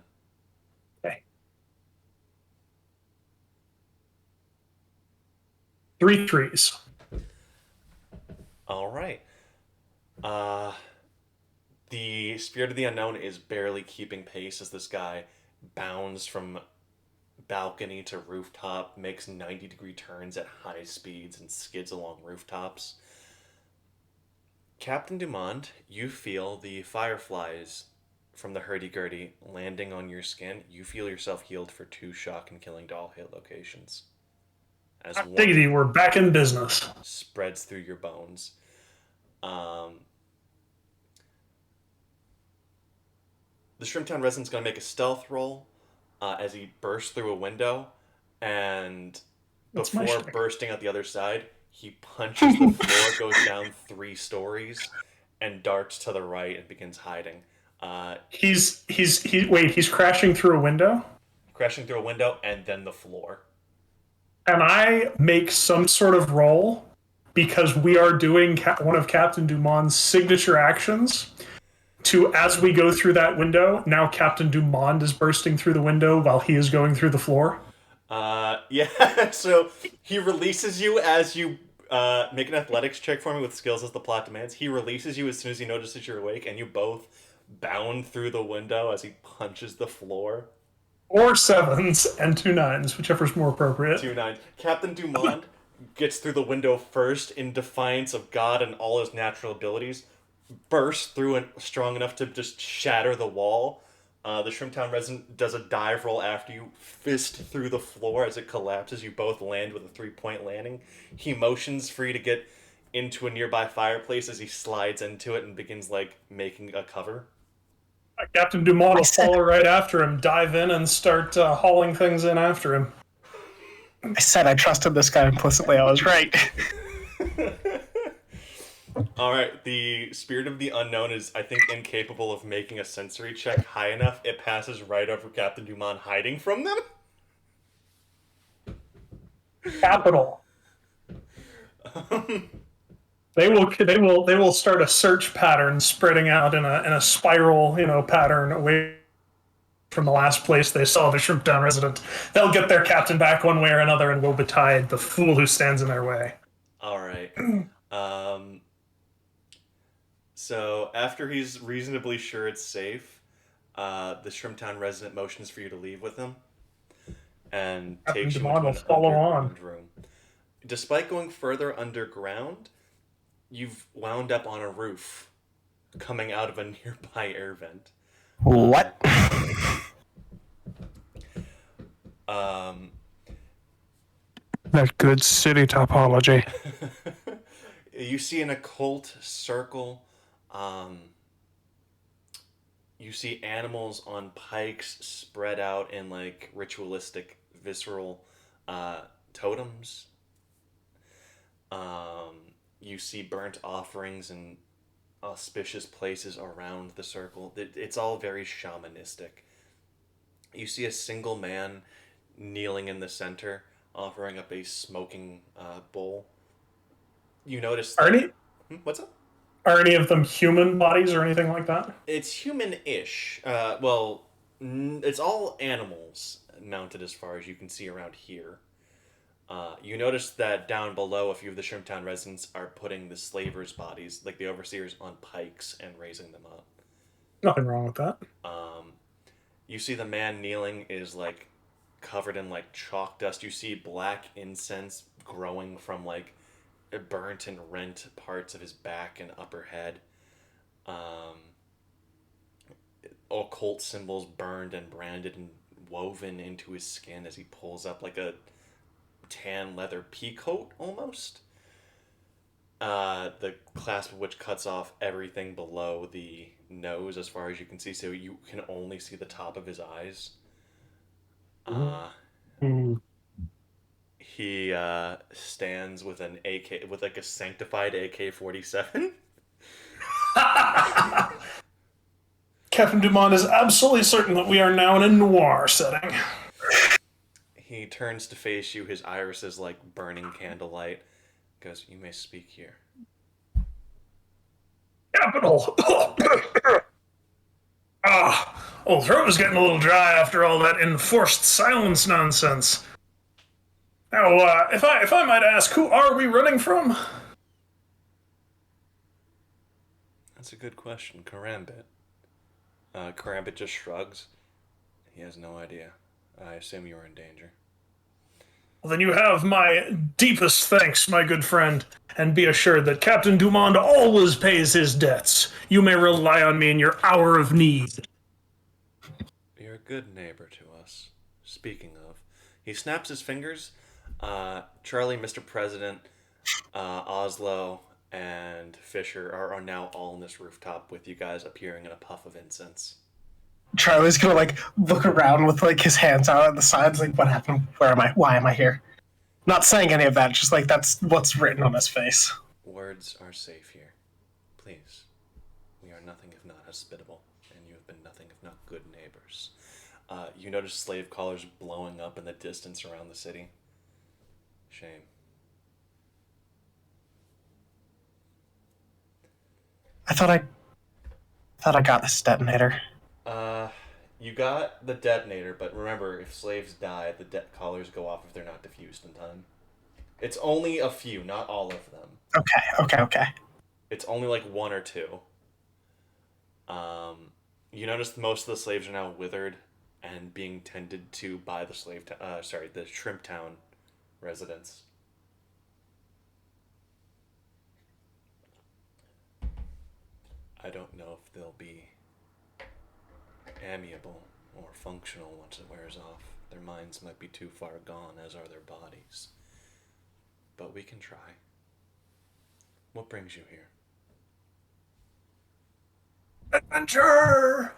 Okay. 3 threes. All right. The Spirit of the Unknown is barely keeping pace as this guy bounds from balcony to rooftop, makes 90-degree turns at high speeds, and skids along rooftops. Captain Dumond, you feel the fireflies from the hurdy-gurdy landing on your skin. You feel yourself healed for 2 shock and killing doll hit locations. As one Diggity, we're back in business. spreads through your bones. The Shrimptown resident's going to make a stealth roll as he bursts through a window, and That's my before shtick. bursting out the other side, he punches the floor, goes down 3 stories, and darts to the right and begins hiding. He's crashing through a window? Crashing through a window and then the floor. Can I make some sort of roll? Because we are doing one of Captain Dumond's signature actions to, as we go through that window, now Captain Dumond is bursting through the window while he is going through the floor. Yeah, so he releases you as you make an athletics check for me with skills as the plot demands. He releases you as soon as he notices you're awake, and you both bound through the window as he punches the floor. Or 7s and 2 9s, whichever's more appropriate. 2 9. Captain Dumond gets through the window first in defiance of God and all his natural abilities, bursts through it strong enough to just shatter the wall. The Shrimptown resident does a dive roll after you, fist through the floor as it collapses. You both land with a 3-point landing. He motions for you to get into a nearby fireplace as he slides into it and begins, making a cover. Captain Dumont will follow right after him, dive in, and start hauling things in after him. I said I trusted this guy implicitly. I was right. Alright, the Spirit of the Unknown is, I think, incapable of making a sensory check high enough. It passes right over Captain Dumont hiding from them. Capital. They will start a search pattern spreading out in a spiral, pattern away from the last place they saw the Shrimptown resident. They'll get their captain back one way or another and will betide the fool who stands in their way. Alright. So after he's reasonably sure it's safe, the Shrimptown resident motions for you to leave with him and Captain takes you Dumont into will an follow underground room. Despite going further underground, you've wound up on a roof coming out of a nearby air vent. What? That good city topology. You see an occult circle You see animals on pikes spread out in like ritualistic, visceral totems. You see burnt offerings in auspicious places around the circle. It's all very shamanistic. You see a single man kneeling in the center, offering up a smoking bowl. You notice. What's up? Are any of them human bodies or anything like that? It's human-ish. It's all animals mounted as far as you can see around here. You notice that down below, a few of the Shrimptown residents are putting the slavers' bodies, like the overseers, on pikes and raising them up. Nothing wrong with that. You see the man kneeling is like covered in like chalk dust. You see black incense growing from like burnt and rent parts of his back and upper head. Occult symbols burned and branded and woven into his skin as he pulls up like a tan leather peacoat almost. The clasp of which cuts off everything below the nose as far as you can see, so you can only see the top of his eyes. He stands with an AK, with like a sanctified AK-47. Captain Dumont is absolutely certain that we are now in a noir setting. He turns to face you, his irises like burning candlelight. Goes, "You may speak here." Capital! Old throat was getting a little dry after all that enforced silence nonsense. Now, if I might ask, who are we running from? That's a good question. Karambit. Karambit just shrugs. He has no idea. I assume you are in danger. Well, then you have my deepest thanks, my good friend, and be assured that Captain Dumont always pays his debts. You may rely on me in your hour of need. You're a good neighbor to us. Speaking of, he snaps his fingers. Charlie, Mr. President, Oslo, and Fisher are now all on this rooftop with you guys appearing in a puff of incense. Charlie's gonna like look around with like his hands out on the sides, like, what happened? Where am I? Why am I here? Not saying any of that, just like that's what's written on his face. Words are safe here. Please. We are nothing if not hospitable, and you have been nothing if not good neighbors. You notice slave collars blowing up in the distance around the city. Shame. I thought I got this detonator. You got the detonator, but remember, if slaves die, the collars go off if they're not diffused in time. It's only a few, not all of them. Okay. It's only like one or two. You notice most of the slaves are now withered and being tended to by the the Shrimptown residents. I don't know if they'll be amiable or functional once it wears off. Their minds might be too far gone, as are their bodies. But we can try. What brings you here? Adventure!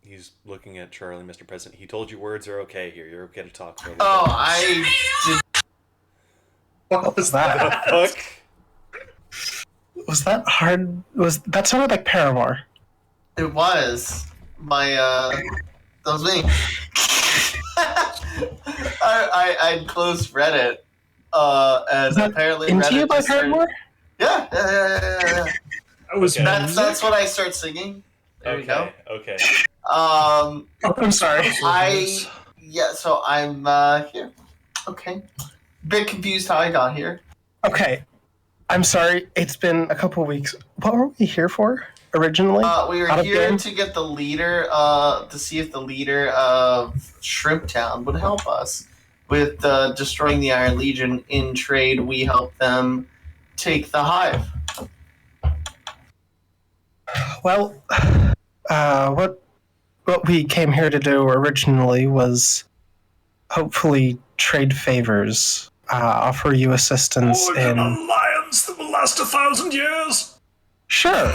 He's looking at Charlie, Mr. President. He told you words are okay here. You're okay to talk for a little Oh, bit. I did. What was that? Fuck? Was that hard? That sounded like Paramore? It was my. That was me. I closed Reddit, and apparently Into Reddit You by just started- Paramore? Yeah. That was Okay. That's when I start singing. There you go. Okay. I'm sorry. So I'm here. Okay. Bit confused how I got here. Okay. I'm sorry. It's been a couple weeks. What were we here for originally? We were Out of here game? to get the leader, to see if the leader of Shrimptown would help us with destroying the Iron Legion. In trade, we help them take the hive. Well, what we came here to do originally was hopefully trade favors, offer you assistance an in. alliance that will last 1,000 years. Sure.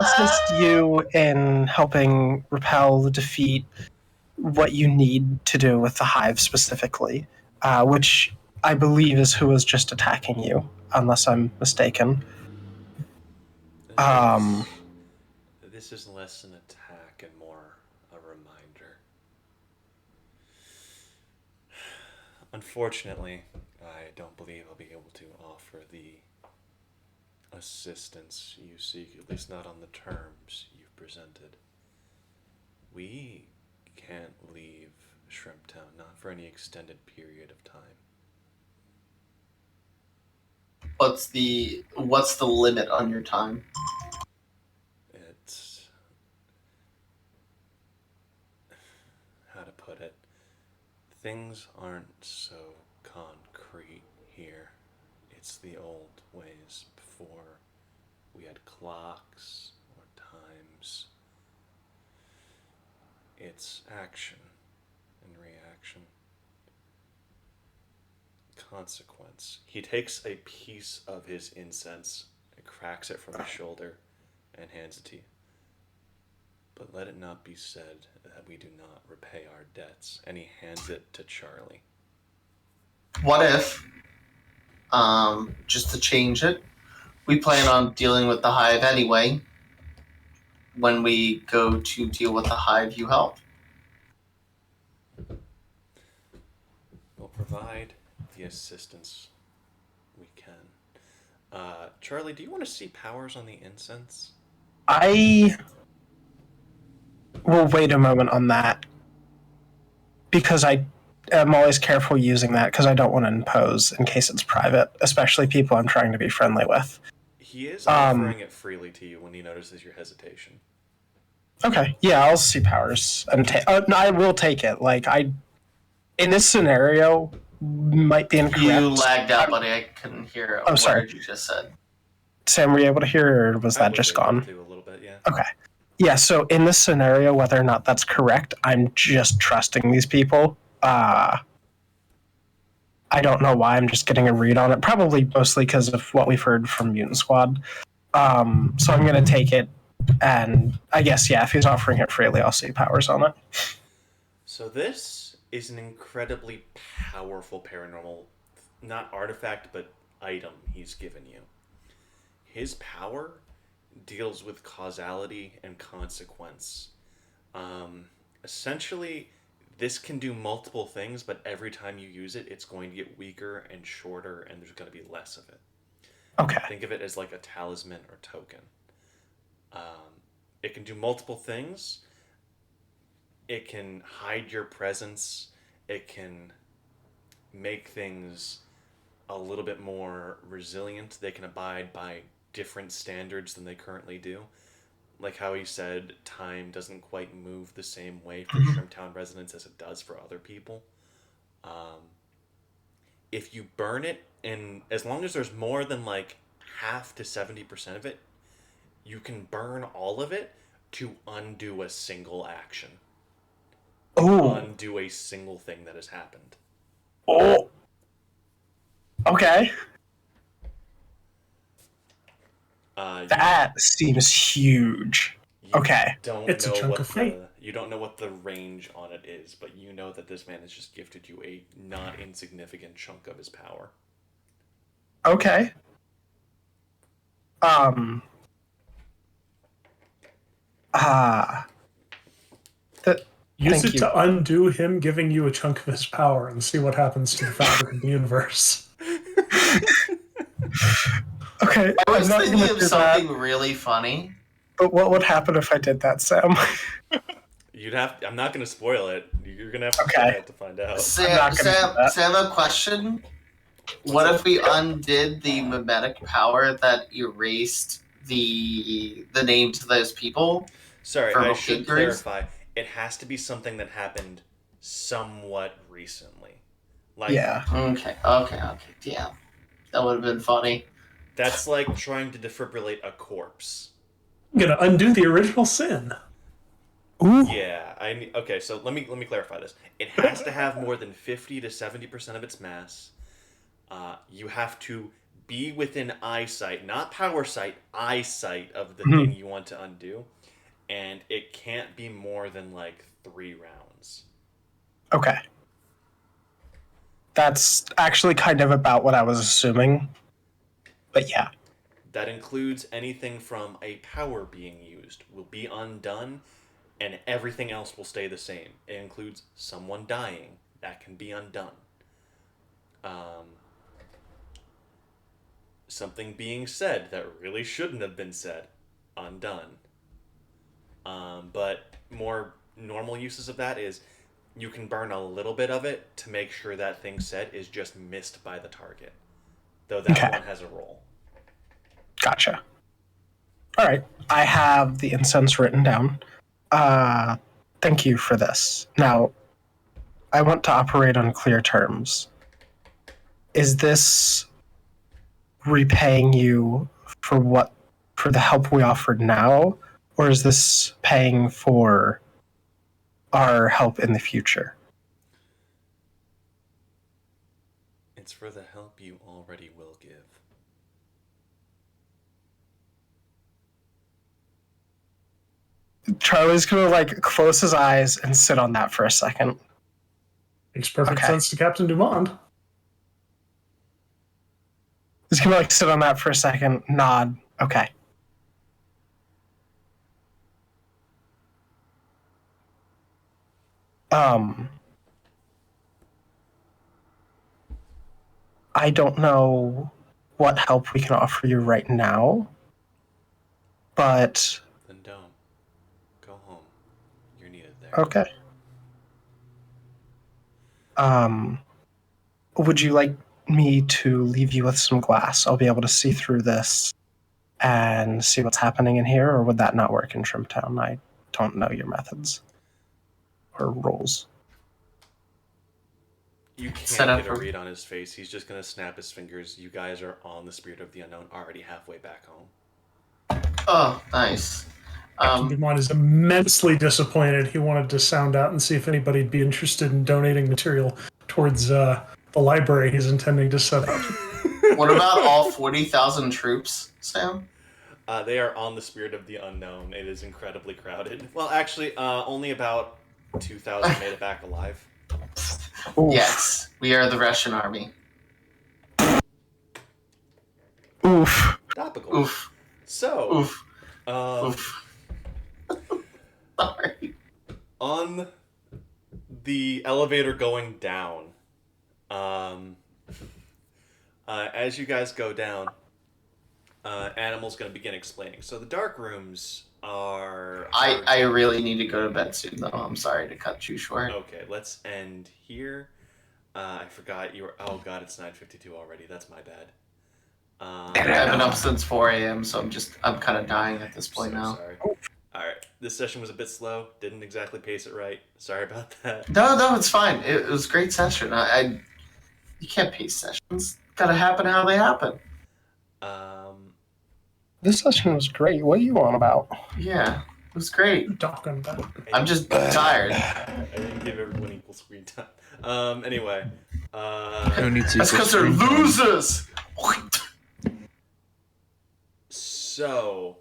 assist you in helping repel, defeat what you need to do with the hive specifically, which I believe is who is just attacking you, unless I'm mistaken. This is less an attack and more a reminder. Unfortunately, I don't believe I'll be able to offer the assistance you seek, at least not on the terms you've presented. We can't leave Shrimptown, not for any extended period of time. What's the limit on your time? It's, how to put it, things aren't so concrete here. It's the old ways before we had clocks or times. It's action and reaction. Consequence. He takes a piece of his incense and cracks it from his shoulder and hands it to you. But let it not be said that we do not repay our debts. And he hands it to Charlie. What if, just to change it, we plan on dealing with the hive anyway. When we go to deal with the hive, you help. We'll provide the assistance we can. Charlie, do you want to see powers on the incense? I will wait a moment on that, because I am always careful using that, because I don't want to impose in case it's private, especially people I'm trying to be friendly with. He is offering it freely to you when he notices your hesitation. Okay, yeah, I'll see powers and no, I will take it. Like, in this scenario, might be incorrect. You lagged out, buddy. I couldn't hear a sorry. word you just said. Sam, were you able to hear, or was that just gone? A little bit, yeah. Okay. Yeah, so in this scenario, whether or not that's correct, I'm just trusting these people. I don't know why, I'm just getting a read on it. Probably mostly because of what we've heard from Mutant Squad. So I'm going to take it, and I guess, yeah, if he's offering it freely, I'll see powers on it. So this is an incredibly powerful paranormal, not artifact, but item he's given you. His power deals with causality and consequence. Essentially, this can do multiple things, but every time you use it, it's going to get weaker and shorter, and there's going to be less of it. Okay. Think of it as like a talisman or token. It can do multiple things. It can hide your presence. It can make things a little bit more resilient. They can abide by different standards than they currently do. Like how he said, time doesn't quite move the same way for Shrimptown residents as it does for other people. If you burn it, and as long as there's more than like half to 70% of it, you can burn all of it to undo a single action. Oh. Undo a single thing that has happened. Oh. Okay. That seems huge. Okay. It's a chunk of fate. You don't know what the range on it is, but you know that this man has just gifted you a not insignificant chunk of his power. Okay. Use it to undo him giving you a chunk of his power and see what happens to the fabric of the universe. Okay. I was thinking of something really funny. But what would happen if I did that, Sam? I'm not going to spoil it. You're going to have to try it to find out. Sam, a question. What if we undid the mimetic power that erased the names of those people? Sorry, I should clarify. It has to be something that happened somewhat recently. Like, yeah. Okay. Yeah. That would have been funny. That's like trying to defibrillate a corpse. I'm gonna undo the original sin. Ooh. Yeah. Okay, so let me clarify this. It has to have more than 50 to 70% of its mass. You have to be within eyesight, not power sight, eyesight of the thing you want to undo, and it can't be more than like 3 rounds. Okay. That's actually kind of about what I was assuming. But yeah. That includes anything from a power being used will be undone, and everything else will stay the same. It includes someone dying. That can be undone. Something being said that really shouldn't have been said. Undone. But more normal uses of that is you can burn a little bit of it to make sure that thing said is just missed by the target. Though that one has a roll. Gotcha. All right. I have the incense written down. Thank you for this. Now, I want to operate on clear terms. Is this repaying you for the help we offered now, or is this paying for our help in the future? It's for the help you already will give. Charlie's gonna close his eyes and sit on that for a second. Makes perfect sense to Captain Dumont. He's gonna sit on that for a second, nod. Okay. I don't know what help we can offer you right now, but Then don't. Go home. You're needed there. okay. Would you like me to leave you with some glass? I'll be able to see through this and see what's happening in here, or would that not work in Shrimptown? I don't know your methods or rules. You can't get a read on his face. He's just going to snap his fingers. You guys are on the Spirit of the Unknown, already halfway back home. Oh, nice. Captain Dumont is immensely disappointed. He wanted to sound out and see if anybody'd be interested in donating material towards the library he's intending to set up. What about all 40,000 troops, Sam? They are on the Spirit of the Unknown. It is incredibly crowded. Well, actually, only about 2,000 made it back alive. Oof. Yes, we are the Russian army. Oof. Topical. Oof. So, Oof. Oof. Sorry. On the elevator going down, as you guys go down, Animal's going to begin explaining. So the dark rooms are... I really need to go to bed soon, though. I'm sorry to cut you short. Okay, let's end here. I forgot you were... Oh, God, it's 9:52 already. That's my bad. I've been up since 4 a.m., so I'm kind of dying at this point now. Sorry. Alright, this session was a bit slow. Didn't exactly pace it right. Sorry about that. No, it's fine. It was a great session. You can't pace sessions. Gotta happen how they happen. This session was great. What are you on about? Yeah, it was great. Talking about. I'm just tired. I didn't give everyone equal screen time. Anyway. Who needs That's equal because they're screen time? losers! So,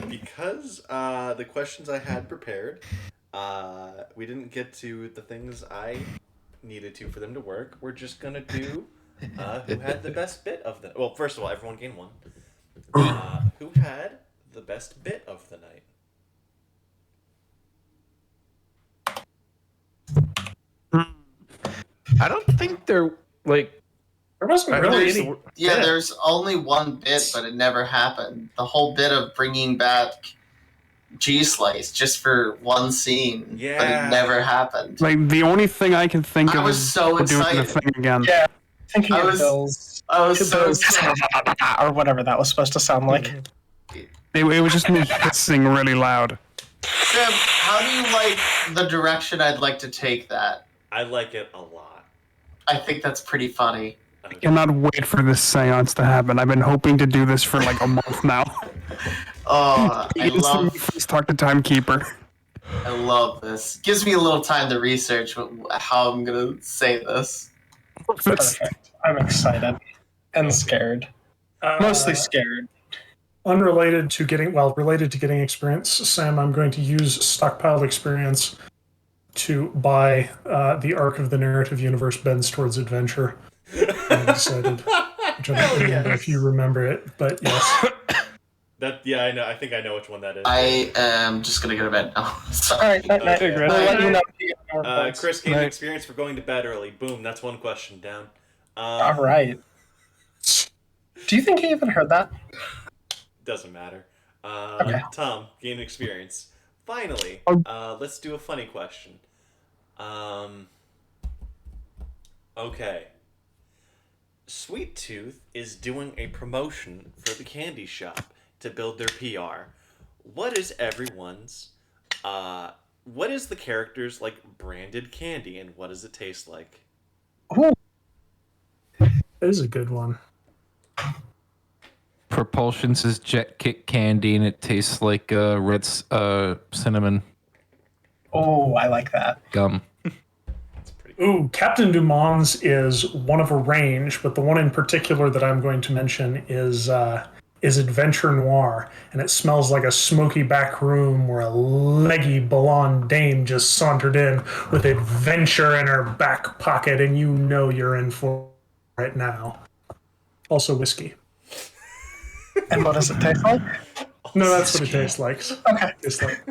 because the questions I had prepared, we didn't get to the things I needed to for them to work. We're just gonna do who had the best bit of the... Well, first of all, everyone gained one. Who had the best bit of the night? I don't think they're There wasn't really There's- any. Yeah, bit. there's only one bit, but it never happened. The whole bit of bringing back G-Slice just for one scene, but Yeah. it never happened. Like the only thing I can think I of was is so we're doing the excited. thing again. Yeah. Thinking I of was- Bill's... I was so Bill's excited. or whatever that was supposed to sound like. It was just me hissing really loud. Sam, how do you like the direction I'd like to take that? I like it a lot. I think that's pretty funny. I cannot wait for this seance to happen. I've been hoping to do this for like a month now. Oh, I It's when we love first talk to Timekeeper. this. Gives me a little time to research how I'm gonna say this. Perfect. I'm excited. and Okay. scared. Mostly scared. Unrelated to getting, related to getting experience, Sam, I'm going to use stockpiled experience to buy the arc of the narrative universe bends towards adventure. I decided, which I don't remember if you remember it, but yes. I know. I think I know which one that is. I am just gonna go to bed now. All Sorry. right, night, night. Okay. We'll let you know. if you get more Uh, points. Chris gained Right. experience for going to bed early. Boom. That's one question down. All right. Do you think he even heard that? Doesn't matter. Okay. Tom gained experience. Finally, let's do a funny question. Okay. Sweet Tooth is doing a promotion for the candy shop to build their PR. What is everyone's? What is the character's like branded candy, and what does it taste like? Ooh, That is a good one. Propulsions is jet kick candy, and it tastes like red cinnamon oh, I like that. gum. It's pretty good. Ooh, Captain Dumont's is one of a range, but the one in particular that I'm going to mention is Adventure Noir, and it smells like a smoky back room where a leggy blonde dame just sauntered in with adventure in her back pocket, and you know you're in for it now. Also whiskey. And what does it taste like? No, that's what it tastes like. Okay. It's like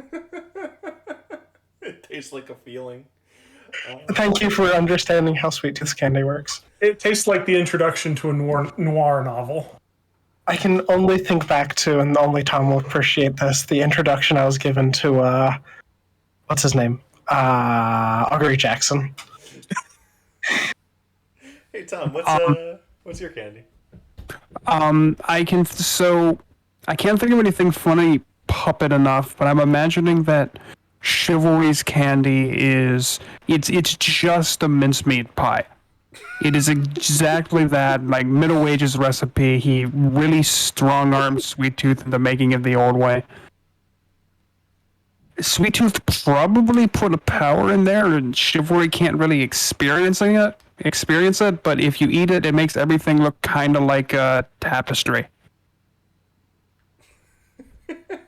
It tastes like a feeling. Thank you for understanding how Sweet Tooth candy works. it tastes like the introduction to a noir novel. I can only think back to, and only Tom will appreciate this, the introduction I was given to, what's his name? Augury Jackson. Hey Tom, what's your candy? I can't think of anything funny puppet enough, but I'm imagining that Chivalry's candy it's just a mincemeat pie. It is exactly that, like Middle Ages recipe. He really strong-armed Sweet Tooth into making it the old way. Sweet Tooth probably put a power in there, and Chivalry can't really experience it. But if you eat it, it makes everything look kind of like a tapestry.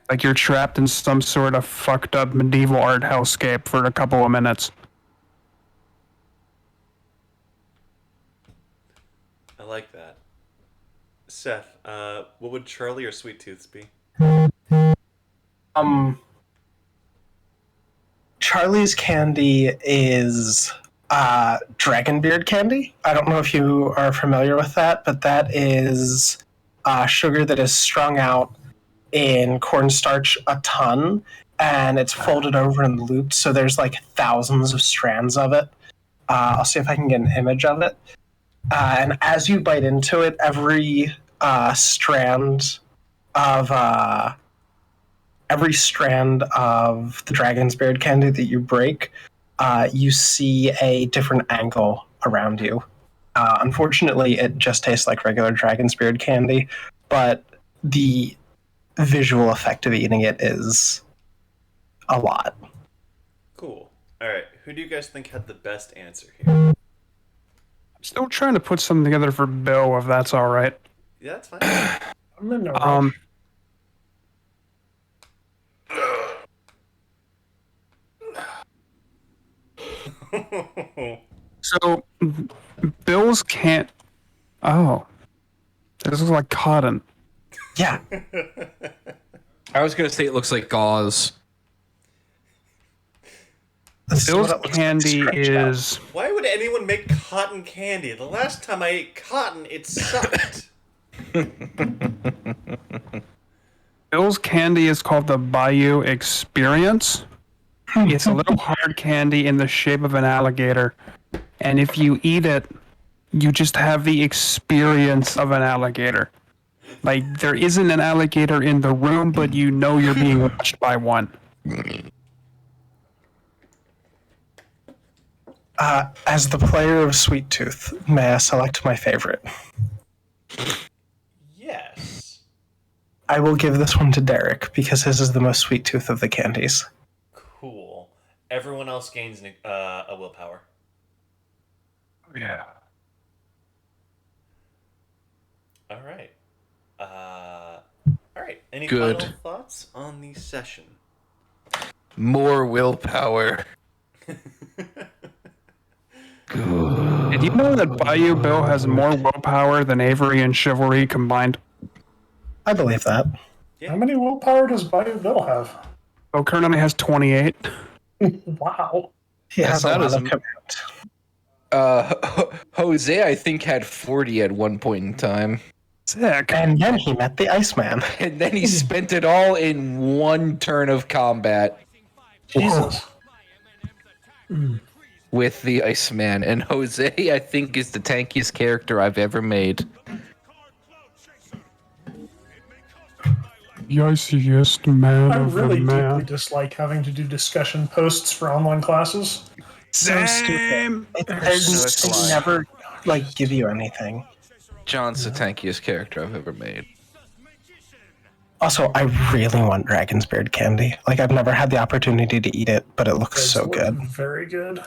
Like you're trapped in some sort of fucked up medieval art hellscape for a couple of minutes. I like that. Seth, what would Charlie or Sweet Tooth's be? Charlie's candy is Dragonbeard candy. I don't know if you are familiar with that, but that is sugar that is strung out in cornstarch a ton, and it's folded over in loops, so there's like thousands of strands of it. I'll see if I can get an image of it. And as you bite into it, every strand of the dragon's beard candy that you break, you see a different angle around you. Unfortunately, it just tastes like regular dragon's beard candy, but the visual effect of eating it is a lot. Cool. All right, who do you guys think had the best answer here? Still trying to put something together for Bill, if that's all right. Yeah, that's fine. I'm in no rush. So Bill's can't. Oh, this looks like cotton. Yeah. I was gonna say it looks like gauze. This is Bill's what it looks like candy stretched out. is. Why would anyone make cotton candy? The last time I ate cotton, it sucked. Bill's candy is called the Bayou Experience. It's a little hard candy in the shape of an alligator, and if you eat it, you just have the experience of an alligator. Like there isn't an alligator in the room, but you know you're being watched by one. As the player of Sweet Tooth, may I select my favorite? Yes. I will give this one to Derek because his is the most Sweet Tooth of the candies. Cool. Everyone else gains a willpower. Yeah. All right. All right. Any Good. final thoughts on the session? More willpower. Did you know that Bayou Bill has more willpower than Avery and Chivalry combined? I believe that. Yeah. How many willpower does Bayou Bill have? Bill currently has 28. Wow. He That's has a not lot as of m- command. Jose, I think, had 40 at one point in time. Sick. And then he met the Iceman. And then he spent it all in one turn of combat Jesus. with the Iceman. And Jose, I think, is the tankiest character I've ever made. The iciest man I of really the man. deeply dislike having to do discussion posts for online classes. So stupid. They never give you anything. John's the tankiest character I've ever made. Also, I really want Dragon's Beard candy. I've never had the opportunity to eat it, but it looks It's so good. very good.